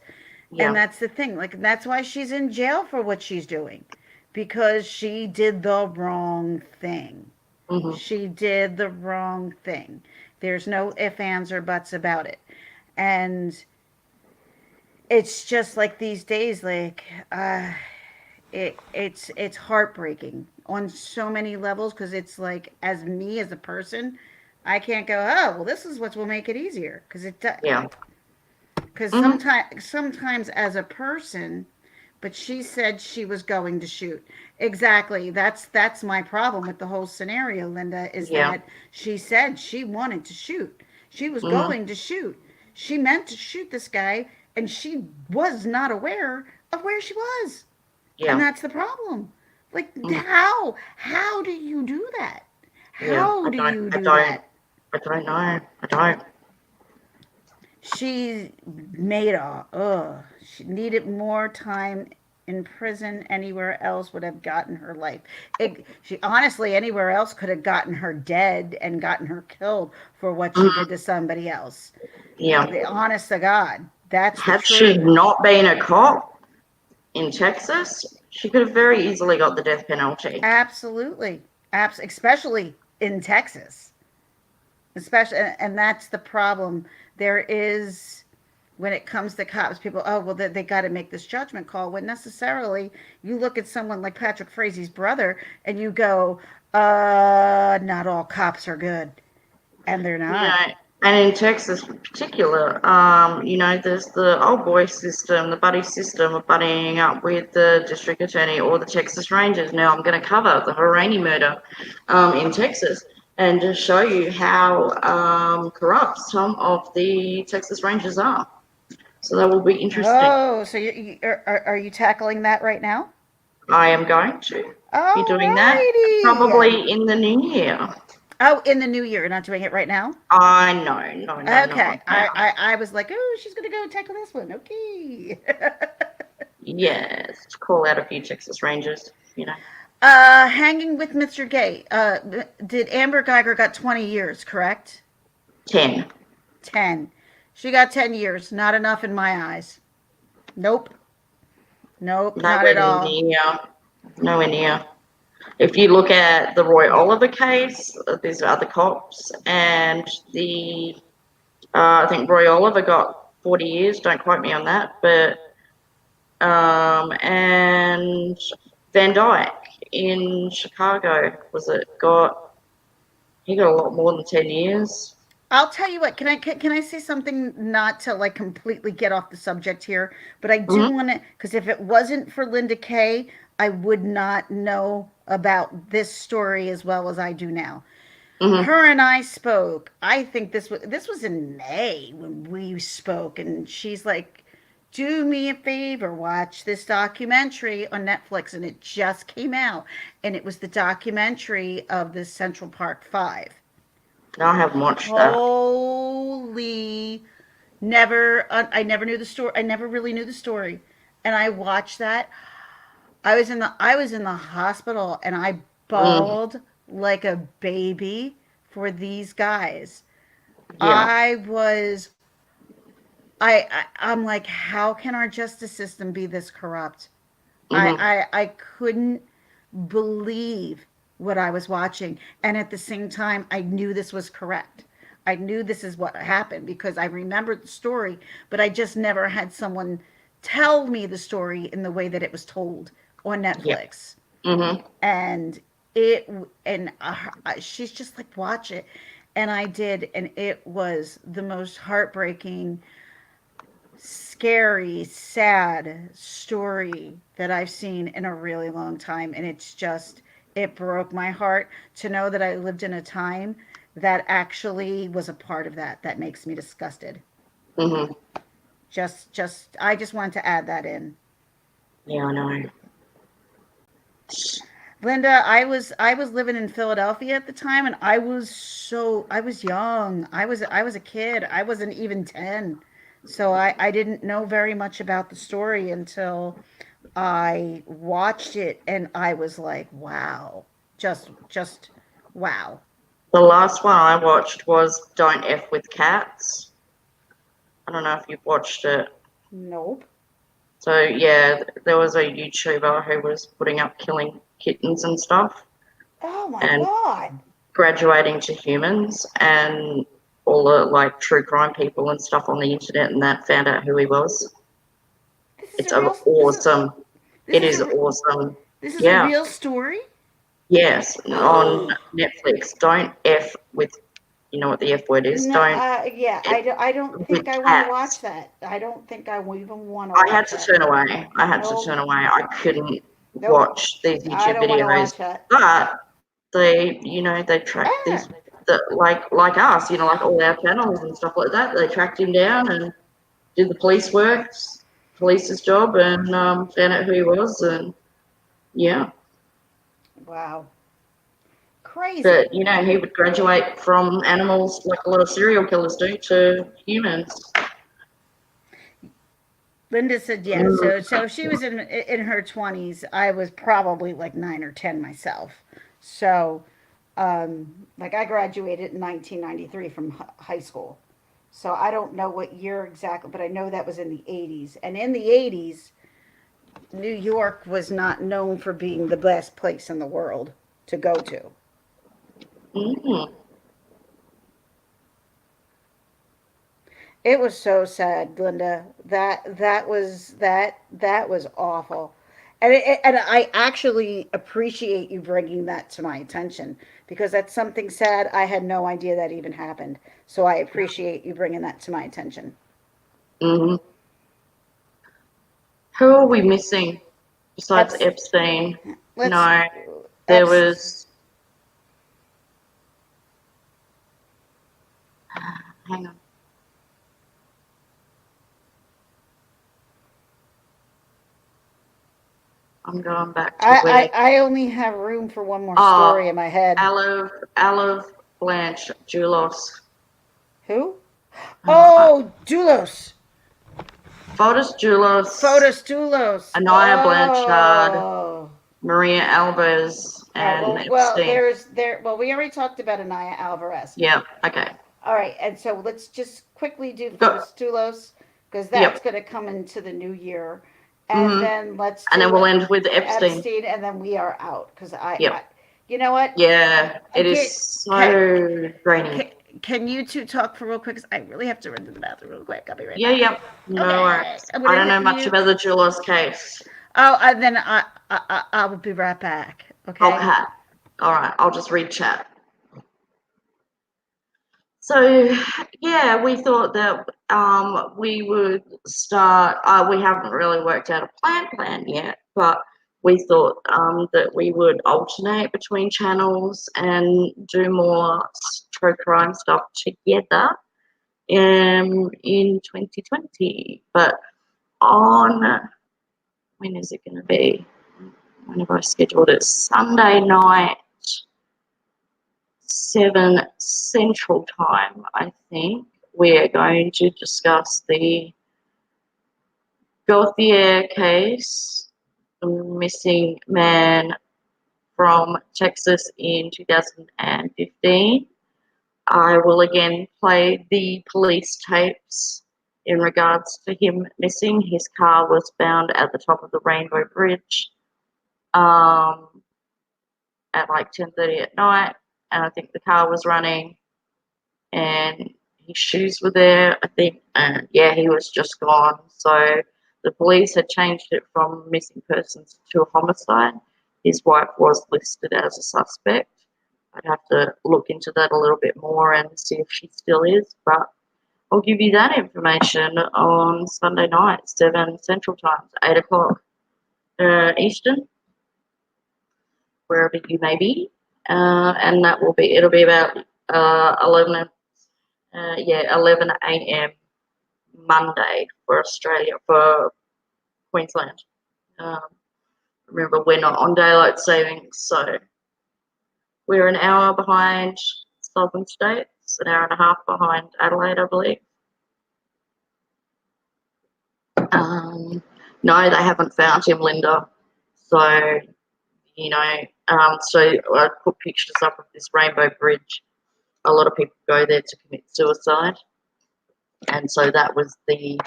[SPEAKER 1] And
[SPEAKER 2] Yeah.
[SPEAKER 1] that's the thing. Like, that's why she's in jail for what she's doing, because she did the wrong thing.
[SPEAKER 2] Hmm.
[SPEAKER 1] She did the wrong thing. There's no ifs, ands, or buts about it. And it's just like these days, like it's heartbreaking on so many levels because it's like as me as a person, I can't go, oh well, this is what will make it easier because
[SPEAKER 2] Yeah.
[SPEAKER 1] because
[SPEAKER 2] Hmm.
[SPEAKER 1] sometimes as a person, but she said she was going to shoot. Exactly. That's my problem with the whole scenario, Linda, is
[SPEAKER 2] Yeah.
[SPEAKER 1] that she said she wanted to shoot. She was
[SPEAKER 2] Hmm.
[SPEAKER 1] going to shoot. She meant to shoot this guy, and she was not aware of where she was. And
[SPEAKER 2] Yeah.
[SPEAKER 1] that's the problem. Like,
[SPEAKER 2] Hmm.
[SPEAKER 1] how do you do that?
[SPEAKER 2] Yeah.
[SPEAKER 1] How do you
[SPEAKER 2] I
[SPEAKER 1] do
[SPEAKER 2] don't.
[SPEAKER 1] that?
[SPEAKER 2] I don't know. I don't.
[SPEAKER 1] She made a she needed more time in prison. Anywhere else would have gotten her life. She honestly, anywhere else could have gotten her dead and gotten her killed for what she did
[SPEAKER 2] Hmm.
[SPEAKER 1] to somebody else.
[SPEAKER 2] Yeah.
[SPEAKER 1] The honest to God, that's the
[SPEAKER 2] Had she
[SPEAKER 1] truth.
[SPEAKER 2] not been a cop in Texas, she could have very easily got the death penalty.
[SPEAKER 1] Absolutely. Especially in Texas. Especially, and that's the problem. There is, when it comes to cops, people, oh, well, they got to make this judgment call. When necessarily, you look at someone like Patrick Frazie's brother and you go, not all cops are good. And they're
[SPEAKER 2] You
[SPEAKER 1] not.
[SPEAKER 2] know, and in Texas in particular, there's the old boy system, the buddy system of buddying up with the district attorney or the Texas Rangers. Now I'm going to cover the Harani murder in Texas and just show you how corrupt some of the Texas Rangers are. So that will be interesting.
[SPEAKER 1] Oh, so are you tackling that right now?
[SPEAKER 2] I am going to be
[SPEAKER 1] All
[SPEAKER 2] doing that
[SPEAKER 1] righty.
[SPEAKER 2] probably in the new year.
[SPEAKER 1] Oh, in the new year. You're not doing it right now?
[SPEAKER 2] I know, no, no,
[SPEAKER 1] Okay.
[SPEAKER 2] not now.
[SPEAKER 1] I was like, oh, she's going to go tackle this one. Okay.
[SPEAKER 2] Yes, call out a few Texas Rangers.
[SPEAKER 1] Hanging with Mr. Gay. Did Amber Geiger got 20 years, correct?
[SPEAKER 2] 10.
[SPEAKER 1] 10. She got 10 years. Not enough in my eyes. Nope. Nope, not at
[SPEAKER 2] Nowhere
[SPEAKER 1] all.
[SPEAKER 2] near. Nowhere near. If you look at the Roy Oliver case, there's other cops, and I think Roy Oliver got 40 years. Don't quote me on that, but and Van Dyke in Chicago, was it, he got a lot more than 10 years.
[SPEAKER 1] I'll tell you what. Can I say something, not to completely get off the subject here, but I do
[SPEAKER 2] Hmm.
[SPEAKER 1] want to, because if it wasn't for Linda Kay, I would not know about this story as well as I do now.
[SPEAKER 2] Mm-hmm.
[SPEAKER 1] Her and I spoke. I think this was in May when we spoke, and she's like, "Do me a favor, watch this documentary on Netflix," and it just came out, and it was the documentary of the Central Park Five.
[SPEAKER 2] I haven't watched that.
[SPEAKER 1] Holy, never! I never knew the story. I never really knew the story, and I watched that. I was in the hospital, and I
[SPEAKER 2] Mm,
[SPEAKER 1] bawled like a baby for these guys.
[SPEAKER 2] yeah.
[SPEAKER 1] I was I'm like, how can our justice system be this corrupt?
[SPEAKER 2] Mm-hmm.
[SPEAKER 1] I couldn't believe what I was watching. And at the same time, I knew this was correct. I knew this is what happened because I remembered the story, but I just never had someone tell me the story in the way that it was told on
[SPEAKER 2] Yeah.
[SPEAKER 1] Netflix.
[SPEAKER 2] Mm-hmm.
[SPEAKER 1] And it and she's just like, watch it, and I did, and it was the most heartbreaking, scary, sad story that I've seen in a really long time. And it broke my heart to know that I lived in a time that actually was a part of that. That makes me disgusted.
[SPEAKER 2] Mm-hmm.
[SPEAKER 1] I just wanted to add that in.
[SPEAKER 2] Yeah, I know.
[SPEAKER 1] Linda, I was living in Philadelphia at the time, and I was young. I was a kid. I wasn't even 10. So I didn't know very much about the story until I watched it, and I was like, wow. Just wow.
[SPEAKER 2] The last one I watched was Don't F with Cats. I don't know if you've watched it.
[SPEAKER 1] Nope.
[SPEAKER 2] So yeah, there was a YouTuber who was putting up killing kittens and stuff
[SPEAKER 1] Oh my
[SPEAKER 2] and
[SPEAKER 1] God.
[SPEAKER 2] graduating to humans, and all the like true crime people and stuff on the internet and that found out who he was.
[SPEAKER 1] This is
[SPEAKER 2] It's
[SPEAKER 1] a real
[SPEAKER 2] awesome.
[SPEAKER 1] this
[SPEAKER 2] It
[SPEAKER 1] is a
[SPEAKER 2] is
[SPEAKER 1] re-
[SPEAKER 2] awesome.
[SPEAKER 1] this is a
[SPEAKER 2] Yeah.
[SPEAKER 1] real story?
[SPEAKER 2] Yes, on
[SPEAKER 1] No,
[SPEAKER 2] Netflix. Don't F with, you know what the F word is? Don't
[SPEAKER 1] yeah,
[SPEAKER 2] F
[SPEAKER 1] I don't
[SPEAKER 2] with
[SPEAKER 1] think I want to watch
[SPEAKER 2] cats.
[SPEAKER 1] that. I don't think I even want to
[SPEAKER 2] I had
[SPEAKER 1] watch
[SPEAKER 2] to
[SPEAKER 1] that.
[SPEAKER 2] turn away. I had to
[SPEAKER 1] Nope.
[SPEAKER 2] turn away. I couldn't
[SPEAKER 1] Nope.
[SPEAKER 2] watch these
[SPEAKER 1] I
[SPEAKER 2] YouTube
[SPEAKER 1] don't want to
[SPEAKER 2] videos.
[SPEAKER 1] watch that.
[SPEAKER 2] But they tracked
[SPEAKER 1] Ah,
[SPEAKER 2] like us, like all our channels and stuff like that. They tracked him down and did the police's job, and found out who he was, and yeah.
[SPEAKER 1] wow. Crazy.
[SPEAKER 2] But he would graduate from animals like a lot of serial killers do to humans.
[SPEAKER 1] Linda said yes.
[SPEAKER 2] Mm,
[SPEAKER 1] So if she was in her 20s, I was probably like 9 or 10 myself. So like I graduated in 1993 from high school. So I don't know what year exactly, but I know that was in the 80s. And in the 80s, New York was not known for being the best place in the world to go to.
[SPEAKER 2] mm,
[SPEAKER 1] It was so sad, Linda. That was awful. And I actually appreciate you bringing that to my attention because that's something sad. I had no idea that even happened. So I appreciate you bringing that to my attention.
[SPEAKER 2] mm. Who are we missing besides
[SPEAKER 1] Eps,
[SPEAKER 2] Epstein?
[SPEAKER 1] let's
[SPEAKER 2] No, there
[SPEAKER 1] Eps,
[SPEAKER 2] was. Hang on. I'm going back to where.
[SPEAKER 1] I only have room for one more story in
[SPEAKER 2] Oh,
[SPEAKER 1] my head.
[SPEAKER 2] Olive Blanche Doulos.
[SPEAKER 1] Who?
[SPEAKER 2] Oh,
[SPEAKER 1] Oh, Doulos.
[SPEAKER 2] Fotis Doulos,
[SPEAKER 1] Fotis Doulos.
[SPEAKER 2] Anaya Blanchard,
[SPEAKER 1] Oh.
[SPEAKER 2] Maria Alvarez,
[SPEAKER 1] All right.
[SPEAKER 2] and
[SPEAKER 1] Well,
[SPEAKER 2] Epstein.
[SPEAKER 1] Well, we already talked about Anaya Alvarez.
[SPEAKER 2] Yeah. Okay.
[SPEAKER 1] All right, and so let's just quickly do
[SPEAKER 2] Go.
[SPEAKER 1] Fotostulos because that's
[SPEAKER 2] Yep.
[SPEAKER 1] going to come into the new year, and
[SPEAKER 2] Mhm.
[SPEAKER 1] then let's
[SPEAKER 2] And then
[SPEAKER 1] do
[SPEAKER 2] we'll end with Epstein.
[SPEAKER 1] Epstein, and then we are out because
[SPEAKER 2] Yep.
[SPEAKER 1] you know what?
[SPEAKER 2] Yeah.
[SPEAKER 1] I
[SPEAKER 2] It
[SPEAKER 1] get
[SPEAKER 2] is
[SPEAKER 1] can,
[SPEAKER 2] so draining.
[SPEAKER 1] can can you two talk for real quick? 'Cause I really have to run to the bathroom real quick. I'll be right
[SPEAKER 2] Yeah.
[SPEAKER 1] back.
[SPEAKER 2] Yep. No
[SPEAKER 1] Okay,
[SPEAKER 2] worries.
[SPEAKER 1] I'm
[SPEAKER 2] I
[SPEAKER 1] gonna
[SPEAKER 2] don't know
[SPEAKER 1] hit
[SPEAKER 2] much
[SPEAKER 1] mute.
[SPEAKER 2] about the Doulos case.
[SPEAKER 1] Oh, and then I will be right back. Okay.
[SPEAKER 2] Okay. All right. I'll just read chat. So yeah, we thought that we would start. We haven't really worked out a plan yet, but we thought that we would alternate between channels and do more true crime stuff together in 2020. But on, when is it going to be? When have I scheduled it? Sunday night, 7 Central Time, I think. We're going to discuss the Gauthier case, the missing man from Texas in 2015. I will again play the police tapes in regards to him missing. His car was found at the top of the Rainbow Bridge at like 10:30 at night, and I think the car was running and his shoes were there, I think, and yeah, he was just gone. So the police had changed it from missing persons to a homicide. His wife was listed as a suspect. I'd have to look into that a little bit more and see if she still is, but I'll give you that information on Sunday night, 7 Central Time, 8 o'clock Eastern, wherever you may be. And that will be, it'll be about 11 a.m. Monday for Australia, for Queensland. Remember, we're not on daylight savings, so we're an hour behind Southern States, an hour and a half behind Adelaide, I believe. No, they haven't found him, Linda. So, you know, so I put pictures up of this Rainbow Bridge. A lot of people go there to commit suicide. And so that was the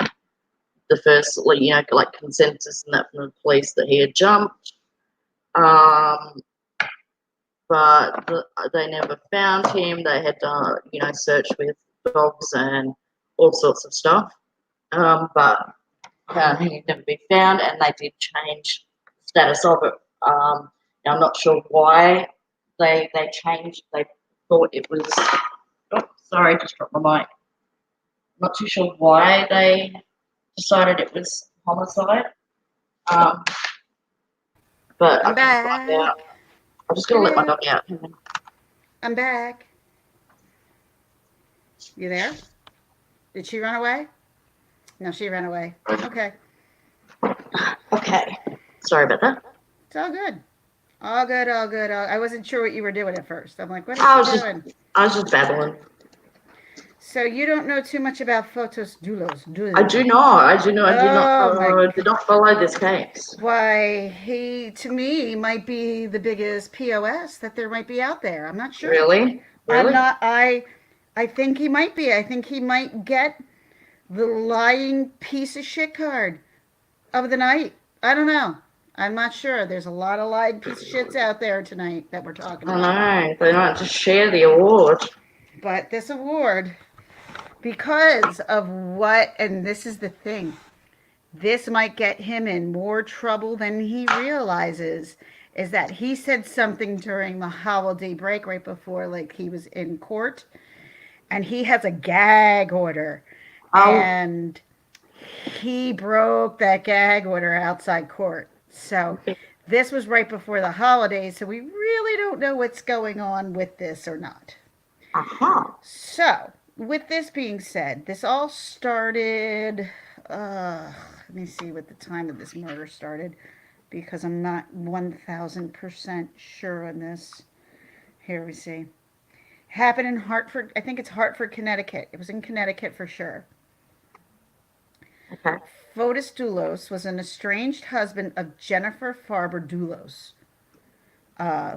[SPEAKER 2] first, you know, like consensus and that from the police that he had jumped. But they never found him. They had done, you know, search with dogs and all sorts of stuff. But he had never been found, and they did change the status of it. Now I'm not sure why they changed. They thought it was. Oh, sorry, just dropped my mic. Not too sure why they decided it was homicide. But
[SPEAKER 1] I'm
[SPEAKER 2] I can find
[SPEAKER 1] back.
[SPEAKER 2] out. I'm just gonna let my dog out.
[SPEAKER 1] I'm back. You there? Did she run away? No, she ran away. Okay.
[SPEAKER 2] Okay. Sorry about that.
[SPEAKER 1] It's all good. All good, all good. I wasn't sure what you were doing at first. I'm like, what
[SPEAKER 2] I
[SPEAKER 1] is
[SPEAKER 2] was
[SPEAKER 1] she
[SPEAKER 2] just
[SPEAKER 1] doing?
[SPEAKER 2] babbling.
[SPEAKER 1] So you don't know too much about photos doulos, do you?
[SPEAKER 2] I do not. I do not.
[SPEAKER 1] Oh my
[SPEAKER 2] Did not follow this case.
[SPEAKER 1] Why, he to me might be the biggest POS that there might be out there. I'm not sure.
[SPEAKER 2] Really?
[SPEAKER 1] I'm
[SPEAKER 2] Really?
[SPEAKER 1] not. I think he might be. I think he might get the lying piece of shit card of the night. I don't know. I'm not sure. There's a lot of lying piece of shits out there tonight that we're talking about.
[SPEAKER 2] I know. They might just share the award.
[SPEAKER 1] But this award, because of what, and this is the thing, this might get him in more trouble than he realizes, is that he said something during the holiday break right before, like he was in court, and he has a gag order. And he broke that gag order outside court. So this was right before the holidays, so we really don't know what's going on with this or not. So, with this being said, this all started. Let me see what the time of this murder started, because I'm not 1000% sure on this. Here we see. Happened in Hartford. I think it's Hartford, Connecticut. It was in Connecticut for sure.
[SPEAKER 2] Okay.
[SPEAKER 1] Fotis Doulos was an estranged husband of Jennifer Farber Doulos,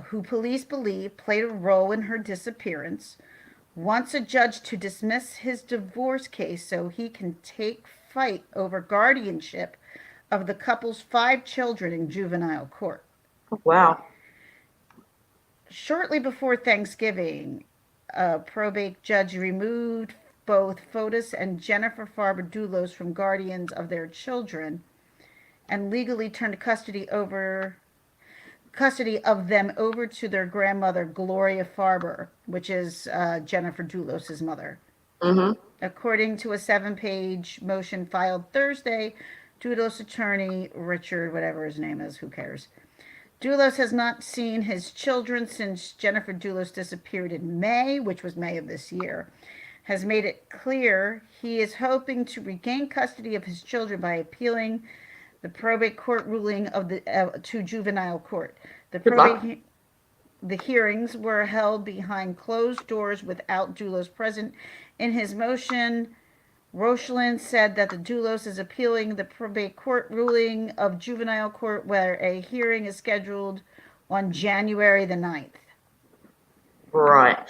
[SPEAKER 1] who police believe played a role in her disappearance, wants a judge to dismiss his divorce case so he can take fight over guardianship of the couple's 5 children in juvenile court.
[SPEAKER 2] Oh, wow.
[SPEAKER 1] Shortly before Thanksgiving, a probate judge removed both Fotis and Jennifer Farber Doulos from guardians of their children and legally turned custody of them over to their grandmother, Gloria Farber, which is Jennifer Doulos' mother.
[SPEAKER 2] Mm-hmm.
[SPEAKER 1] According to a 7-page motion filed Thursday, Doulos' attorney, Richard, whatever his name is, who cares, Doulos has not seen his children since Jennifer Doulos disappeared in May, which was May of this year. Has made it clear he is hoping to regain custody of his children by appealing the probate court ruling of the to juvenile court. The
[SPEAKER 2] Good luck.
[SPEAKER 1] the hearings were held behind closed doors without Doulos present. In his motion, Rochland said that the Doulos is appealing the probate court ruling of juvenile court where a hearing is scheduled on January the 9th.
[SPEAKER 2] Right.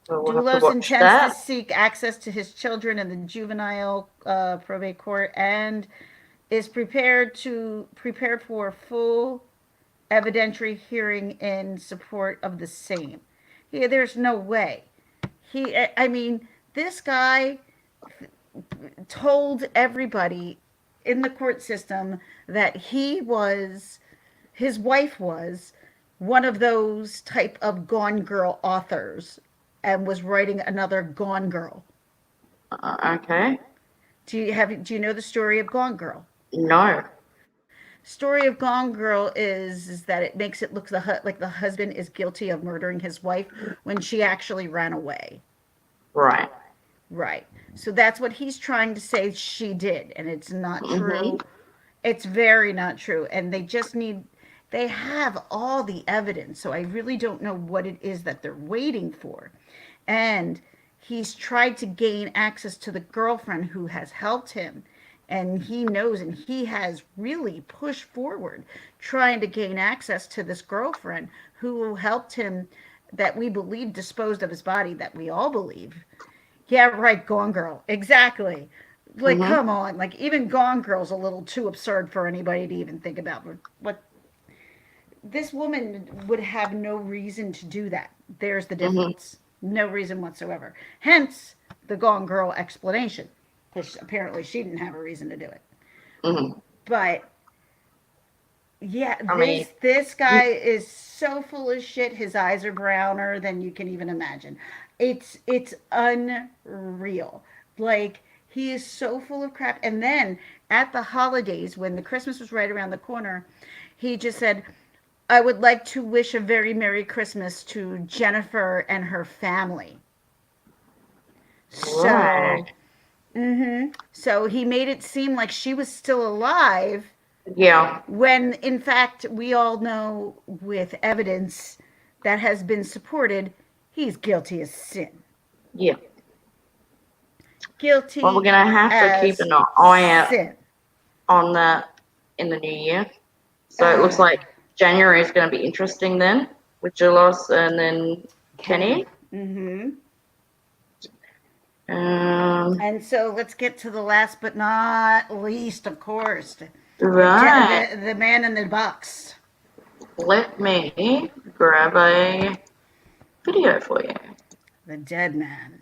[SPEAKER 2] So we'll have to
[SPEAKER 1] Doulos
[SPEAKER 2] watch
[SPEAKER 1] intends to
[SPEAKER 2] that.
[SPEAKER 1] seek access to his children in the juvenile probate court and is prepared for full evidentiary hearing in support of the same. There's no way. I mean, this guy told everybody in the court system that his wife was one of those type of Gone Girl authors and was writing another Gone Girl.
[SPEAKER 2] Okay.
[SPEAKER 1] Do you know the story of Gone Girl?
[SPEAKER 2] No.
[SPEAKER 1] Story of Gone Girl is that it makes it look like the husband is guilty of murdering his wife when she actually ran away.
[SPEAKER 2] Right.
[SPEAKER 1] Right. So that's what he's trying to say she did, and it's not true.
[SPEAKER 2] Mhm.
[SPEAKER 1] It's very not true, and they have all the evidence, so I really don't know what it is that they're waiting for. And he's tried to gain access to the girlfriend who has helped him, and he knows, and he has really pushed forward trying to gain access to this girlfriend who helped him, that we believe disposed of his body, that we all believe. Yeah, right, Gone Girl. Exactly. Like,
[SPEAKER 2] Mhm.
[SPEAKER 1] come on. Like, even Gone Girl's a little too absurd for anybody to even think about. What this woman would have no reason to do that. There's the
[SPEAKER 2] Mhm.
[SPEAKER 1] difference. No reason whatsoever. Hence the Gone Girl explanation, because apparently she didn't have a reason to do it.
[SPEAKER 2] Mhm.
[SPEAKER 1] But yeah,
[SPEAKER 2] I mean,
[SPEAKER 1] this guy is so full of shit. His eyes are browner than you can even imagine. It's unreal. Like, he is so full of crap. And then at the holidays, when the Christmas was right around the corner, he just said, "I would like to wish a very Merry Christmas to Jennifer and her family." So,
[SPEAKER 2] right.
[SPEAKER 1] so he made it seem like she was still alive
[SPEAKER 2] Yeah.
[SPEAKER 1] when in fact we all know with evidence that has been supported, he's guilty as sin.
[SPEAKER 2] Yeah. Well, we're
[SPEAKER 1] Guilty
[SPEAKER 2] gonna have to keep
[SPEAKER 1] as
[SPEAKER 2] an eye out
[SPEAKER 1] sin.
[SPEAKER 2] on that in the new year. So it looks like January is going to be interesting then with Julos and then Kenny.
[SPEAKER 1] Mm-hmm.
[SPEAKER 2] Um,
[SPEAKER 1] And so let's get to the last but not least, of course,
[SPEAKER 2] right.
[SPEAKER 1] the man in the box.
[SPEAKER 2] Let me grab a video for you.
[SPEAKER 1] The dead man.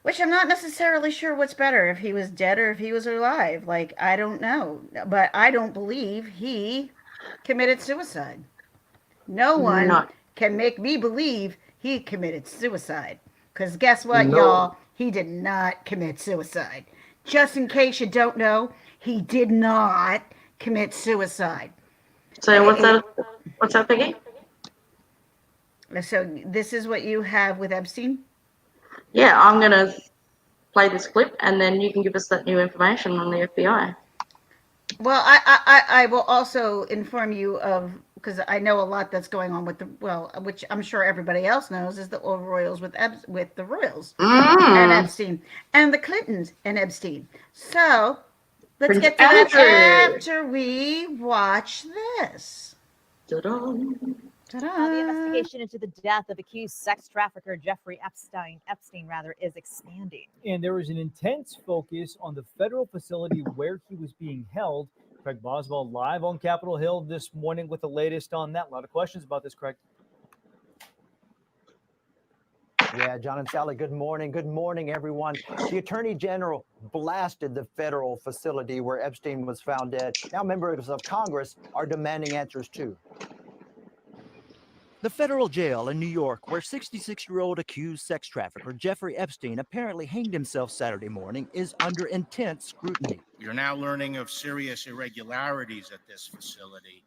[SPEAKER 1] Which I'm not necessarily sure what's better, if he was dead or if he was alive. Like, I don't know. But I don't believe he committed suicide. No one
[SPEAKER 2] No.
[SPEAKER 1] can make me believe he committed suicide. Because guess what,
[SPEAKER 2] No.
[SPEAKER 1] y'all? He did not commit suicide. Just in case you don't know, he did not commit suicide.
[SPEAKER 2] So what's that thingy?
[SPEAKER 1] So this is what you have with Epstein?
[SPEAKER 2] Yeah, I'm going to play this clip and then you can give us that new information on the FBI.
[SPEAKER 1] Well, I will also inform you of, because I know a lot that's going on with which I'm sure everybody else knows, is the oil royals with the royals and
[SPEAKER 2] Mm.
[SPEAKER 1] Epstein and the Clintons and Epstein. So let's
[SPEAKER 2] Prince
[SPEAKER 1] get to that
[SPEAKER 2] Andrew.
[SPEAKER 1] after we watch this.
[SPEAKER 2] Ta-da.
[SPEAKER 11] Now, the
[SPEAKER 1] Ta-da.
[SPEAKER 11] investigation into the death of accused sex trafficker Jeffrey Epstein is expanding.
[SPEAKER 12] And there was an intense focus on the federal facility where he was being held. Craig Boswell live on Capitol Hill this morning with the latest on that. A lot of questions about this, Craig.
[SPEAKER 13] Yeah, John and Sally, good morning. Good morning, everyone. The Attorney General blasted the federal facility where Epstein was found dead. Now members of Congress are demanding answers too.
[SPEAKER 14] The federal jail in New York, where 66-year-old accused sex trafficker Jeffrey Epstein apparently hanged himself Saturday morning, is under intense scrutiny.
[SPEAKER 15] We are now learning of serious irregularities at this facility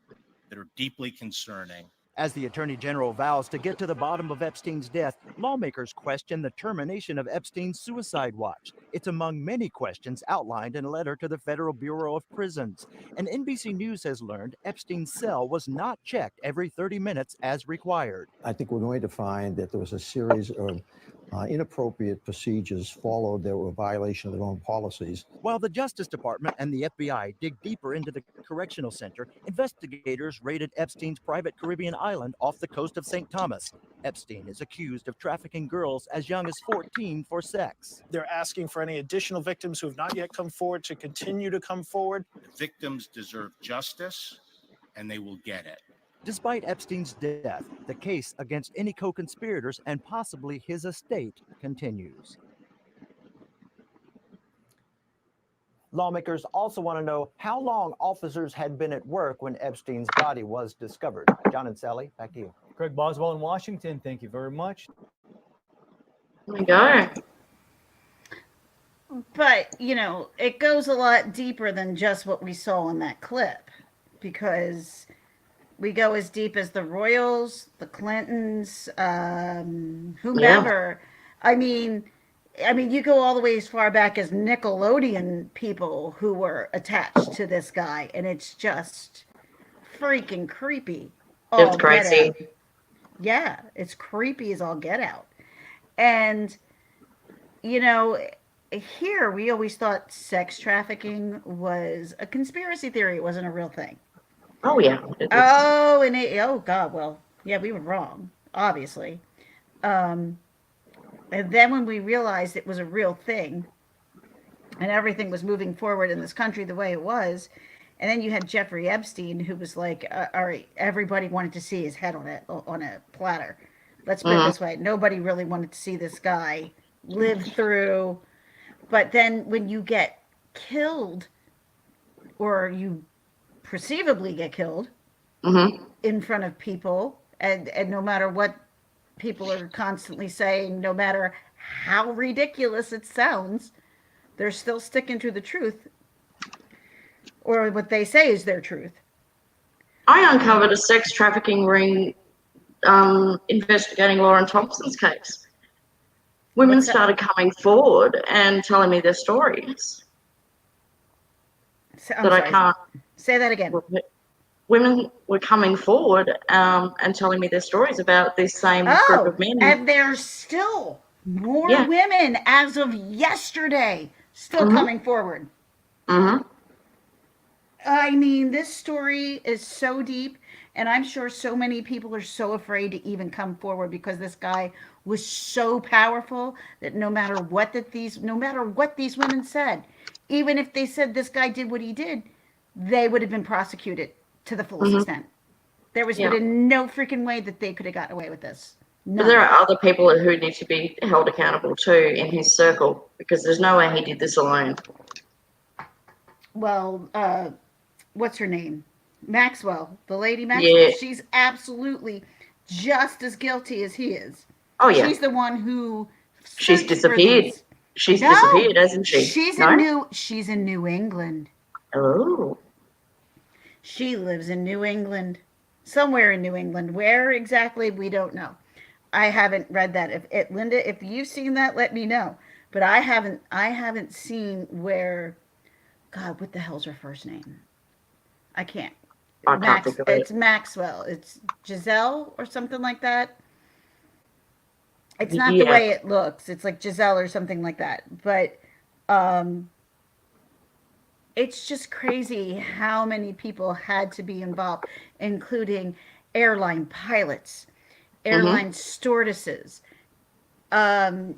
[SPEAKER 15] that are deeply concerning.
[SPEAKER 14] As the Attorney General vows to get to the bottom of Epstein's death, lawmakers question the termination of Epstein's suicide watch. It's among many questions outlined in a letter to the Federal Bureau of Prisons. And NBC News has learned Epstein's cell was not checked every 30 minutes as required.
[SPEAKER 16] I think we're going to find that there was a series of inappropriate procedures followed that were a violation of their own policies.
[SPEAKER 14] While the Justice Department and the FBI dig deeper into the correctional center, investigators raided Epstein's private Caribbean island off the coast of St. Thomas. Epstein is accused of trafficking girls as young as 14 for sex.
[SPEAKER 17] They're asking for any additional victims who have not yet come forward to continue to come forward.
[SPEAKER 15] The victims deserve justice, and they will get it.
[SPEAKER 14] Despite Epstein's death, the case against any co-conspirators and possibly his estate continues.
[SPEAKER 13] Lawmakers also want to know how long officers had been at work when Epstein's body was discovered. John and Sally, back to you.
[SPEAKER 12] Craig Boswell in Washington, thank you very much.
[SPEAKER 2] There we go.
[SPEAKER 1] But, you know, it goes a lot deeper than just what we saw in that clip, because we go as deep as the Royals, the Clintons, whomever. Yeah. I mean, you go all the way as far back as Nickelodeon people who were attached to this guy, and it's just freaking creepy.
[SPEAKER 2] It's crazy.
[SPEAKER 1] Yeah, it's creepy as all get out. And, you know, here we always thought sex trafficking was a conspiracy theory. It wasn't a real thing.
[SPEAKER 2] Oh, yeah.
[SPEAKER 1] Oh God, well, yeah, we were wrong, obviously. And then when we realized it was a real thing and everything was moving forward in this country the way it was, and then you had Jeffrey Epstein, who was like, all right, everybody wanted to see his head on a platter. Let's put it this way. Nobody really wanted to see this guy live through. But then when you get killed, or you perceivably get killed in front of people, and no matter what people are constantly saying, no matter how ridiculous it sounds, they're still sticking to the truth, or what they say is their truth.
[SPEAKER 2] I uncovered a sex trafficking ring investigating Lauren Thompson's case. Women started coming forward and telling me their stories. I can't
[SPEAKER 1] say that again.
[SPEAKER 2] Women were coming forward and telling me their stories about this same group of men.
[SPEAKER 1] And there's still more women as of yesterday still coming forward. I mean, this story is so deep, and I'm sure so many people are so afraid to even come forward because this guy was so powerful that no matter what these women said, even if they said this guy did what he did, they would have been prosecuted to the fullest extent. There was no freaking way that they could have gotten away with this.
[SPEAKER 2] But there are other people who need to be held accountable too in his circle, because there's no way he did this alone.
[SPEAKER 1] Well, what's her name? Maxwell, the lady Maxwell. Yeah. She's absolutely just as guilty as he is.
[SPEAKER 2] Oh yeah.
[SPEAKER 1] She's the one who.
[SPEAKER 2] She's disappeared. She's disappeared, hasn't she?
[SPEAKER 1] She's in New England.
[SPEAKER 2] Oh.
[SPEAKER 1] She lives in New England, somewhere in New England. Where exactly, we don't know. I haven't read that. Linda, if you've seen that, let me know. But I haven't seen where. God, what the hell's her first name? I can't. It's Maxwell. It's Giselle or something like that. It's not the way it looks. It's like Giselle or something like that. But it's just crazy how many people had to be involved, including airline pilots, airline stewardesses,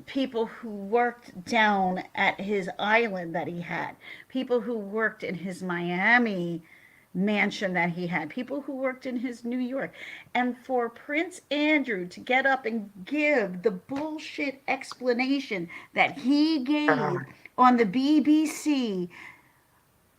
[SPEAKER 1] people who worked down at his island that he had, people who worked in his Miami mansion that he had, people who worked in his New York. And for Prince Andrew to get up and give the bullshit explanation that he gave on the BBC,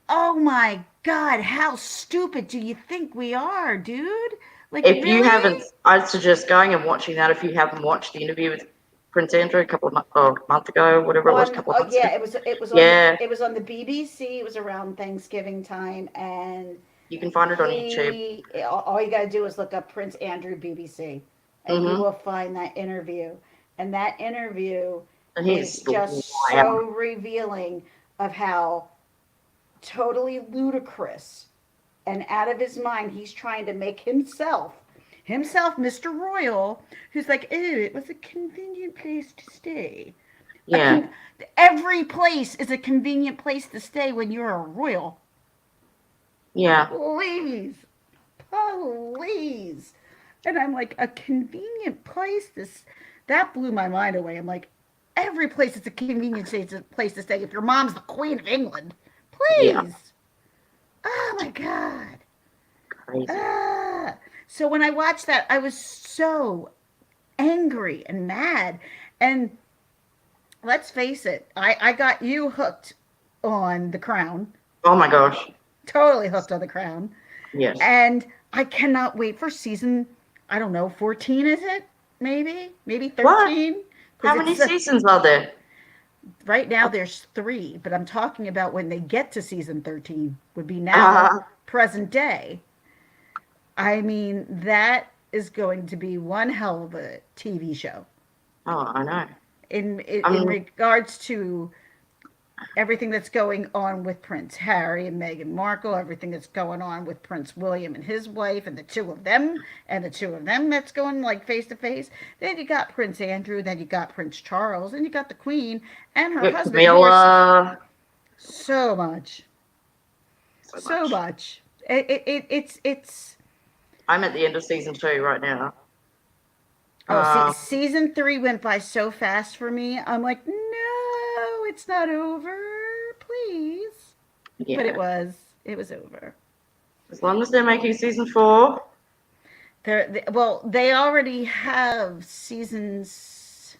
[SPEAKER 1] oh my God, how stupid do you think we are, dude? Like,
[SPEAKER 2] If you
[SPEAKER 1] really?
[SPEAKER 2] haven't, I'd suggest going and watching that if you haven't watched the interview with Prince Andrew a month ago, whatever it was, a couple of months ago.
[SPEAKER 1] Yeah, it was
[SPEAKER 2] Yeah,
[SPEAKER 1] it was on the BBC. It was around Thanksgiving time, and
[SPEAKER 2] you can find it on YouTube.
[SPEAKER 1] all you got to do is look up Prince Andrew BBC, and you
[SPEAKER 2] Hmm.
[SPEAKER 1] will find that interview. And that interview
[SPEAKER 2] And
[SPEAKER 1] is
[SPEAKER 2] he's
[SPEAKER 1] just
[SPEAKER 2] wow.
[SPEAKER 1] so revealing of how totally ludicrous and out of his mind he's trying to make himself Mr. Royal, who's like, oh, it was a convenient place to stay.
[SPEAKER 2] Yeah,
[SPEAKER 1] Every place is a convenient place to stay when you're a royal.
[SPEAKER 2] yeah,
[SPEAKER 1] Please, please. And I'm like, a convenient place. That blew my mind away. I'm like, every place is a convenient place to stay. If your mom's the Queen of England,
[SPEAKER 2] yeah.
[SPEAKER 1] please. Oh my God.
[SPEAKER 2] Crazy.
[SPEAKER 1] So when I watched that, I was so angry and mad. And let's face it, I got you hooked on The Crown.
[SPEAKER 2] Oh my gosh.
[SPEAKER 1] Totally hooked on The Crown.
[SPEAKER 2] Yes.
[SPEAKER 1] And I cannot wait for season, I don't know, 14 is it? Maybe 13?
[SPEAKER 2] What? How many seasons are there?
[SPEAKER 1] Right now there's 3, but I'm talking about when they get to season 13 would be now present day. I mean, that is going to be one hell of a TV show.
[SPEAKER 2] Oh, I know.
[SPEAKER 1] In regards to everything that's going on with Prince Harry and Meghan Markle, everything that's going on with Prince William and his wife, and the two of them that's going like face to face. Then you got Prince Andrew, then you got Prince Charles, and you got the Queen and her husband.
[SPEAKER 2] Camilla.
[SPEAKER 1] So much. So much. It's.
[SPEAKER 2] I'm at the end of season 2 right now.
[SPEAKER 1] Season 3 went by so fast for me. I'm like, no, it's not over. Please.
[SPEAKER 2] Yeah.
[SPEAKER 1] But it was. It was over.
[SPEAKER 2] As long as they're making season 4.
[SPEAKER 1] They already have seasons.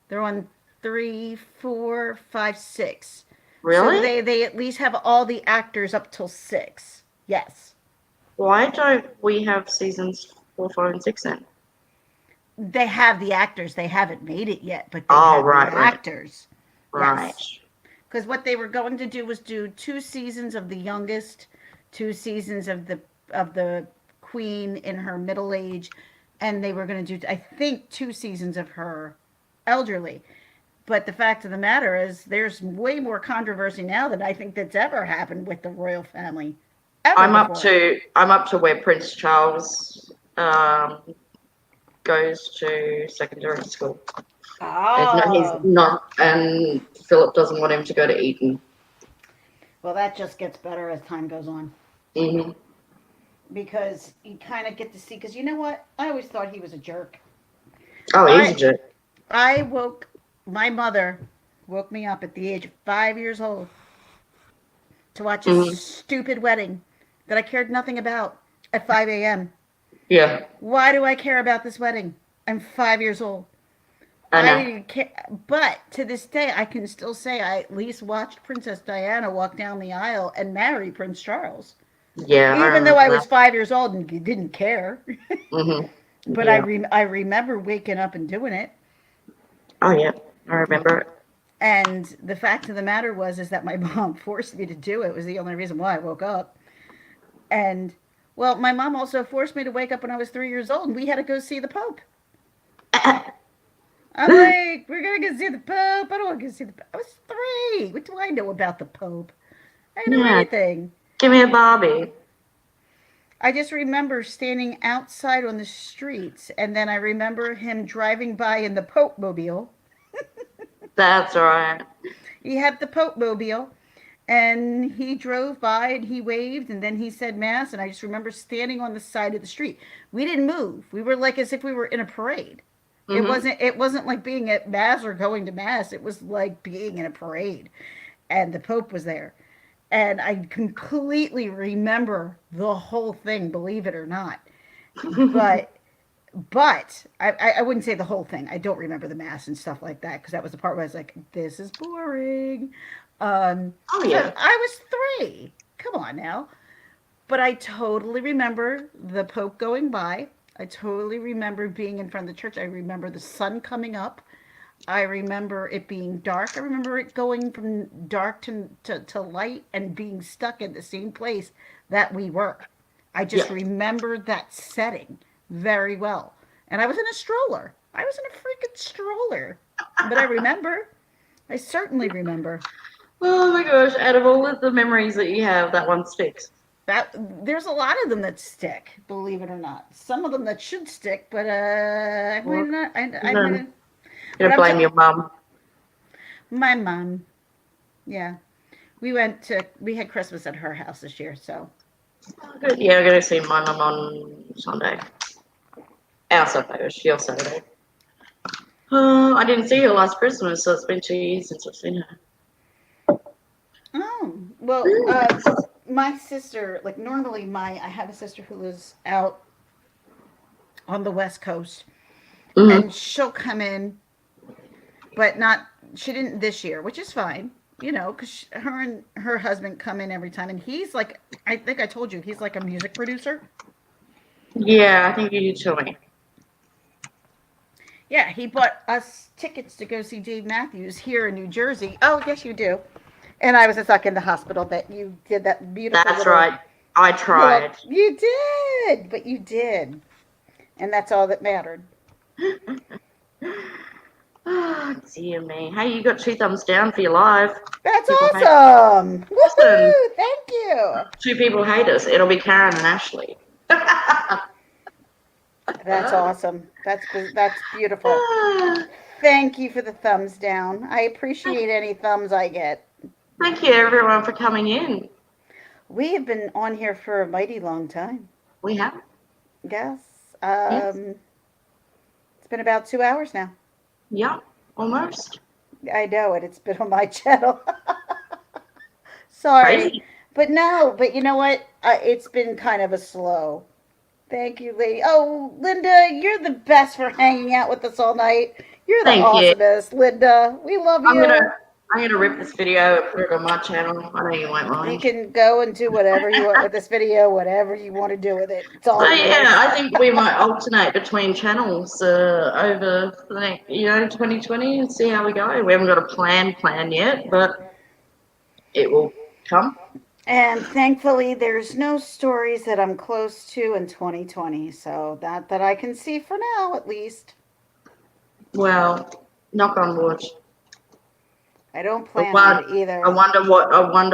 [SPEAKER 1] They're on 3, 4, 5, 6.
[SPEAKER 2] Really?
[SPEAKER 1] So they at least have all the actors up till 6. Yes.
[SPEAKER 2] Why don't we have seasons 4, 5, and 6 then?
[SPEAKER 1] They have the actors. They haven't made it yet, but they have the actors.
[SPEAKER 2] Right.
[SPEAKER 1] Yes. Because what they were going to do was do 2 seasons of the youngest, 2 seasons of the Queen in her middle age, and they were going to do, I think, 2 seasons of her elderly. But the fact of the matter is, there's way more controversy now than I think that's ever happened with the royal family.
[SPEAKER 2] I'm up to where Prince Charles goes to secondary school. He's not, and Philip doesn't want him to go to Eton.
[SPEAKER 1] Well, that just gets better as time goes on.
[SPEAKER 2] Mm-hmm.
[SPEAKER 1] Because you kind of get to see, because you know what? I always thought he was a jerk.
[SPEAKER 2] Oh, he's a jerk.
[SPEAKER 1] My mother woke me up at the age of 5 years old to watch a stupid wedding that I cared nothing about at 5 a.m.
[SPEAKER 2] Yeah.
[SPEAKER 1] Why do I care about this wedding? I'm 5 years old.
[SPEAKER 2] I know.
[SPEAKER 1] didn't care, but to this day, I can still say I at least watched Princess Diana walk down the aisle and marry Prince Charles.
[SPEAKER 2] Yeah.
[SPEAKER 1] Even though I was 5 years old and didn't care.
[SPEAKER 2] Mm-hmm.
[SPEAKER 1] But
[SPEAKER 2] yeah.
[SPEAKER 1] I remember waking up and doing it.
[SPEAKER 2] Oh yeah, I remember it.
[SPEAKER 1] And the fact of the matter is that my mom forced me to do it. It was the only reason why I woke up. And well, my mom also forced me to wake up when I was 3 years old, and we had to go see the Pope. I'm like, we're gonna go see the Pope. I don't want to go see the Pope. I was 3. What do I know about the Pope? I didn't know anything.
[SPEAKER 2] Give me a Barbie.
[SPEAKER 1] I just remember standing outside on the streets, and then I remember him driving by in the Pope mobile.
[SPEAKER 2] That's right.
[SPEAKER 1] He had the Pope mobile, and he drove by and he waved, and then he said mass, and I just remember standing on the side of the street. We didn't move. We were like as if we were in a parade.
[SPEAKER 2] Mm-hmm.
[SPEAKER 1] It wasn't like being at mass or going to mass. It was like being in a parade, and the Pope was there. And I completely remember the whole thing, believe it or not. But I wouldn't say the whole thing. I don't remember the mass and stuff like that, because that was the part where I was like, this is boring.
[SPEAKER 2] Oh yeah.
[SPEAKER 1] I was 3. Come on now. But I totally remember the Pope going by. I totally remember being in front of the church. I remember the sun coming up. I remember it being dark. I remember it going from dark to light and being stuck in the same place that we were. I just
[SPEAKER 2] Yeah.
[SPEAKER 1] remember that setting very well. And I was in a stroller. I was in a freaking stroller. But I remember. I certainly remember.
[SPEAKER 2] Oh my gosh, out of all of the memories that you have, that one sticks.
[SPEAKER 1] That there's a lot of them that stick, believe it or not. Some of them that should stick, but I might
[SPEAKER 2] Well,
[SPEAKER 1] not. I might.
[SPEAKER 2] then
[SPEAKER 1] Not,
[SPEAKER 2] you
[SPEAKER 1] but
[SPEAKER 2] gotta
[SPEAKER 1] I'm
[SPEAKER 2] blame your mum.
[SPEAKER 1] my mom. Yeah, we had Christmas at her house this year, so
[SPEAKER 2] Good. Yeah, I'm gonna see my mum on Sunday. Our Sunday, or your Saturday. I didn't see her last Christmas, so it's been 2 years since I've seen her.
[SPEAKER 1] oh well. My sister, like normally, I have a sister who lives out on the West Coast,
[SPEAKER 2] Mm-hmm.
[SPEAKER 1] and she'll come in, but not. She didn't this year, which is fine. You know, because her and her husband come in every time, and he's like, I think I told you, he's like a music producer.
[SPEAKER 2] Yeah, I think you did tell me.
[SPEAKER 1] Yeah, he bought us tickets to go see Dave Matthews here in New Jersey. Oh, yes, you do. And I was stuck in the hospital that you did that beautiful
[SPEAKER 2] That's right. I
[SPEAKER 1] little.
[SPEAKER 2] tried.
[SPEAKER 1] You did, but you did, and that's all that mattered.
[SPEAKER 2] Oh, dear me. Hey, you got 2 thumbs down for your live.
[SPEAKER 1] That's
[SPEAKER 2] People hate.
[SPEAKER 1] awesome!
[SPEAKER 2] Listen,
[SPEAKER 1] Woohoo! Thank you.
[SPEAKER 2] 2 people hate us. It'll be Karen and Ashley.
[SPEAKER 1] That's awesome. That's beautiful. Thank you for the thumbs down. I appreciate any thumbs I get.
[SPEAKER 2] Thank you, everyone, for coming in.
[SPEAKER 1] We have been on here for a mighty long time.
[SPEAKER 2] We have.
[SPEAKER 1] Yes.
[SPEAKER 2] Yes.
[SPEAKER 1] It's been about 2 hours now.
[SPEAKER 2] Yeah, almost.
[SPEAKER 1] I know it. It's been on my channel. Sorry.
[SPEAKER 2] Crazy.
[SPEAKER 1] But no, but you know what? It's been kind of a slow. Thank you, lady. Oh, Linda, you're the best for hanging out with us all night. You're the
[SPEAKER 2] Thank you.
[SPEAKER 1] awesomest, Linda. We love
[SPEAKER 2] I'm
[SPEAKER 1] you.
[SPEAKER 2] gonna rip this video and put it on my channel. I know you won't
[SPEAKER 1] You
[SPEAKER 2] mind.
[SPEAKER 1] can go and do whatever you want with this video, whatever you want to do with it. It's all
[SPEAKER 2] So
[SPEAKER 1] yours.
[SPEAKER 2] yeah, I think we might alternate between channels over the next, 2020 and see how we go. We haven't got a plan yet, but it will come.
[SPEAKER 1] And thankfully, there's no stories that I'm close to in 2020, so that I can see for now, at least.
[SPEAKER 2] Well, knock on wood.
[SPEAKER 1] I don't plan on it either.
[SPEAKER 2] I wonder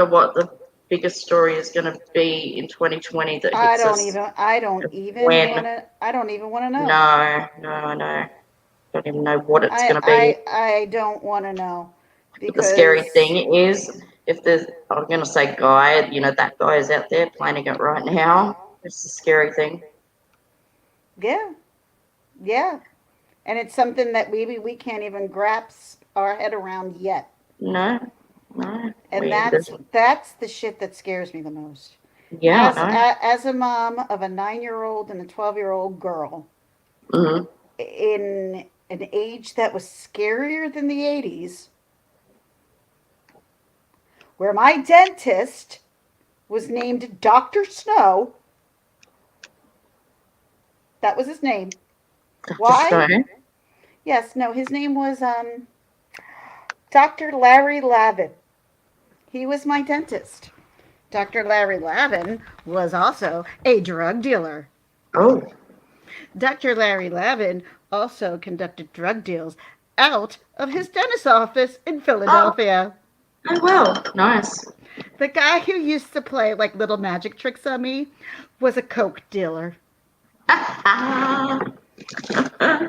[SPEAKER 2] what the biggest story is going to be in 2020 that
[SPEAKER 1] I
[SPEAKER 2] hits
[SPEAKER 1] don't
[SPEAKER 2] us.
[SPEAKER 1] even. I don't even
[SPEAKER 2] When?
[SPEAKER 1] want to. I don't even want to know.
[SPEAKER 2] No. Don't even know what it's going to be.
[SPEAKER 1] I don't want to know.
[SPEAKER 2] But the scary thing is, if there's, I'm going to say guy, that guy is out there planning it right now. It's the scary thing.
[SPEAKER 1] Yeah. And it's something that maybe we can't even grasp our head around yet.
[SPEAKER 2] No.
[SPEAKER 1] And that's the shit that scares me the most.
[SPEAKER 2] Yeah,
[SPEAKER 1] As a mom of a 9-year-old and a 12-year-old girl,
[SPEAKER 2] mm-hmm.
[SPEAKER 1] in an age that was scarier than the 80s, where my dentist was named Dr. Snow. That was his name.
[SPEAKER 2] Dr.
[SPEAKER 1] Why?
[SPEAKER 2] Snow?
[SPEAKER 1] Yes, no, his name was Dr. Larry Lavin. He was my dentist. Dr. Larry Lavin was also a drug dealer.
[SPEAKER 2] Oh.
[SPEAKER 1] Dr. Larry Lavin also conducted drug deals out of his dentist's office in Philadelphia.
[SPEAKER 2] Oh, well, nice.
[SPEAKER 1] The guy who used to play like little magic tricks on me was a coke dealer.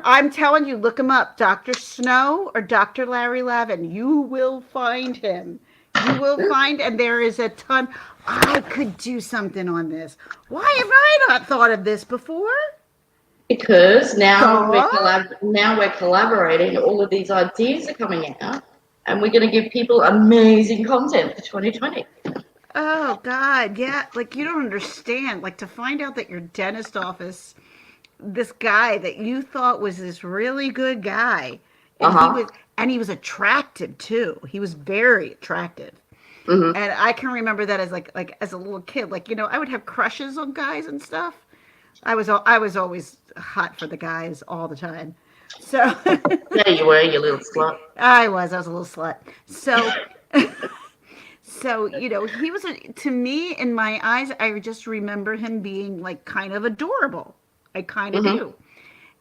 [SPEAKER 1] I'm telling you, look him up. Dr. Snow or Dr. Larry Lavin. You will find him. You will find, and there is a ton. I could do something on this. Why have I not thought of this before?
[SPEAKER 2] Because now we're collaborating. All of these ideas are coming out, and we're going to give people amazing content for 2020.
[SPEAKER 1] Oh, God, yeah. Like, you don't understand. Like, to find out that your dentist office, this guy that you thought was this really good guy, and he was attractive, too. He was very attractive.
[SPEAKER 2] Mm-hmm.
[SPEAKER 1] And I can remember that as like as a little kid, like, I would have crushes on guys and stuff. I was always hot for the guys all the time. So
[SPEAKER 2] Yeah, you were, you little slut.
[SPEAKER 1] I was a little slut. So so, he was to me in my eyes, I just remember him being like kind of adorable. I kind of
[SPEAKER 2] Mm-hmm.
[SPEAKER 1] do.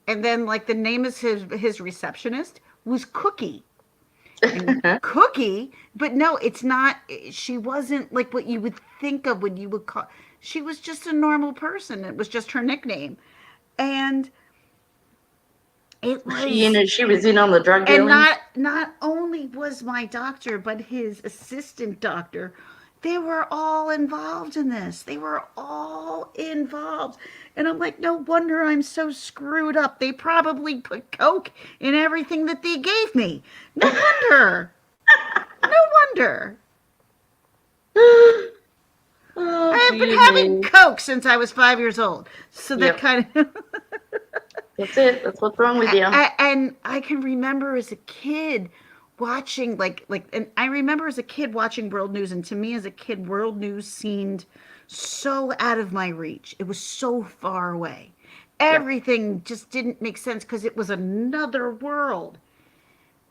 [SPEAKER 1] And then like the name of his receptionist was Cookie. And Cookie, but no, it's not. She wasn't like what you would think of when you would call. She was just a normal person. It was just her nickname, and it was.
[SPEAKER 2] She was in on the drug
[SPEAKER 1] And
[SPEAKER 2] dealing.
[SPEAKER 1] not only was my doctor, but his assistant doctor, they were all involved in this. They were all involved. And I'm like, no wonder I'm so screwed up. They probably put coke in everything that they gave me. No wonder. No wonder.
[SPEAKER 2] Oh,
[SPEAKER 1] I've been
[SPEAKER 2] dear
[SPEAKER 1] having
[SPEAKER 2] me.
[SPEAKER 1] coke since I was 5 years old. So that
[SPEAKER 2] Yep.
[SPEAKER 1] kind of.
[SPEAKER 2] That's it. That's what's wrong with you.
[SPEAKER 1] And I can remember as a kid watching and I remember as a kid watching world news, and to me as a kid world news seemed so out of my reach. It was so far away. Everything just didn't make sense because it was another world.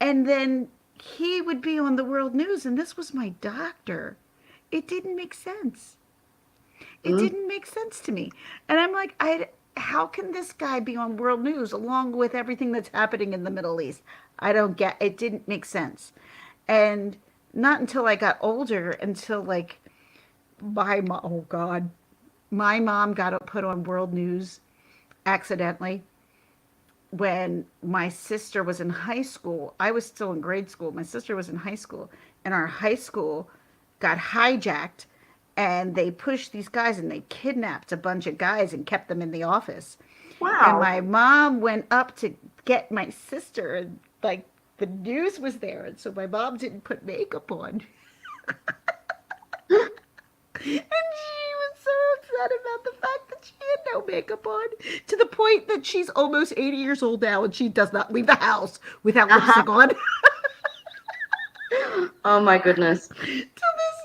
[SPEAKER 1] And then he would be on the world news, and this was my doctor. It didn't make sense. It didn't make sense to me. And I'm like, how can this guy be on world news along with everything that's happening in the Middle East? I don't get it. Didn't make sense. And not until I got older, until like oh God, my mom got put on world news accidentally when my sister was in high school. I was still in grade school. My sister was in high school, and our high school got hijacked, and they pushed these guys and they kidnapped a bunch of guys and kept them in the office.
[SPEAKER 2] Wow.
[SPEAKER 1] And my mom went up to get my sister, and like the news was there, and so my mom didn't put makeup on. And she was so upset about the fact that she had no makeup on, to the point that she's almost 80 years old now and she does not leave the house without lipstick on.
[SPEAKER 2] Oh my goodness.
[SPEAKER 1] To this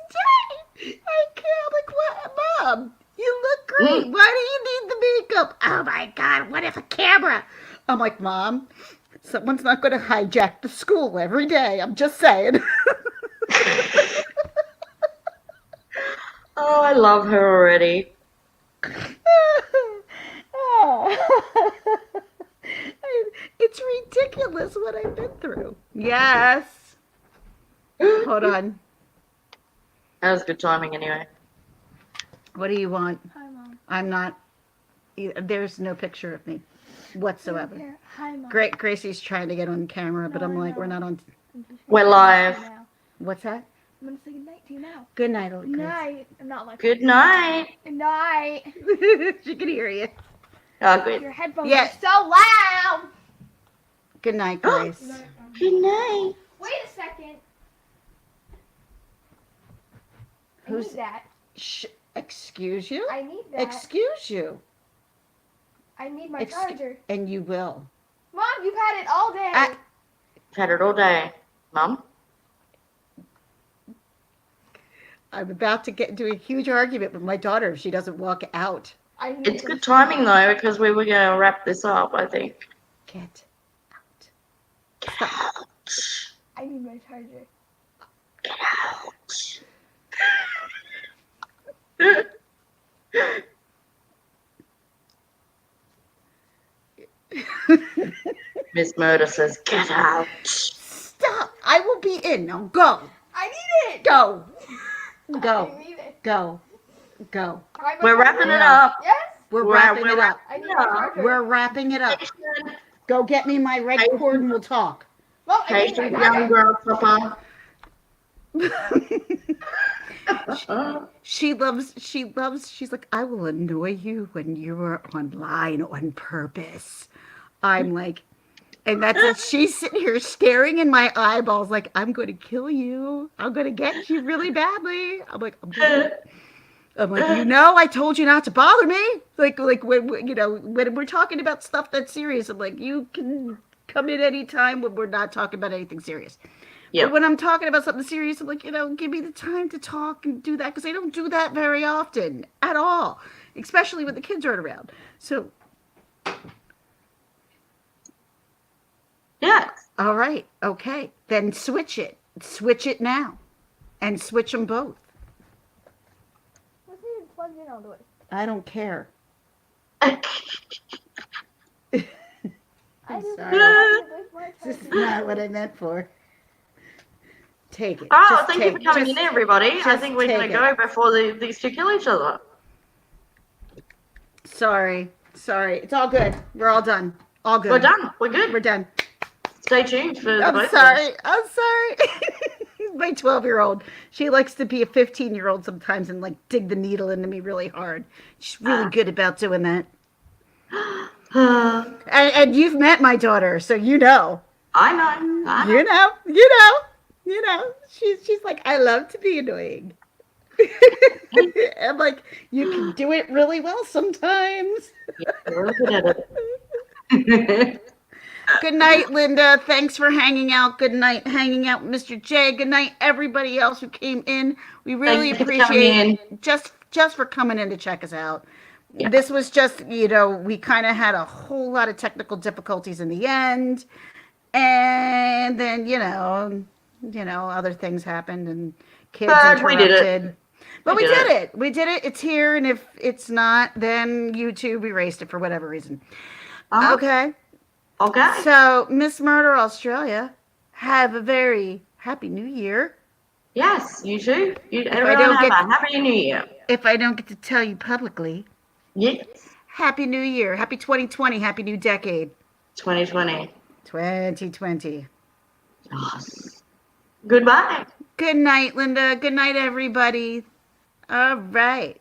[SPEAKER 1] day, I can't. I'm like, what, Mom? You look great. Why do you need the makeup? Oh my God, what if a camera? I'm like, Mom, someone's not going to hijack the school every day. I'm just saying.
[SPEAKER 2] Oh, I love her already.
[SPEAKER 1] It's ridiculous what I've been through. Yes. Hold on.
[SPEAKER 2] That was good timing anyway.
[SPEAKER 1] What do you want?
[SPEAKER 18] Hi, Mom.
[SPEAKER 1] I'm not. There's no picture of me whatsoever.
[SPEAKER 18] Here. Hi, Mom.
[SPEAKER 1] Gracie's trying to get on camera, but I'm like, we're not on.
[SPEAKER 2] We're live.
[SPEAKER 1] What's that?
[SPEAKER 18] I'm gonna say goodnight to you now.
[SPEAKER 1] Good night, little
[SPEAKER 18] Good
[SPEAKER 1] Grace.
[SPEAKER 18] night. I'm not like.
[SPEAKER 2] Good night.
[SPEAKER 18] Good night.
[SPEAKER 1] She can hear you.
[SPEAKER 2] Oh, good.
[SPEAKER 18] Your headphones
[SPEAKER 1] Yeah.
[SPEAKER 18] are so loud.
[SPEAKER 1] Good night, Grace.
[SPEAKER 2] Good night.
[SPEAKER 18] Wait a second. I
[SPEAKER 1] Who's
[SPEAKER 18] need that?
[SPEAKER 1] Excuse you?
[SPEAKER 18] I need that.
[SPEAKER 1] Excuse you.
[SPEAKER 18] I need my charger.
[SPEAKER 1] And you will.
[SPEAKER 18] Mom, you've had it all day.
[SPEAKER 2] Had it all day. Mum?
[SPEAKER 1] I'm about to get into a huge argument with my daughter if she doesn't walk out.
[SPEAKER 2] It's good timing though, because we were going to wrap this up, I think.
[SPEAKER 1] Get
[SPEAKER 18] I need my charger.
[SPEAKER 2] Miss Murder says, get out.
[SPEAKER 1] Stop! I will be in. Now go.
[SPEAKER 18] I need it.
[SPEAKER 1] Go. Go.
[SPEAKER 18] I need it.
[SPEAKER 1] Go. Go.
[SPEAKER 2] We're wrapping it up.
[SPEAKER 18] Yes.
[SPEAKER 1] We're wrapping it up.
[SPEAKER 18] I need my charger.
[SPEAKER 1] We're wrapping it up. Go get me my red cord and we'll talk.
[SPEAKER 18] Mom, I need
[SPEAKER 2] Patient
[SPEAKER 18] my
[SPEAKER 2] young
[SPEAKER 18] charger.
[SPEAKER 2] girl, Papa.
[SPEAKER 1] She's like, I will annoy you when you're online on purpose. I'm like, and that's it. She's sitting here staring in my eyeballs like, I'm going to kill you. I'm going to get you really badly. I'm like, I told you not to bother me. Like when we're talking about stuff that's serious, I'm like, you can come in any time when we're not talking about anything serious.
[SPEAKER 2] Yep.
[SPEAKER 1] But when I'm talking about something serious, I'm like, give me the time to talk and do that because I don't do that very often at all, especially when the kids aren't around. So.
[SPEAKER 2] Yeah.
[SPEAKER 1] All right. Okay. Then switch it. Switch it now. And switch them both.
[SPEAKER 18] Let's even plug in all the way.
[SPEAKER 1] I don't care. I'm sorry. This is not what I meant for. Take it.
[SPEAKER 2] Oh,
[SPEAKER 1] Just
[SPEAKER 2] thank
[SPEAKER 1] take,
[SPEAKER 2] you for coming
[SPEAKER 1] just,
[SPEAKER 2] in, everybody. I
[SPEAKER 1] just
[SPEAKER 2] think we're going to
[SPEAKER 1] take
[SPEAKER 2] go
[SPEAKER 1] it.
[SPEAKER 2] before these two kill each other.
[SPEAKER 1] Sorry. It's all good. We're all done. All good.
[SPEAKER 2] We're done. We're good.
[SPEAKER 1] We're done.
[SPEAKER 2] Stay tuned for the both
[SPEAKER 1] sorry.
[SPEAKER 2] of us.
[SPEAKER 1] I'm sorry. My 12-year-old. She likes to be a 15-year-old sometimes and like dig the needle into me really hard. She's really good about doing that. And you've met my daughter, so you know.
[SPEAKER 2] I know.
[SPEAKER 1] You know. She's like, I love to be annoying. I'm like, you can do it really well sometimes.
[SPEAKER 2] Yeah, you're really good at it.
[SPEAKER 1] Good night, Linda. Thanks for hanging out. Good night, hanging out with Mr. J. Good night, everybody else who came in. We really appreciate just for coming in to check us out. Yeah. This was just, we kind of had a whole lot of technical difficulties in the end, and then other things happened and kids interrupted.
[SPEAKER 2] We did it.
[SPEAKER 1] But we did it. We did it. It's here, and if it's not, then YouTube erased it for whatever reason. Okay.
[SPEAKER 2] Okay.
[SPEAKER 1] So, Miss Murder Australia, have a very happy New Year.
[SPEAKER 2] Yes, you too. Everyone have a happy New Year.
[SPEAKER 1] If I don't get to tell you publicly.
[SPEAKER 2] Yes.
[SPEAKER 1] Happy New Year. Happy 2020. Happy new decade.
[SPEAKER 2] 2020.
[SPEAKER 1] 2020.
[SPEAKER 2] Yes. Goodbye.
[SPEAKER 1] Good night, Linda. Good night, everybody. All right.